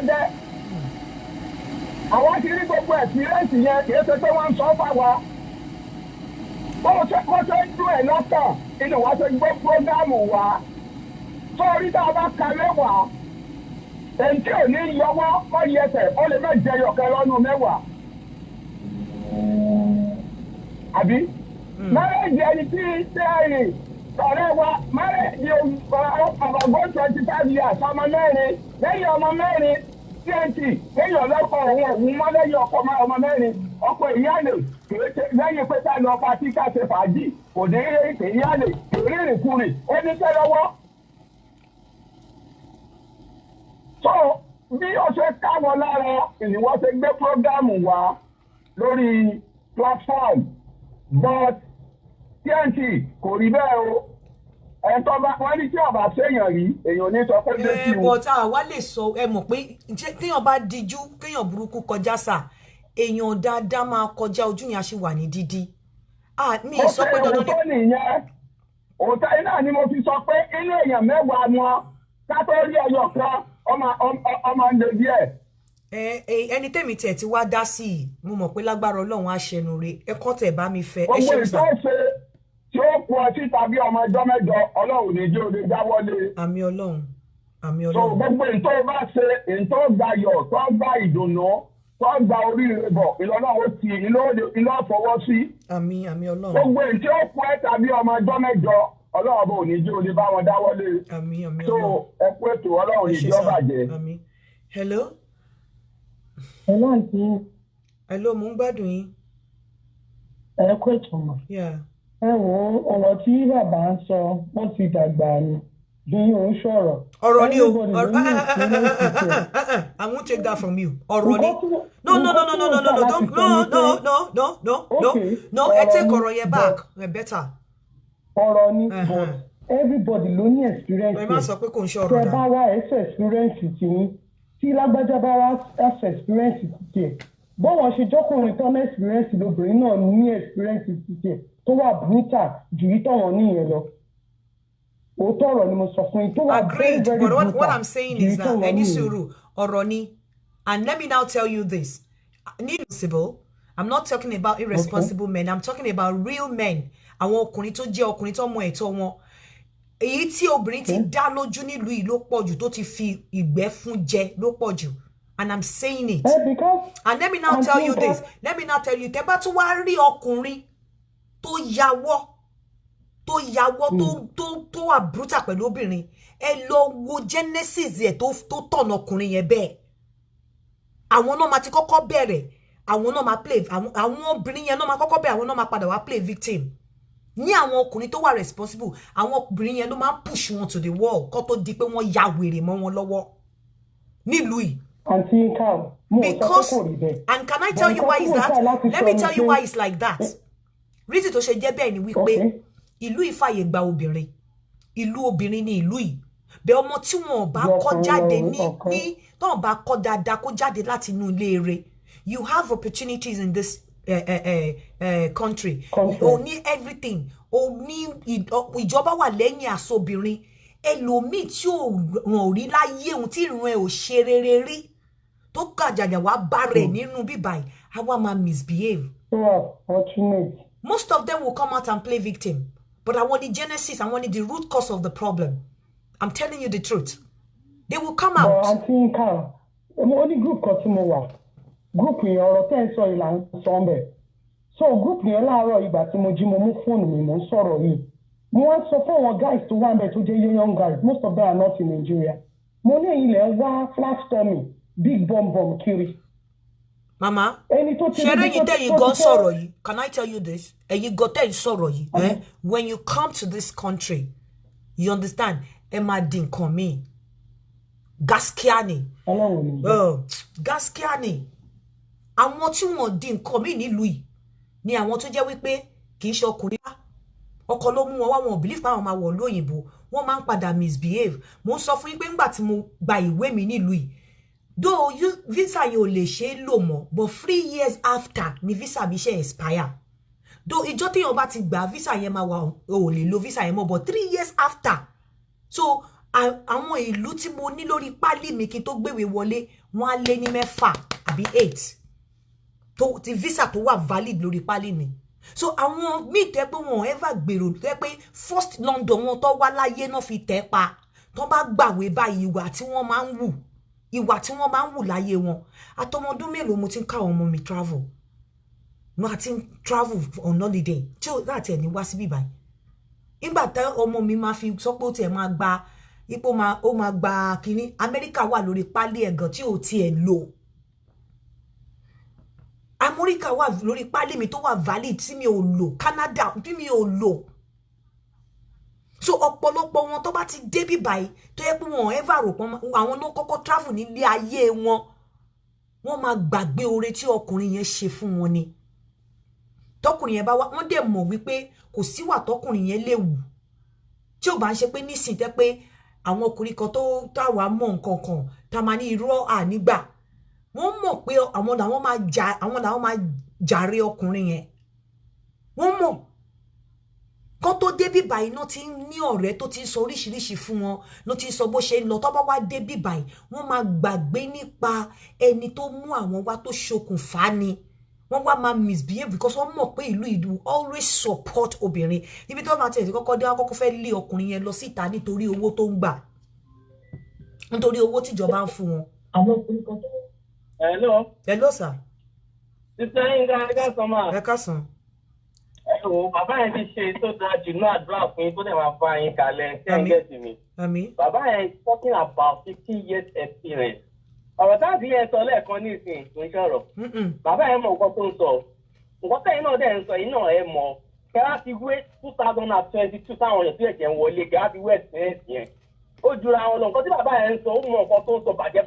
Speaker 12: jẹ. Àwọn ti rí gbogbo ẹ̀sìrẹ́ǹsì yẹn kì í ṣe pé wọ́n ń sọ fáwa. Bó ṣe ń dún ẹ̀ lọ́tọ̀ inú wa ṣe gbọ́ prógámù wa. Sọ́ọ́rí tá a bá kalẹ̀ wá. Èyí tí ò ní yọwọ́ kọ́ yẹsẹ̀ ó lè má jẹ yọ̀kẹ́ lọ́nu mẹ́wàá. Àbí? Márẹ́jì ẹni tí sẹ́yìn ọ̀rẹ́ wa márẹ́jì ọ̀gbọ̀gbọ̀ 25 years ọmọ mẹ́rin lẹ́yìn ọmọ mẹ́rin 20 lẹ́yìn ọlọ́kọ̀ òun mọ́ lẹ́yìn ọkọ̀ ọmọ mẹ́rin ọkọ̀ ìyáàlè lẹ́yìn pé ká lọ pàtí ká ṣe fàájì kò ní rí ìyáàlè kò rí ìrìnkúrìn ó ní tẹ́ lọ́wọ́. So bí ó ṣe káwọn lára ìwọ́n ṣe gbé prógámù wa lórí platform but TNT kò rí bẹ́ẹ̀ o ẹ tó bá wọ́n ní tí ọba séèyàn rí èèyàn ní sọ pé létí wọn.
Speaker 1: But àwa lè sọ ẹ mọ̀ pé téèyàn bá díjú kéèyàn burúkú kọjá sà èèyàn dáadáa máa kọjá ojú yẹn á ṣì wà ní dídí. Mi sọ pé dandan ni.
Speaker 12: ó nìyẹn òótọ́ iná ni mo fi sọ pé inú èèyàn mẹ́wàá wọn ká tó rí ẹyọ kan ọmọ ń lè díẹ̀.
Speaker 1: Ẹni tèmi tiẹ̀ ti wá dá sí i mo mọ̀ pé lágbára Ọlọ́run á ṣẹnu re ẹ̀kọ́ tẹ̀ bá mi fẹ́ ẹ ṣe sà.
Speaker 12: gbogbo ìtọ́ ṣe tí ó pọ̀ sí tàbí ọmọ ẹjọ́ mẹ́jọ Ọlọ́run ní jẹ́ òde jáwọ́lé.
Speaker 1: Àmì Ọlọ́run àmì
Speaker 12: so
Speaker 1: Ọlọ́run.
Speaker 12: gbogbo ìtọ́ bá ṣe ìtọ́ gbayọ̀ tó gba ìdùnnú tó gba oríire bọ̀ ìlọ́nà ó ti ìlọ́ fọwọ́ sí.
Speaker 1: Àmì Ọlọ́run.
Speaker 12: gbogbo ìtí ó pọ̀ tàbí ọmọ ẹjọ́ mẹ́jọ Ọlọ́run bò ní jẹ́ òde bá wọn dáwọ́lé.
Speaker 1: Àmì Ọlọ́run.
Speaker 12: so ẹ kú ètò Ọlọ́run ní jẹ́ ọ̀bàjẹ́.
Speaker 1: Àmì. Hello.
Speaker 5: Hello àǹtí.
Speaker 1: Hello mo ń gbádùn yín.
Speaker 5: Ẹ kú ètò mọ̀. Ẹ wo ọ̀rọ̀ tí bàbá ń sọ wọ́n ti dàgbà ni bí ó ń sọ̀rọ̀.
Speaker 1: Ọ̀rọ̀ ni o. I won't take that from you. Ọ̀rọ̀ ni. No. No. Ẹ take ọ̀rọ̀ yẹn back. Better.
Speaker 5: Ọ̀rọ̀ ni but everybody ló ní experience.
Speaker 1: Ẹ má sọ pé kò ń ṣe ọ̀rọ̀
Speaker 5: dà. Tẹ bá wá experience ti yín tí lágbájá bá wá experience ti tiẹ̀. Bọ́wọ́n ṣe jọ́kùnrin tán ní experience lóbìnrin náà ní experience ti tiẹ̀ tó wà brutal jù yí tọ̀wọ̀n níyẹn lọ. Òótọ́ ọ̀rọ̀ ni mo sọ fún yín tó wà very very brutal.
Speaker 1: But what I'm saying is that ẹni sùúrù ọ̀rọ̀ ni, and let me now tell you this. Needlessable, I'm not talking about irresponsible men. I'm talking about real men. Àwọn ọkùnrin tó jẹ́ ọkùnrin tó mọ ẹ̀tọ́ wọn. Èyí tí obìnrin ti dá lójú nílùú yìí ló pọ̀ jù tó ti fi ìgbẹ́ fún jẹ ló pọ̀ jù. And I'm saying it. And let me now tell you this. Let me now tell you, tẹ́ bá tún wá rí ọkùnrin tó yàwọ́ tó wà brutal pẹ̀lú obìnrin, ẹ lọ wo genesis ẹ̀ tó tọ̀nà ọkùnrin yẹn bẹ́ẹ̀. Àwọn náà máa ti kọ́kọ́ bẹ̀rẹ̀, àwọn náà máa play, àwọn obìnrin yẹn náà máa kọ́kọ́ bẹ̀rẹ̀, àwọn náà máa padà wá play victim. Ní àwọn ọkùnrin tó wà responsible, àwọn obìnrin yẹn ló máa push wọn to the wall kó tó di pé wọ́n ya wèrè mọ́ wọn lọ́wọ́. Nílùú yìí. Because, and can I tell you why is that? Let me tell you why it's like that. Reason tó ṣe jẹ́ bẹ́ẹ̀ ni wípé ìlú ìfàyè gba obìnrin. Ìlú obìnrin ni ìlú yìí. Bẹ́ẹ̀ ọmọ tí wọn bá kọ́ jáde ní tó bá kọ́ dáadáa kó jáde láti inú ilé rẹ̀. You have opportunities in this country. O ní everything. O ní ìjọba wà lẹ́yìn aṣọ́bìnrin. Ẹlòmíì tí ò ràn rí láyé ohun tí ìran ẹ̀ ò ṣe rere rí. Tó kàjàjà wá bá rẹ̀ nínú bíbáyìí, àwa máa misbehave. Most of them will come out and play victim. But I want the genesis, I want the root cause of the problem. I'm telling you the truth. They will come out.
Speaker 5: Auntie Nkan, only group kan tí mo wà. Group yẹn ọ̀rọ̀ tẹ́ ń sọ yìí là ń sọ ń bẹ̀. So group yẹn láàárọ̀ ìgbà tí mo jí mo mú fóònù mi mo ń sọ̀rọ̀ yìí. Mo wá sọ fún àwọn guys tó wà ń bẹ̀ tó jẹ́ young guys. Most of them are not in Nigeria. Mo ní ilẹ̀ wá flash storming, big bomb kiri.
Speaker 1: Mama, ṣeré yìí tẹ́yìn gan sọ̀rọ̀ yìí. Can I tell you this? Ẹ̀yin gan tẹ́yìn sọ̀rọ̀ yìí. When you come to this country, you understand? Ẹ máa di nǹkan míì. Gaskiya ni. Gaskiya ni. Àwọn tí wọ́n di nǹkan míì nílùú yìí ni àwọn tó jẹ́ wípé kì í ṣe ọkùnrin wá. Ọkọ ló mú wọn wá, wọn ò believe pé àwọn máa wọ̀ lóyìnbó. Wọ́n máa ń padà misbehave. Mo ń sọ fún yín pé ńgbà tí mo gba ìwé mi nílùú yìí, though visa yẹn ò lè ṣe é lò mọ́, but 3 years after ni visa mi ṣe expire. Though ìjọ́ téèyàn bá ti gbà visa yẹn máa wà ò lè lo visa yẹn mọ́, but 3 years after. So àwọn ìlú tí mo ní lórí pálí mi kí n tó gbéwé wọlé, wọ́n á lé ní 6 àbí 8 tó ti visa tó wà valid lórí pálí mi. So àwọn míì tẹ́ pé wọn ò ever gbèrò tẹ́ pé first London wọn tó wá láyé náà fi tẹ́ pa tó bá gbàwé báyìí ìwà tí wọ́n máa ń wù. Ìwà tí wọ́n máa ń wù láyé wọn. Àtọmọdún mélòó mo ti ń ká ọmọ mi travel. Mo ti ń travel on holiday. Tí ó láti ẹni wá síbí báyìí. Ìgbà tí ọmọ mi máa fi sọ pé ó tiẹ̀ máa gba ipò ó máa gba kínní. Amẹ́ríkà wà lórí pálí ẹ̀gàn tí ò tiẹ̀ lò. Amẹ́ríkà wà lórí pálí mi tó wà valid tí mi ò lò. Canada tí mi ò lò. So ọ̀pọ̀lọpọ̀ wọn tó bá ti dé bí báyìí tó yẹ pé wọn ever rò pọ́n àwọn náà kọ́kọ́ travel nílé ayé wọn, wọ́n máa gbàgbé oore tí ọkùnrin yẹn ṣe fún wọn ni. Tọkùnrin yẹn bá wá, wọ́n dẹ̀ mọ̀ wípé kò síwà tọkùnrin yẹn lè wù tí ò bá ń ṣe pé nísìn tẹ́ pé àwọn ọkùnrin kan tó táwa mọ̀ nǹkan kan tá máa ní irọ́ ànígbà wọ́n mọ̀ pé àwọn làwọn máa jàre ọkùnrin yẹn wọ́n mọ̀ kó tó débí báyìí náà ti ní ọ̀rẹ́ tó ti sọ oríṣiríṣi fún wọn ló ti sọ bó ṣe ń lọ tó bá wá débí báyìí wọ́n máa gbàgbé nípa ẹni tó mú àwọn wá tó ṣokùnfà ni wọ́n wá máa misbehave because wọ́n mọ̀ pé ìlú always support obìnrin níbi tó máa tẹ̀sí kọ́kọ́ dé wọ́n kọ́kọ́ fẹ́ lé ọkùnrin yẹn lọ síta nítorí owó tó ń gbà nítorí owó tíjọba ń fún wọn. àwọn ọkùnrin kan tó. hello sir.
Speaker 13: sísá yín ká sọ máa.
Speaker 1: ẹ káàsán.
Speaker 13: Bàbá yẹn ti ṣe tó dáa jù náà àdúrà fún yín tó dẹ̀ máa bá yín kalẹ̀ ṣé ń gẹ̀ẹ́sì mi. Bàbá yẹn is talking about 50 years experience. Ọ̀rọ̀ táàbí yẹn sọ lẹ́ẹ̀kan ní ìsìn tó ń ṣọ̀rọ̀. Bàbá yẹn mọ̀ nǹkan tó ń sọ. Nǹkan tẹ́yìn náà dẹ̀ ń sọ yìí náà ẹ mọ̀. Kẹ́rá ti wé 2022 táwọn èèyàn tó ẹ̀jẹ̀ ń wọlé kẹ́rá ti wé experience yẹn. Ó jura wọn lọ nǹkan tí bàbá yẹn ń sọ ó mọ̀ nǹkan tó ń sọ bàjẹ́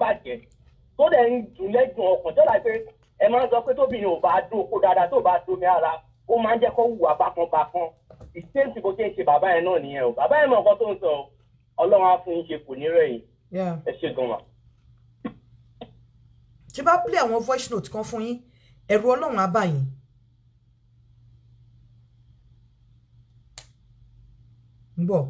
Speaker 13: tó dẹ̀ ń dùn lẹ́dùn ọkàn tó láì pé ẹ máa ń sọ pé tóbìnrin ò bá dún okó dáadáa tó bá dún ní ara ó máa ń jẹ́ kó wùwà bákan ìsẹ́ǹtì bó ṣe ń ṣe bàbá yẹn náà nìyẹn o bàbá yẹn mọ̀ nǹkan tó ń sọ ọlọ́run á fún yín ṣe kò ní rẹ̀yìn ẹ ṣe gan wa.
Speaker 1: tí bá play àwọn voice note kan fún yín ẹ̀rù ọlọ́run á bá yín. ń bọ̀.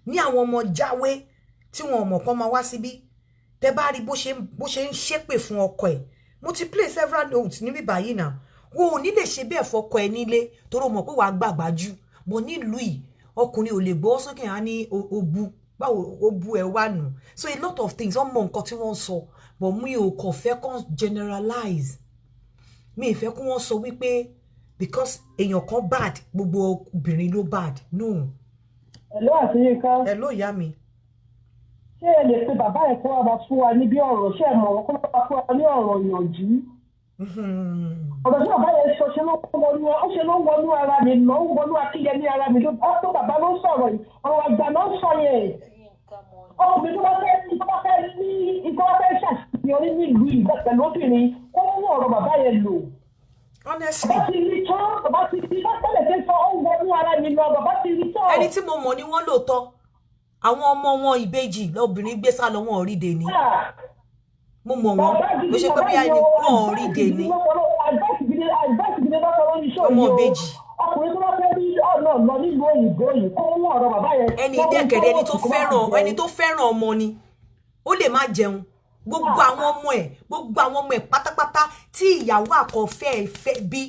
Speaker 1: ní àwọn ọmọ jáwé tí wọn mọ̀ kan máa wá síbí tẹ́ bá rí bó ṣe ń ṣépè fún ọkọ ẹ̀ mo ti play several notes níbí báyìí náà wo ò ní lè ṣe bẹ́ẹ̀ fọkọ ẹ̀ nílé torí mọ̀ pé wàá gbàgbà jù bọ̀ nílùú yìí ọkùnrin ò lè gbọ́ sókè á ní obu báwo obu ẹ̀ wà nù so a lot of things wọ́n mọ nǹkan tí wọ́n sọ but mi ò kàn fẹ́ kàn generalize mi ì fẹ́ kí wọ́n sọ wípé because èèyàn kan bad gbogbo obìnrin ló bad no.
Speaker 5: Hello àti Yinka.
Speaker 1: Hello ìyá mi.
Speaker 5: Ṣé ẹ lè pe bàbá ẹ̀ kó wá bá fún wa níbi ọ̀rọ̀ ṣé ẹ mọ̀ wọ́n kó wá fún wa ní ọ̀rọ̀ ìyànjú. Ọ̀rọ̀ tí bàbá yẹn sọ ṣe ló ń wọnú ara mi lọ ń wọnú akíyẹ ní ara mi tó bàbá ló ń sọ̀rọ̀ yìí ọ̀rọ̀ àgbà náà sọ yẹn. Ọkùnrin tó bá fẹ́ ní ìtọ́wọ́fẹ́ ṣàṣeyọrí nílùú ìgbà pẹ̀lú obìnrin kó mú ọ̀rọ̀ bàbá yẹn lò.
Speaker 1: Honestly.
Speaker 5: Bàbá ti rí tọ́lẹ̀ tí ń sọ ó ń wọnú ara mi lọ bàbá ti rí tọ́.
Speaker 1: Ẹni tí mo mọ̀ ni wọ́n lóòótọ́ àwọn ọmọ wọn ìbejì lọ́bìnrin gbé sá lọ wọn ò rí dè ní. Mo mọ̀ wọ́n bó ṣe pé bí ẹni wọn ò rí dè ní. Ọmọ ìbejì.
Speaker 5: Ọkùnrin tó bá fẹ́ rí ọ̀nà lọ nílùú òyìnbó yìí kó mú ọ̀rọ̀ bàbá yẹn.
Speaker 1: Ẹni dẹ́kẹ̀rẹ́ ẹni tó fẹ́ràn ọmọ ni ó lè má jẹun gbogbo àwọn ọmọ ẹ̀ pátápátá tí ìyàwó àkọ́fẹ́ fẹ́ bí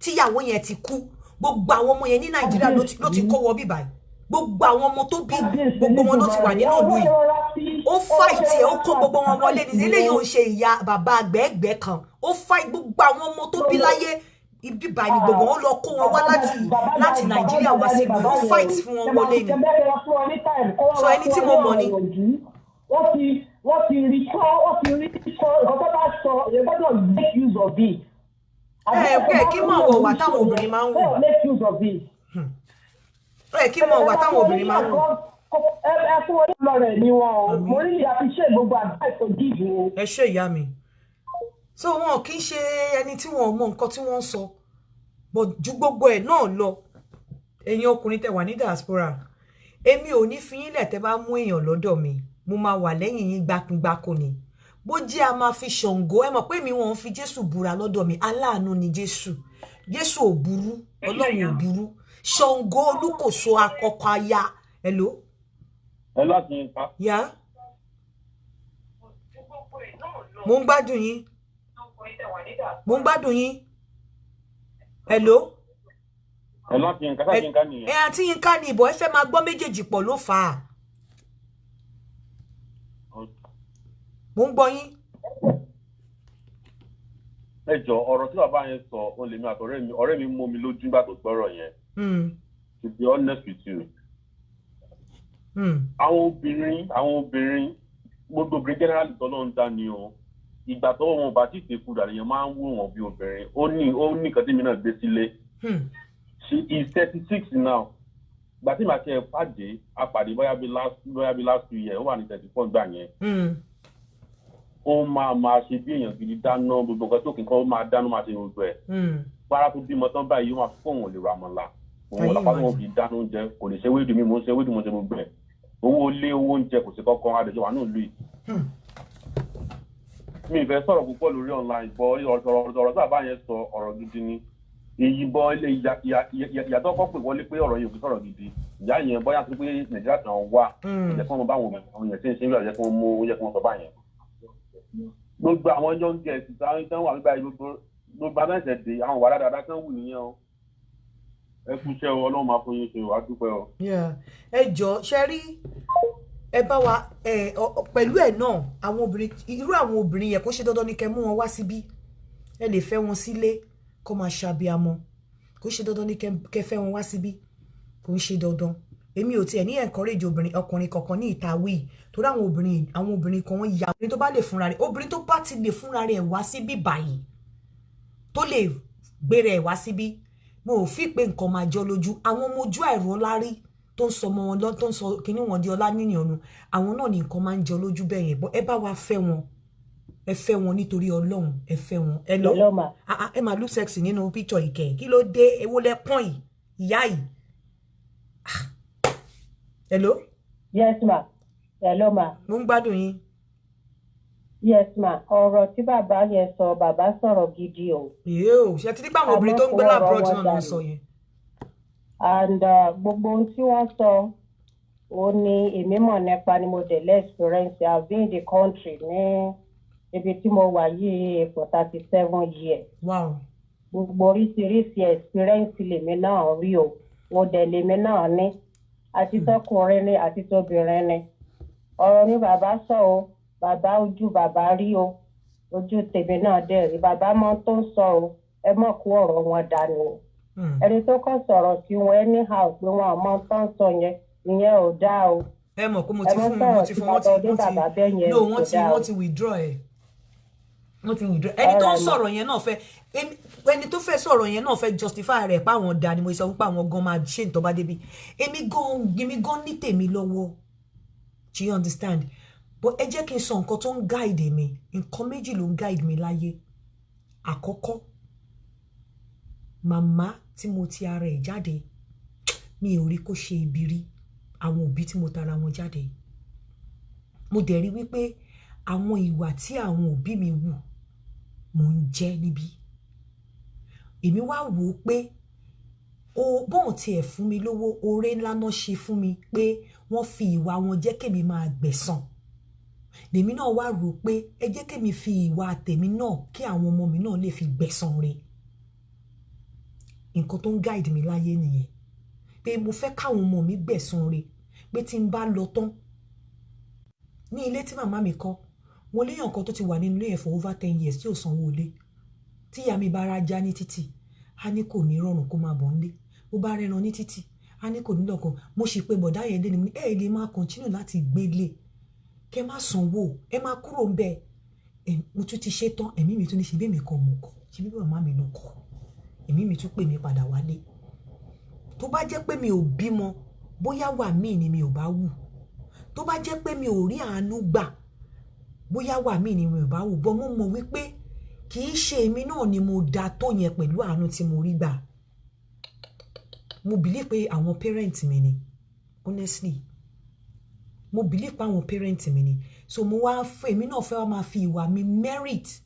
Speaker 1: tíyàwó yẹn ti kú gbogbo àwọn ọmọ yẹn ní Nàìjíríà ló ti kó wọ bí báyìí gbogbo àwọn ọmọ tó bí gbogbo wọn ló ti wà nínú ìlú yìí ó fight ẹ̀ ó kó gbogbo wọn wọlé ní eléyìí ò ń ṣe ìyá bàbá àgbẹ̀ẹ́gbẹ́ kan ó fight gbogbo àwọn ọmọ tó bí láyé ibi báyìí gbogbo wọn lọ kó wọn wá láti Nàìjíríà wá sí ìlú ó fight fún wọn wọlé ni so ẹni tí mo mọ̀ ni.
Speaker 5: Wọ́n ti rí tọ́ ọ̀kan tó bá sọ ẹ̀ gbọ́dọ̀ make use of it.
Speaker 1: Kí mọ̀ wọ̀ wà táwọn obìnrin máa ń wọ̀.
Speaker 5: Make use of it.
Speaker 1: Kí mọ̀ wà táwọn obìnrin máa ń wọ̀.
Speaker 5: Ẹ fún wọn lọ rẹ̀ ni wọn o. Mo really appreciate gbogbo advice to give o.
Speaker 1: Ẹ ṣé ìyá mi. So wọn kì í ṣe ẹni tí wọn mọ nǹkan tí wọ́n ń sọ. But ju gbogbo ẹ̀ náà lọ. Ẹ̀yin ọkùnrin tẹ́ wà ní diaspora. Èmi ò ní fi yín lẹ̀ tẹ́ bá mú èèyàn lọ́dọ̀ mi. Mo máa wà lẹ́yìn yín gbákúngbákú ni bó jẹ́ a máa fi Ṣàngó ẹ mọ̀ pé mi wọ́n fi Jésù búra lọ́dọ̀ mi aláàánú ni Jésù ò burú Ọlọ́run ò burú Ṣàngó olúkòso akọkọ aya hello.
Speaker 14: ẹ láti yín ká.
Speaker 1: yá mo ń gbádùn yín hello.
Speaker 14: ẹ láti yín ká sáà yín ká nìyẹn.
Speaker 1: ẹ àti yín ká ní ìbọn ẹ fẹ́ máa gbọ́ méjèèjì pọ̀ ló fà á. mo ń gbọ́ yín.
Speaker 14: ẹ jọ ọ̀rọ̀ tí bàbá yẹn sọ ó lè mi àtọ̀rẹ́ mi ọ̀rẹ́ mi mú mi lójú nígbà tó gbọ́rọ̀ yẹn. To be honest with you. àwọn obìnrin gbogbo obìnrin generally tọ́lọ́ ń dá ni o ìgbà tó wọn bá ti tẹ̀kù dà lèèyàn máa ń wò wọn bí obìnrin ó ní nǹkan tí mi náà gbé sílé. She is 36 now. Ìgbà tí màá kẹ́ ẹ pàdé apàdé bóyá bí last 2 years ó wà ní 34 gbà yẹn. ó máa ṣe bí èèyàn gidi dáná gbogbo nǹkan tó kì í kọ́ ó máa dáná máa ṣe gbogbo ẹ̀. Bára tó bímọ tán báyìí ó máa fún òun lè ra àmàlà òun làpá wọn fi dáná oúnjẹ kò lè ṣe wéèdù mi mò ń ṣe wéèdù mo ṣe gbogbo ẹ̀ owó ilé owó oúnjẹ kò sí kankan adẹ̀jọ́ wà náà lù yìí. Mi ì fẹ́ sọ̀rọ̀ púpọ̀ lórí online bọ́ ọ̀rọ̀ sábà yẹn sọ ọ̀rọ̀ gidi ni èyí bọ́ ilé ìyàtọ̀ kọ́ pé wọlé pé ọ̀rọ̀ yìí ò fi sọ̀rọ̀ gidi ìyá yẹn bọ́yá sí pé Nàìjíríà kan wà ìjẹ́ kí wọ́n bá àwọn èèyàn tí ń ṣe ń yọ̀ kí wọ́n mú oúnjẹ kí wọ́n sọ báyẹn. Gbogbo àwọn young girls táwọn tán wà nígbà gbogbo abẹ́sẹ̀ dé àwọn wàrà dáadáa kan wù nìyẹn o. Ẹ kú iṣẹ́ o Ọlọ́run máa fún yín ṣe o àdúpẹ́ o.
Speaker 1: Ẹ jọ ṣe rí ẹ bá wa pẹ̀lú ẹ̀ náà àwọn obìnrin irú àwọn obìnrin yẹn kó ṣe dandan ni kẹ́ mú wọn wá síbí ẹ lè fẹ́ wọn sílé kó máa ṣàbíamọ kó ṣe dandan ni kẹ́ fẹ́ wọn wá síbí kò ń ṣe dandan èmi ò tiẹ̀ ní encourage ọkùnrin kankan ní ìta wí torí àwọn obìnrin kan wọ́n ya obìnrin tó bá lè fúnra rẹ̀ obìnrin tó bá ti lè fúnra rẹ̀ wá síbí báyìí tó lè gbé rẹ̀ wá síbí mo ò fi pé nǹkan máa jọ lójú àwọn ọmọ ojú àìrò lárí tó ń sọ ọmọ wọn lọ tó ń sọ kíní wọn di ọlá níní ọ̀nà àwọn náà ní nǹkan máa ń jọ lójú bẹ́ẹ̀ yẹn bọ́ ẹ bá wa fẹ́ wọn ẹ fẹ́ wọn nítorí Ọlọ́run ẹ fẹ́ wọn ẹ lọ ẹ máa look sexy nínú picture ìkẹ́ kí ló dé èwo lẹ pọ́n yìí ìyá yìí. Hello?
Speaker 15: Yes ma. Hello ma.
Speaker 1: Mo ń gbádùn yín.
Speaker 15: Yes ma. Ọ̀rọ̀ tí bàbá yẹn sọ bàbá sọ̀rọ̀ gidi o.
Speaker 1: Yóò ṣe ti nípa àwọn obìnrin tó ń gbé labroad náà ló ń sọ yẹn.
Speaker 15: And gbogbo ohun tí wọ́n sọ ó ní èmi mọ̀ nípa ni mo dẹ̀ lẹ́ experience I have been in the country ní ibi tí mo wà yìí for 37 years.
Speaker 1: Wow.
Speaker 15: Gbogbo oríṣiríṣi experience lèmi náà rí o. Mo dẹ̀ lèmi náà ní. Àti tọkùnrin ni àti tóbìnrin ni. Ọ̀rọ̀ ni bàbá sọ o. Bàbá ojú bàbá rí o. Ojú tèmi náà dẹ̀ rí. Bàbá mọ tó ń sọ o. Ẹ mọ̀ kó ọ̀rọ̀ wọn dànù o. Ẹni tó kàn sọ̀rọ̀ sí wọn anyhow pé wọn àmọ́ tó ń sọ yẹn ìyẹn ò dáa o.
Speaker 1: Ẹ mọ̀ pé mo ti fún wọn ti withdraw ẹ̀. Wọ́n ti withdraw. Ẹni tó ń sọ̀rọ̀ yẹn náà fẹ́ ẹni tó fẹ́ sọ̀rọ̀ yẹn náà fẹ́ justify rẹ̀ pa àwọn dà ni mo sọ pé àwọn gan máa ṣe nǹkan bá débi èmi gan ní tèmi lọ́wọ́ do you understand but ẹ jẹ́ kí n sọ nǹkan tó ń guide mi nǹkan méjì ló ń guide mi láyé àkọ́kọ́ màmá tí mo ti ara ẹ̀ jáde mi ò rí kó ṣe ibi rí àwọn òbí tí mo tara wọn jáde mo dẹ̀ rí wípé àwọn ìwà tí àwọn òbí mi wù mò ń jẹ́ níbí èmi wá wò ó pé bóun tiẹ̀ fún mi lówó oore ńlá náà ṣe fún mi pé wọ́n fi ìwà wọn jẹ́ kémi máa gbẹ̀san lèmi náà wá rò pé ẹ jẹ́ kémi fi ìwà tèmi náà kí àwọn ọmọ mi náà lè fi gbẹ̀san rẹ̀ nǹkan tó ń guide mi láyé nìyẹn pé mo fẹ́ káwọn ọmọ mi gbẹ̀san rẹ̀ pé tí n bá lọ tán ní ilé tí màmá mi kọ́ wọn léèyàn kan tó ti wà nínú ilé yẹn for over 10 years tí ò sanwó ilé tí ìyá mi bá ra já ní títì a ní kò ní rọrùn kó máa bọ̀ nílé bó bá rẹran ní títì a ní kò ní lọ́kàn mo sì pé bọ̀dá yẹn lé ní ẹ lè máa continue láti gbélé kẹ má sanwó ẹ má kúrò ń bẹ mo tún ti ṣe tán ẹ̀mí mi tún ní ṣe bí mi kan mọ̀ kọ́ ṣe bí màmá mi ló kọ́ ẹ̀mí mi tún pè mí padà wálé tó bá jẹ́ pé mi ò bímọ bóyá wà míì ni mi ò bá wù tó bá jẹ́ pé mi ò rí àánú gbà bóyá wà míì ni mi ò bá wù bọ́ mo mọ̀ wípé kì í ṣe èmi náà ni mo dá tó yẹn pẹ̀lú àánú tí mo rí gbà mo believe pé àwọn parent mi ni honestly mo believe pé àwọn parent mi ni so mo wá fẹ́ èmi náà fẹ́ wá máa fi ìwà mi merit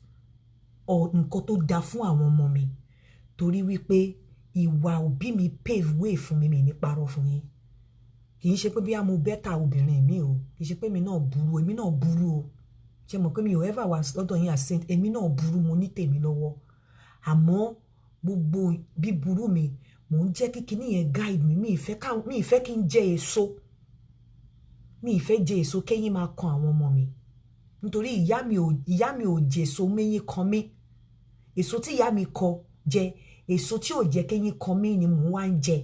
Speaker 1: or nǹkan tó dáa fún àwọn ọmọ mi torí wípé ìwà òbí mi pave way fún mi ní parọ́ fún yín kì í ṣe pé bí a mo bẹ́tà obìnrin mi o kì í ṣe pé èmi náà burú o ṣe mọ̀ pé mi ò ever wà lọ́dọ̀ yín as saint èmi náà burú mo ní tèmi lọ́wọ́ àmọ́ gbogbo bí burú mi mò ń jẹ́ kí kinní yẹn guide mi mi ìfẹ́ kí n jẹ èso mi ìfẹ́ jẹ èso kẹ́yìn máa kan àwọn ọmọ mi nítorí ìyá mi ò jẹ èso méyìn kan mi èso tí ìyá mi kọ jẹ èso tí ò jẹ́ kẹ́yìn kan mi ni mò ń wá ń jẹ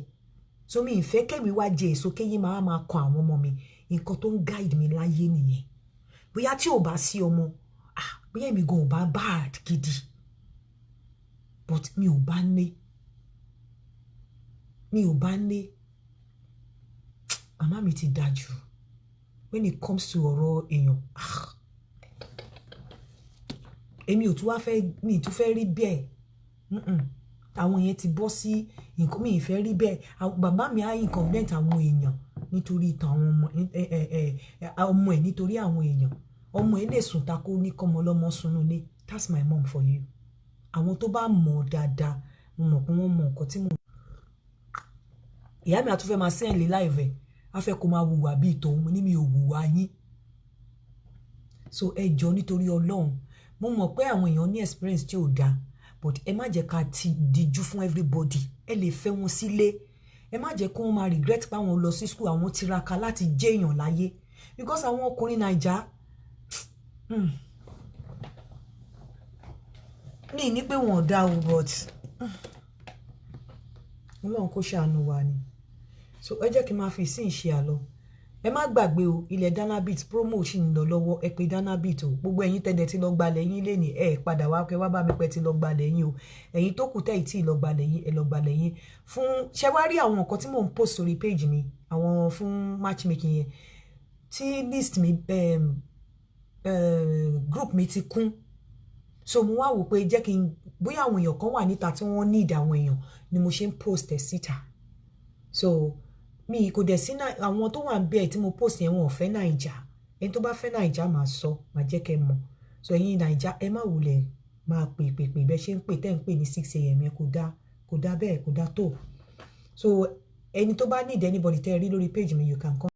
Speaker 1: so mi ìfẹ́ kẹ́mi wá jẹ èso kẹ́yìn máa kan àwọn ọmọ mi nǹkan tó ń guide mi láyé nìyẹn bóyá tí ò bá sí ọmọ bóyá èmi gan ò bá bad gidi but mi ò bá ní màmá mi ti dájú when it comes to ọ̀rọ̀ èèyàn èmi ò tún wá fẹ́ mi tún fẹ́ rí bẹ́ẹ̀ àwọn yẹn ti bọ́ sí nǹkan mi ìfẹ́ rí bẹ́ẹ̀ bàbá mi á inconvenient àwọn èèyàn nítorí ìtàn àwọn ọmọ ẹ̀ nítorí àwọn èèyàn ọmọ ẹ̀ lè sùn takó ní kọ́mọ ọlọ́mọ sunú ilé that's my mom for you àwọn tó bá mọ̀ dáadáa mo mọ̀ pé wọ́n mọ̀ nǹkan tí mo ìyá mi àtúnfẹ́ máa sẹ́yìn láìvẹ̀ á fẹ́ kó máa hùwà bíi tòun ní mi ò hùwà yín so ẹ jọ nítorí Ọlọ́run mo mọ̀ pé àwọn èèyàn ní experience tí ò dáa but ẹ má jẹ́ ká ti díjú fún everybody ẹ lè fẹ́ wọn sílé ẹ má jẹ́ kó wọn máa regret pé àwọn lọ sí school àwọn tiraka láti jẹ́ èèyàn láyé because àwọn ọkùnrin Naija ní ní pé wọn ò dá o but Ọlọ́run kó ṣàánú wa ni so ẹ jẹ́ kí n máa fi ìsìn ṣe àlọ́ ẹ má gbàgbé o ilẹ̀ Danabit promo ṣì ń lọ lọ́wọ́ ẹ pé Danabit o gbogbo ẹ̀yin tẹ́lẹ̀ tí lọ gbalẹ̀ yín lé ní ẹ padà wá pé wá bá mi pẹ́ tí lọ gbalẹ̀ yín o ẹ̀yin tó kù tẹ́ ì tí ì lọ gbalẹ̀ yín ẹ lọ gbalẹ̀ yín fún ṣẹ wá rí àwọn nǹkan tí mò ń post sórí page mi àwọn fún matchmaking yẹn tí list mi group mi ti kún so mo wá wò pé jẹ́ kí n bóyá àwọn èèyàn kan wà níta tí wọ́n need àwọn èèyàn ni mo ṣe ń post ẹ̀ síta so mi kò dẹ̀ sí àwọn tó wà bẹ́ẹ̀ tí mo post yẹn wọn ò fẹ́ Naija ẹni tó bá fẹ́ Naija máa sọ máa jẹ́ kẹ́ mọ̀ so ẹ̀yin Naija ẹ má wulẹ̀ máa pè bẹ́ẹ̀ ṣe ń pè tẹ́ ń pè ní 6 a.m. yẹn kò dá bẹ́ẹ̀ kò dá tó so ẹni tó bá need anybody tẹ́ rí lórí page mi you can come.